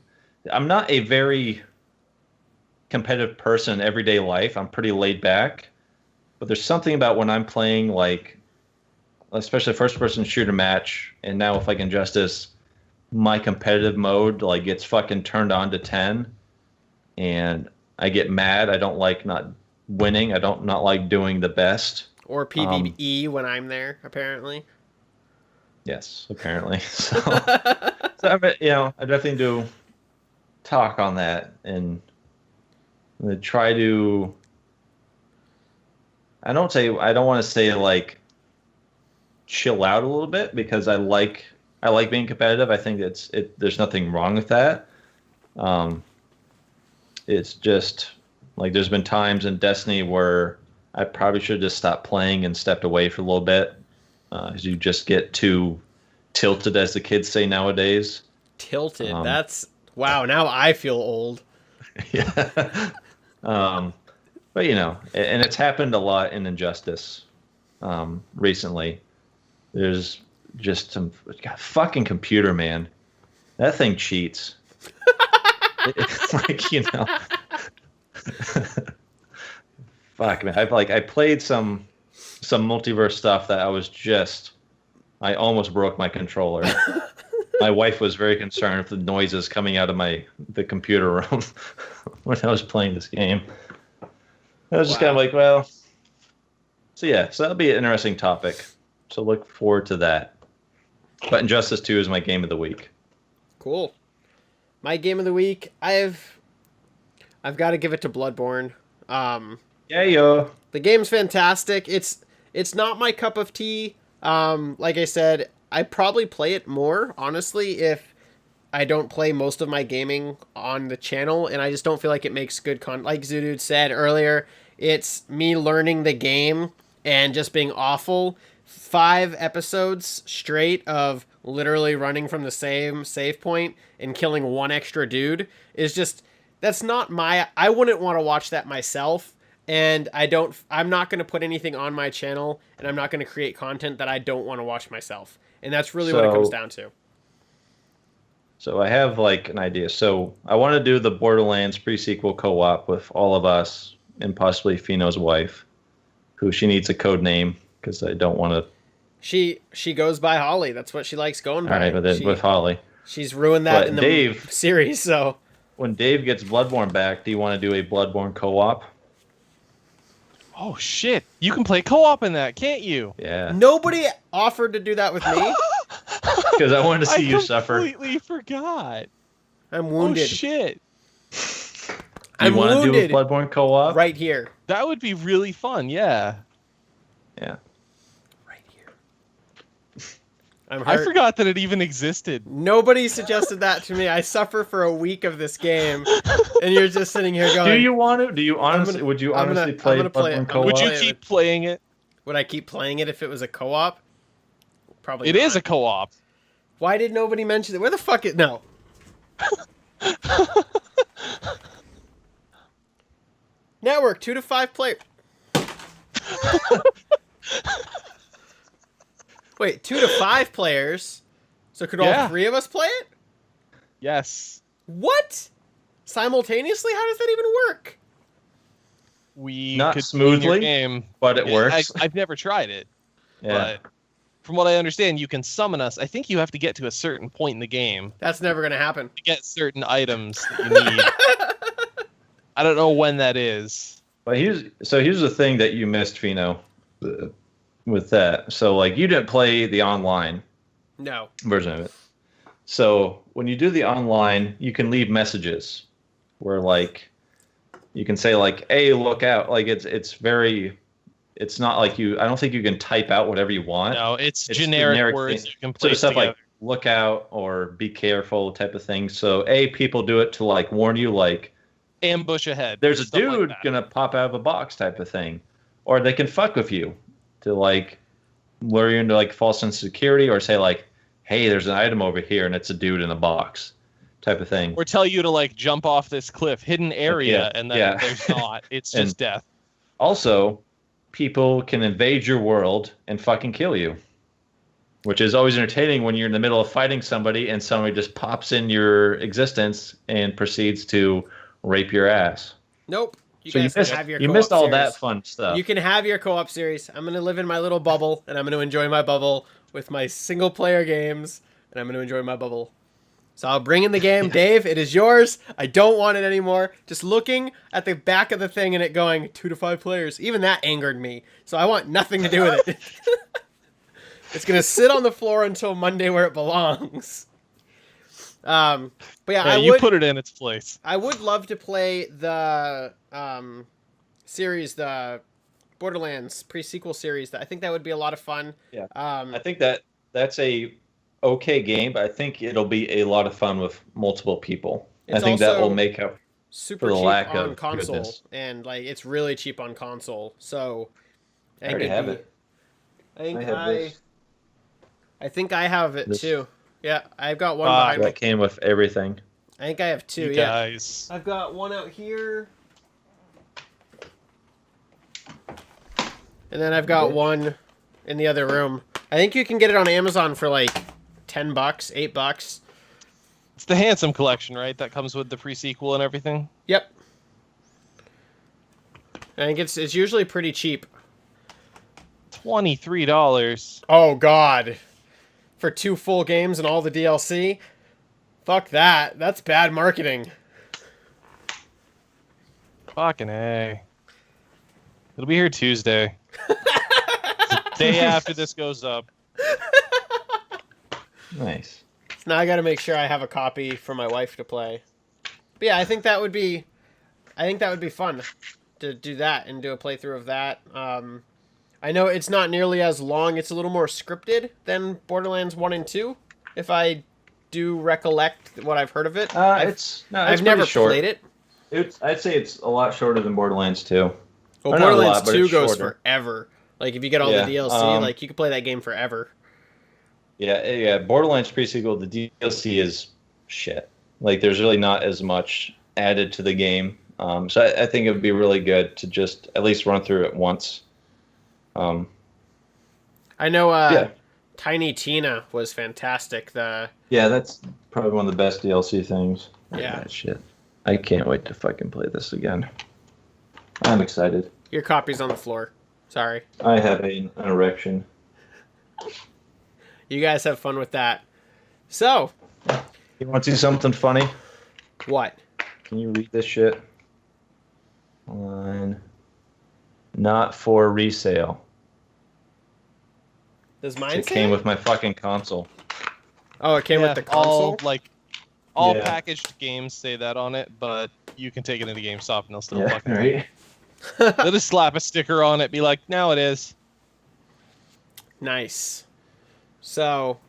I'm not a very competitive person in everyday life. I'm pretty laid back. But there's something about when I'm playing, like, especially first-person shooter match, and now with, like, Injustice, my competitive mode, like, gets fucking turned on to 10, and I get mad. I don't like not winning. I don't not like doing the best. Or PvE when I'm there, apparently. Yes, apparently. So I definitely do talk on that and try to. I don't want to say like chill out a little bit because I like being competitive. I think there's nothing wrong with that. It's just like there's been times in Destiny where I probably should have just stopped playing and stepped away for a little bit. As you just get too tilted, as the kids say nowadays. Tilted. That's wow. Now I feel old. Yeah. But and it's happened a lot in Injustice recently. There's just some fucking computer, man. That thing cheats. It's like fuck, man. I played some multiverse stuff that I almost broke my controller. My wife was very concerned with the noises coming out of the computer room when I was playing this game. I was just kind of like, well, so that'll be an interesting topic. So look forward to that. But Injustice 2 is my game of the week. Cool. My game of the week, I've got to give it to Bloodborne. The game's fantastic. It's not my cup of tea. Like I said, I'd probably play it more, honestly, if I don't play most of my gaming on the channel, and I just don't feel like it makes good content. Like Zudude said earlier, it's me learning the game and just being awful. 5 episodes straight of literally running from the same save point and killing one extra dude is just, that's not I wouldn't want to watch that myself. And I'm not going to put anything on my channel, and I'm not going to create content that I don't want to watch myself. And that's really what it comes down to. So I have like an idea. So I want to do the Borderlands pre-sequel co-op with all of us and possibly Pheno's wife, who she needs a code name because I don't want to. She goes by Holly. That's what she likes going by. All right, with Holly. She's ruined that in the series. So when Dave gets Bloodborne back, do you want to do a Bloodborne co-op? Oh shit! You can play co-op in that, can't you? Yeah. Nobody offered to do that with me. Because I wanted to see you suffer. I completely forgot. I'm wounded. Oh shit! I'm wounded. You want to do a Bloodborne co-op? Right here. That would be really fun. Yeah. Yeah. Right here. I'm hurt. I forgot that it even existed. Nobody suggested that to me. I suffer for a week of this game, and you're just sitting here going. Do you want to? Do you honestly? Would you honestly play Bloodborne co-op? Would you keep playing it? Would I keep playing it if it was a co-op? Probably. It is a co-op. Why did nobody mention it? Where the fuck it? No. Network 2 to 5 player. Wait, 2 to 5 players? So could all 3 of us play it? Yes. What? Simultaneously? How does that even work? We not could smoothly, game. But it works. I've never tried it. Yeah. But from what I understand, you can summon us. I think you have to get to a certain point in the game That's never going to happen. to get certain items that you need. I don't know when that is. But here's the thing that you missed, Pheno, with that. So like you didn't play the online version of it. So when you do the online, you can leave messages where like you can say like, "Hey, look out!" Like it's not like I don't think you can type out whatever you want. No, it's generic words you can place stuff together. like "look out" or "be careful" type of thing. So people do it to like warn you, like ambush ahead. there's a dude like gonna pop out of a box type of thing, or they can fuck with you to like lure you into like false sense of security, or say like, "Hey, there's an item over here and it's a dude in a box," type of thing. Or tell you to like jump off this cliff, hidden area, and then there's not. It's just death. Also, people can invade your world and fucking kill you, which is always entertaining when you're in the middle of fighting somebody and somebody just pops in your existence and proceeds to rape your ass. Nope. You So guys can have your you co-op missed all series. that fun stuff. You can have your co-op series. I'm going to live in my little bubble, and I'm going to enjoy my bubble with my single-player games, and I'm going to enjoy my bubble. So I'll bring in the game. Dave, it is yours. I don't want it anymore. Just looking at the back of the thing and it going 2 to 5 players. Even that angered me. So I want nothing to do with it. It's going to sit on the floor until Monday where it belongs. But yeah, you put it in its place. I would love to play the series, the Borderlands pre-sequel series. I think that would be a lot of fun. Yeah. I think that's a okay game, but I think it'll be a lot of fun with multiple people. I think that will make up super for the cheap lack on of console, goodness. and like it's really cheap on console. So I already have it. I think I have it too. Yeah, I've got one Fuck. behind me. That came with everything. I think I have two. You Yeah, guys. I've got one out here, and then I've got one in the other room. I think you can get it on Amazon for like $10, $8. It's the Handsome collection, right? That comes with the pre-sequel and everything. Yep. I think it's usually pretty cheap. $23. Oh God, for 2 full games and all the DLC. Fuck that. That's bad marketing. Fucking A. It'll be here Tuesday. The day after this goes up. Nice. Now I got to make sure I have a copy for my wife to play. But yeah, I think that would be fun to do that and do a playthrough of that. I know it's not nearly as long. It's a little more scripted than Borderlands 1 and 2, if I do recollect what I've heard of it. I've never played it. I'd say it's a lot shorter than Borderlands 2. Well, Or not a Borderlands lot, but 2 it's goes shorter. forever. Like, if you get all the DLC, like, you could play that game forever. Yeah. Borderlands pre-sequel, the DLC is shit. Like, there's really not as much added to the game. So I think it would be really good to just at least run through it once. I know Tiny Tina was fantastic. That's probably one of the best DLC things. Yeah. Shit. I can't wait to fucking play this again. I'm excited. Your copy's on the floor. Sorry. I have an erection. You guys have fun with that. So. You want to see something funny? What? Can you read this shit? Line. Not for resale. Does mine It say came it? with my fucking console. Oh, it came with the console? All Yeah. packaged games say that on it, but you can take it into GameStop and they'll still Yeah, fucking right. They'll just slap a sticker on it, be like, "Now it is." Nice. So,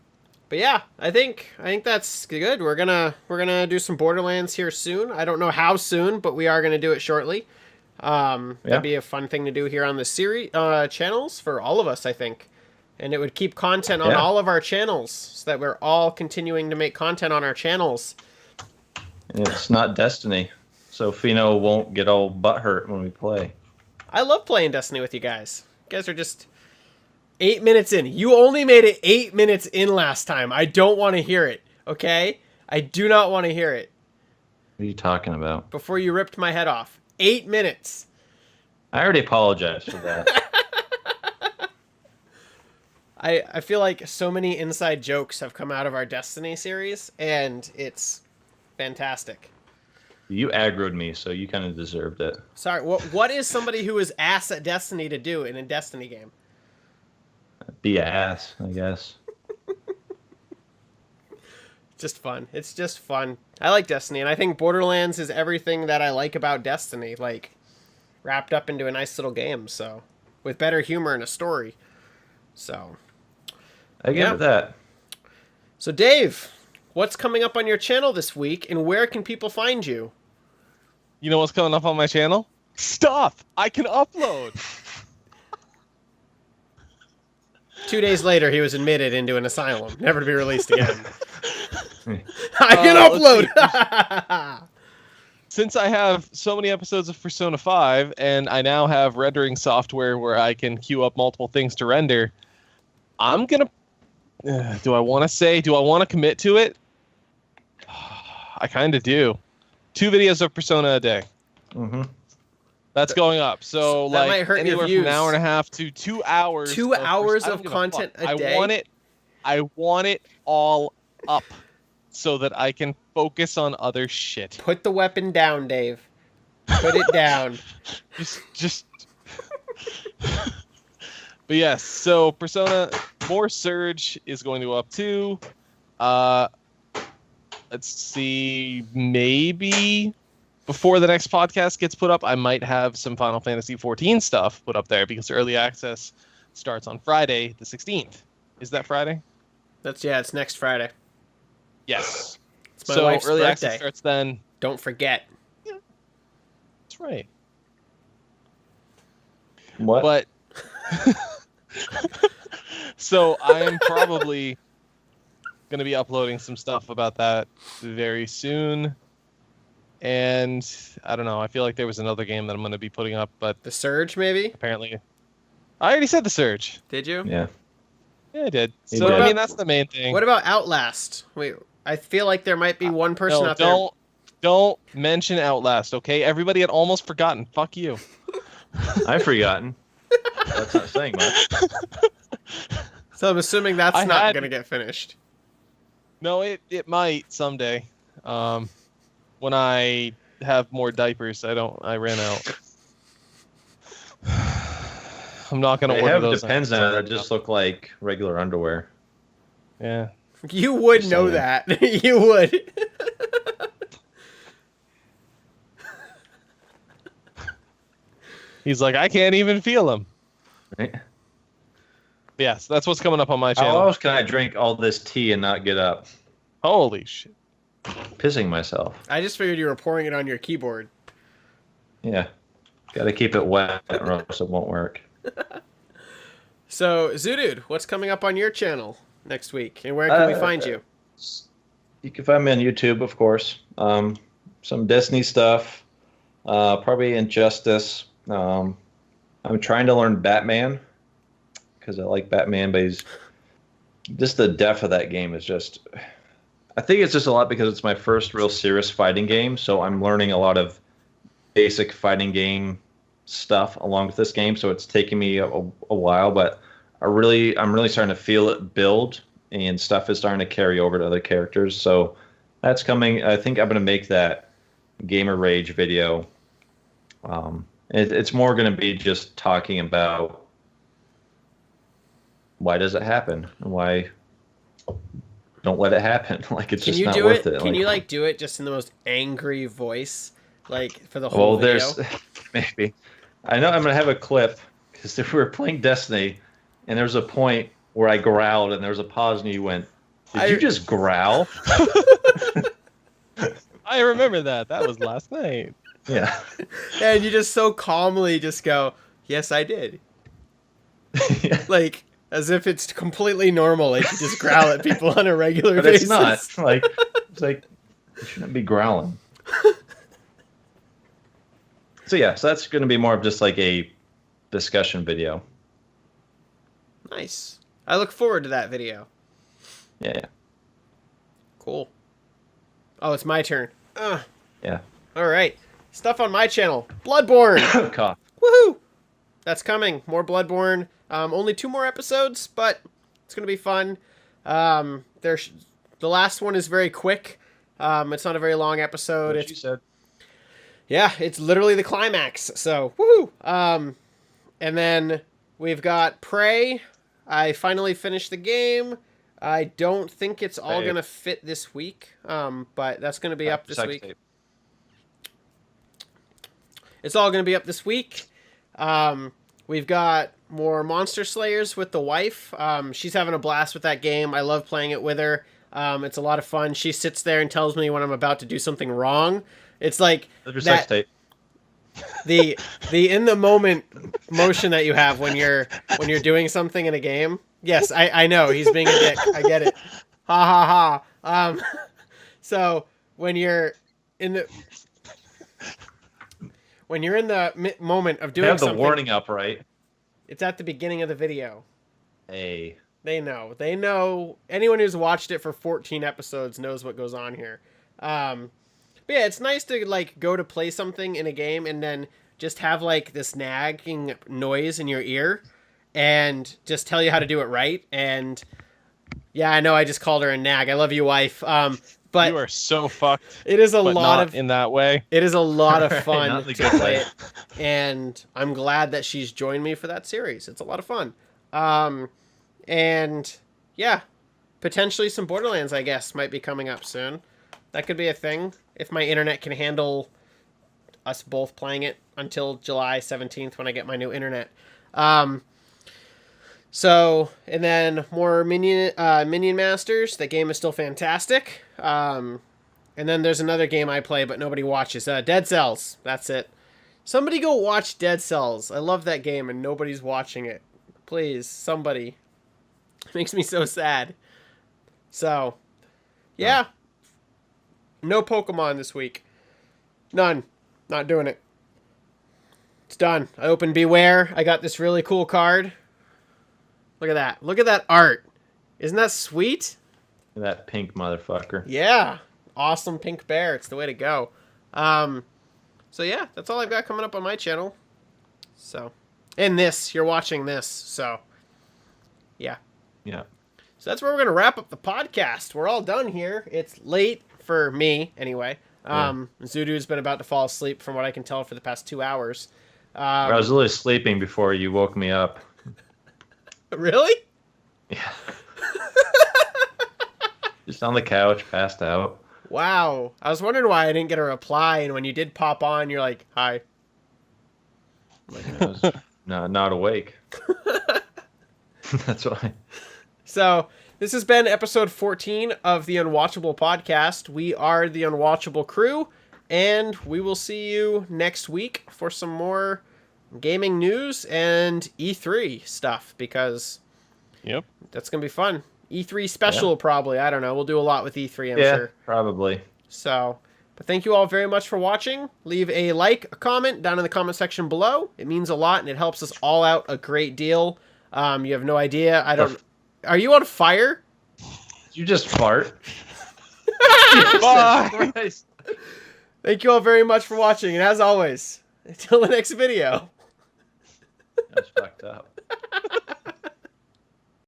but yeah, I think that's good. We're gonna do some Borderlands here soon. I don't know how soon, but we are gonna do it shortly. That'd be a fun thing to do here on the series channels for all of us, I think. And it would keep content on all of our channels, so that we're all continuing to make content on our channels. It's not Destiny, so Pheno won't get all butthurt when we play. I love playing Destiny with you guys. You guys are just 8 minutes in. You only made it 8 minutes in last time. I don't want to hear it, okay? I do not want to hear it. What are you talking about? Before you ripped my head off. 8 minutes. I already apologized for that. I feel like so many inside jokes have come out of our Destiny series, and it's fantastic. You aggroed me, so you kind of deserved it. Sorry, what is somebody who is ass at Destiny to do in a Destiny game? Be a ass, I guess. Just fun. It's just fun. I like Destiny, and I think Borderlands is everything that I like about Destiny, like, wrapped up into a nice little game, so, with better humor and a story. So, I give it that. So, Dave, what's coming up on your channel this week, and where can people find you? You know what's coming up on my channel? Stuff I can upload. 2 days later, he was admitted into an asylum, never to be released again. I can upload! Since I have so many episodes of Persona 5, and I now have rendering software where I can queue up multiple things to render, I'm going to... do I want to commit to it? I kind of do. 2 videos of Persona a day. Mm-hmm. That's going up. So that like might hurt your anywhere from views. an hour and a half to 2 hours. 2 hours I don't of give content fuck. a day? I want it all up so that I can focus on other shit. Put the weapon down, Dave. Put it down. Just. But yes, so Persona more Surge is going to go up too. Let's see, maybe before the next podcast gets put up, I might have some Final Fantasy XIV stuff put up there because early access starts on Friday, the 16th. Is that Friday? It's next Friday. Yes. It's my so wife's early birthday. access starts then. Don't forget. Yeah, that's right. What? But so I am probably going to be uploading some stuff about that very soon. And I don't know. I feel like there was another game that I'm going to be putting up, but The Surge, maybe? apparently I already said The Surge. Did you? Yeah. Yeah, I did. You So did. I mean, that's the main thing. What about Outlast? Wait, I feel like there might be one person No, out there. don't mention Outlast, okay? Everybody had almost forgotten. Fuck you. I've forgotten. That's not saying much. So I'm assuming that's I not had- going to get finished. No, it might someday. When I have more diapers, I ran out. I'm not gonna They order have those. Depends on it that just look like regular underwear. Yeah. You would know Saying. that. You would. He's like, I can't even feel them. Right? But yes, that's what's coming up on my How channel. else can I drink all this tea and not get up? Holy shit. Pissing myself. I just figured you were pouring it on your keyboard. Yeah. Got to keep it wet or else it won't work. So, Zoodude, what's coming up on your channel next week? And where can we find you? You can find me on YouTube, of course. Some Disney stuff. Probably Injustice. I'm trying to learn Batman because I like Batman, but he's just the depth of that game is just. I think it's just a lot because it's my first real serious fighting game, so I'm learning a lot of basic fighting game stuff along with this game. So it's taking me a while, but I'm really starting to feel it build, and stuff is starting to carry over to other characters. So that's coming. I think I'm going to make that Gamer Rage video. It's more going to be just talking about why does it happen and why don't let it happen. Like it's Can just you not do worth it? it. Can Like, you do it just in the most angry voice, like for the whole well, video? there's maybe. I know I'm going to have a clip because if we were playing Destiny and there was a point where I growled and there was a pause and you went, "Did you just growl?" I remember that. That was last night. Yeah. And you just so calmly just go, "Yes, I did." Yeah. Like as if it's completely normal. Like you just growl at people on a regular But basis. it's not. Like it's like you shouldn't be growling. So yeah, so that's going to be more of just like a discussion video. Nice. I look forward to that video. Yeah. Cool. Oh, it's my turn. Yeah. All right. Stuff on my channel. Bloodborne. Cough. Woohoo! That's coming. More Bloodborne. Only 2 more episodes, but it's gonna be fun. The last one is very quick. It's not a very long episode. What you said. Yeah, it's literally the climax. So woohoo! And then we've got Prey. I finally finished the game. I don't think it's all Hey. gonna fit this week, but that's gonna be up this Sex week. tape. It's all going to be up this week. We've got more Monster Slayers with the wife. She's having a blast with that game. I love playing it with her. It's a lot of fun. She sits there and tells me when I'm about to do something wrong. It's like That's your sex tape. the in the moment motion that you have when you're doing something in a game. Yes, I know he's being a dick. I get it. Ha ha ha. So when you're in the moment of doing You have the something, warning up, right? it's at the beginning of the video. Hey. They know. They know. Anyone who's watched it for 14 episodes knows what goes on here. But yeah, it's nice to go to play something in a game and then just have like this nagging noise in your ear and just tell you how to do it right. And yeah, I know I just called her a nag. I love you, wife. But You are so fucked. it is a But lot not of in that way. it is a lot of Right, fun not the to good play way. it, and I'm glad that she's joined me for that series. It's a lot of fun, and yeah, potentially some Borderlands, I guess, might be coming up soon. That could be a thing if my internet can handle us both playing it until July 17th when I get my new internet. So, and then more Minion Masters. That game is still fantastic. And then there's another game I play, but nobody watches. Dead Cells. That's it. Somebody go watch Dead Cells. I love that game, and nobody's watching it. Please, somebody. It makes me so sad. So, yeah. No Pokemon this week. None. Not doing it. It's done. I opened Beware. I got this really cool card. Look at that. Look at that art. Isn't that sweet? That pink motherfucker. Yeah. Awesome pink bear. It's the way to go. So yeah, that's all I've got coming up on my channel. So, and this, you're watching this. So, yeah. Yeah. So that's where we're going to wrap up the podcast. We're all done here. It's late for me anyway. Zudu's been about to fall asleep from what I can tell for the past 2 hours. I was literally sleeping before you woke me up. Really? Yeah. Just on the couch, passed out. Wow. I was wondering why I didn't get a reply, and when you did pop on, you're like, hi. I was not awake. That's why. So, this has been episode 14 of the Unwatchable podcast. We are the Unwatchable crew, and we will see you next week for some more gaming news and E3 stuff, because Yep. that's going to be fun. E3 special, probably. I don't know. We'll do a lot with E3, I'm Yeah, sure. probably. So, but thank you all very much for watching. Leave a like, a comment down in the comment section below. It means a lot, and it helps us all out a great deal. You have no idea. I don't... Are you on fire? You just fart. Bye. Christ. Thank you all very much for watching, and as always, until the next video. That's fucked up.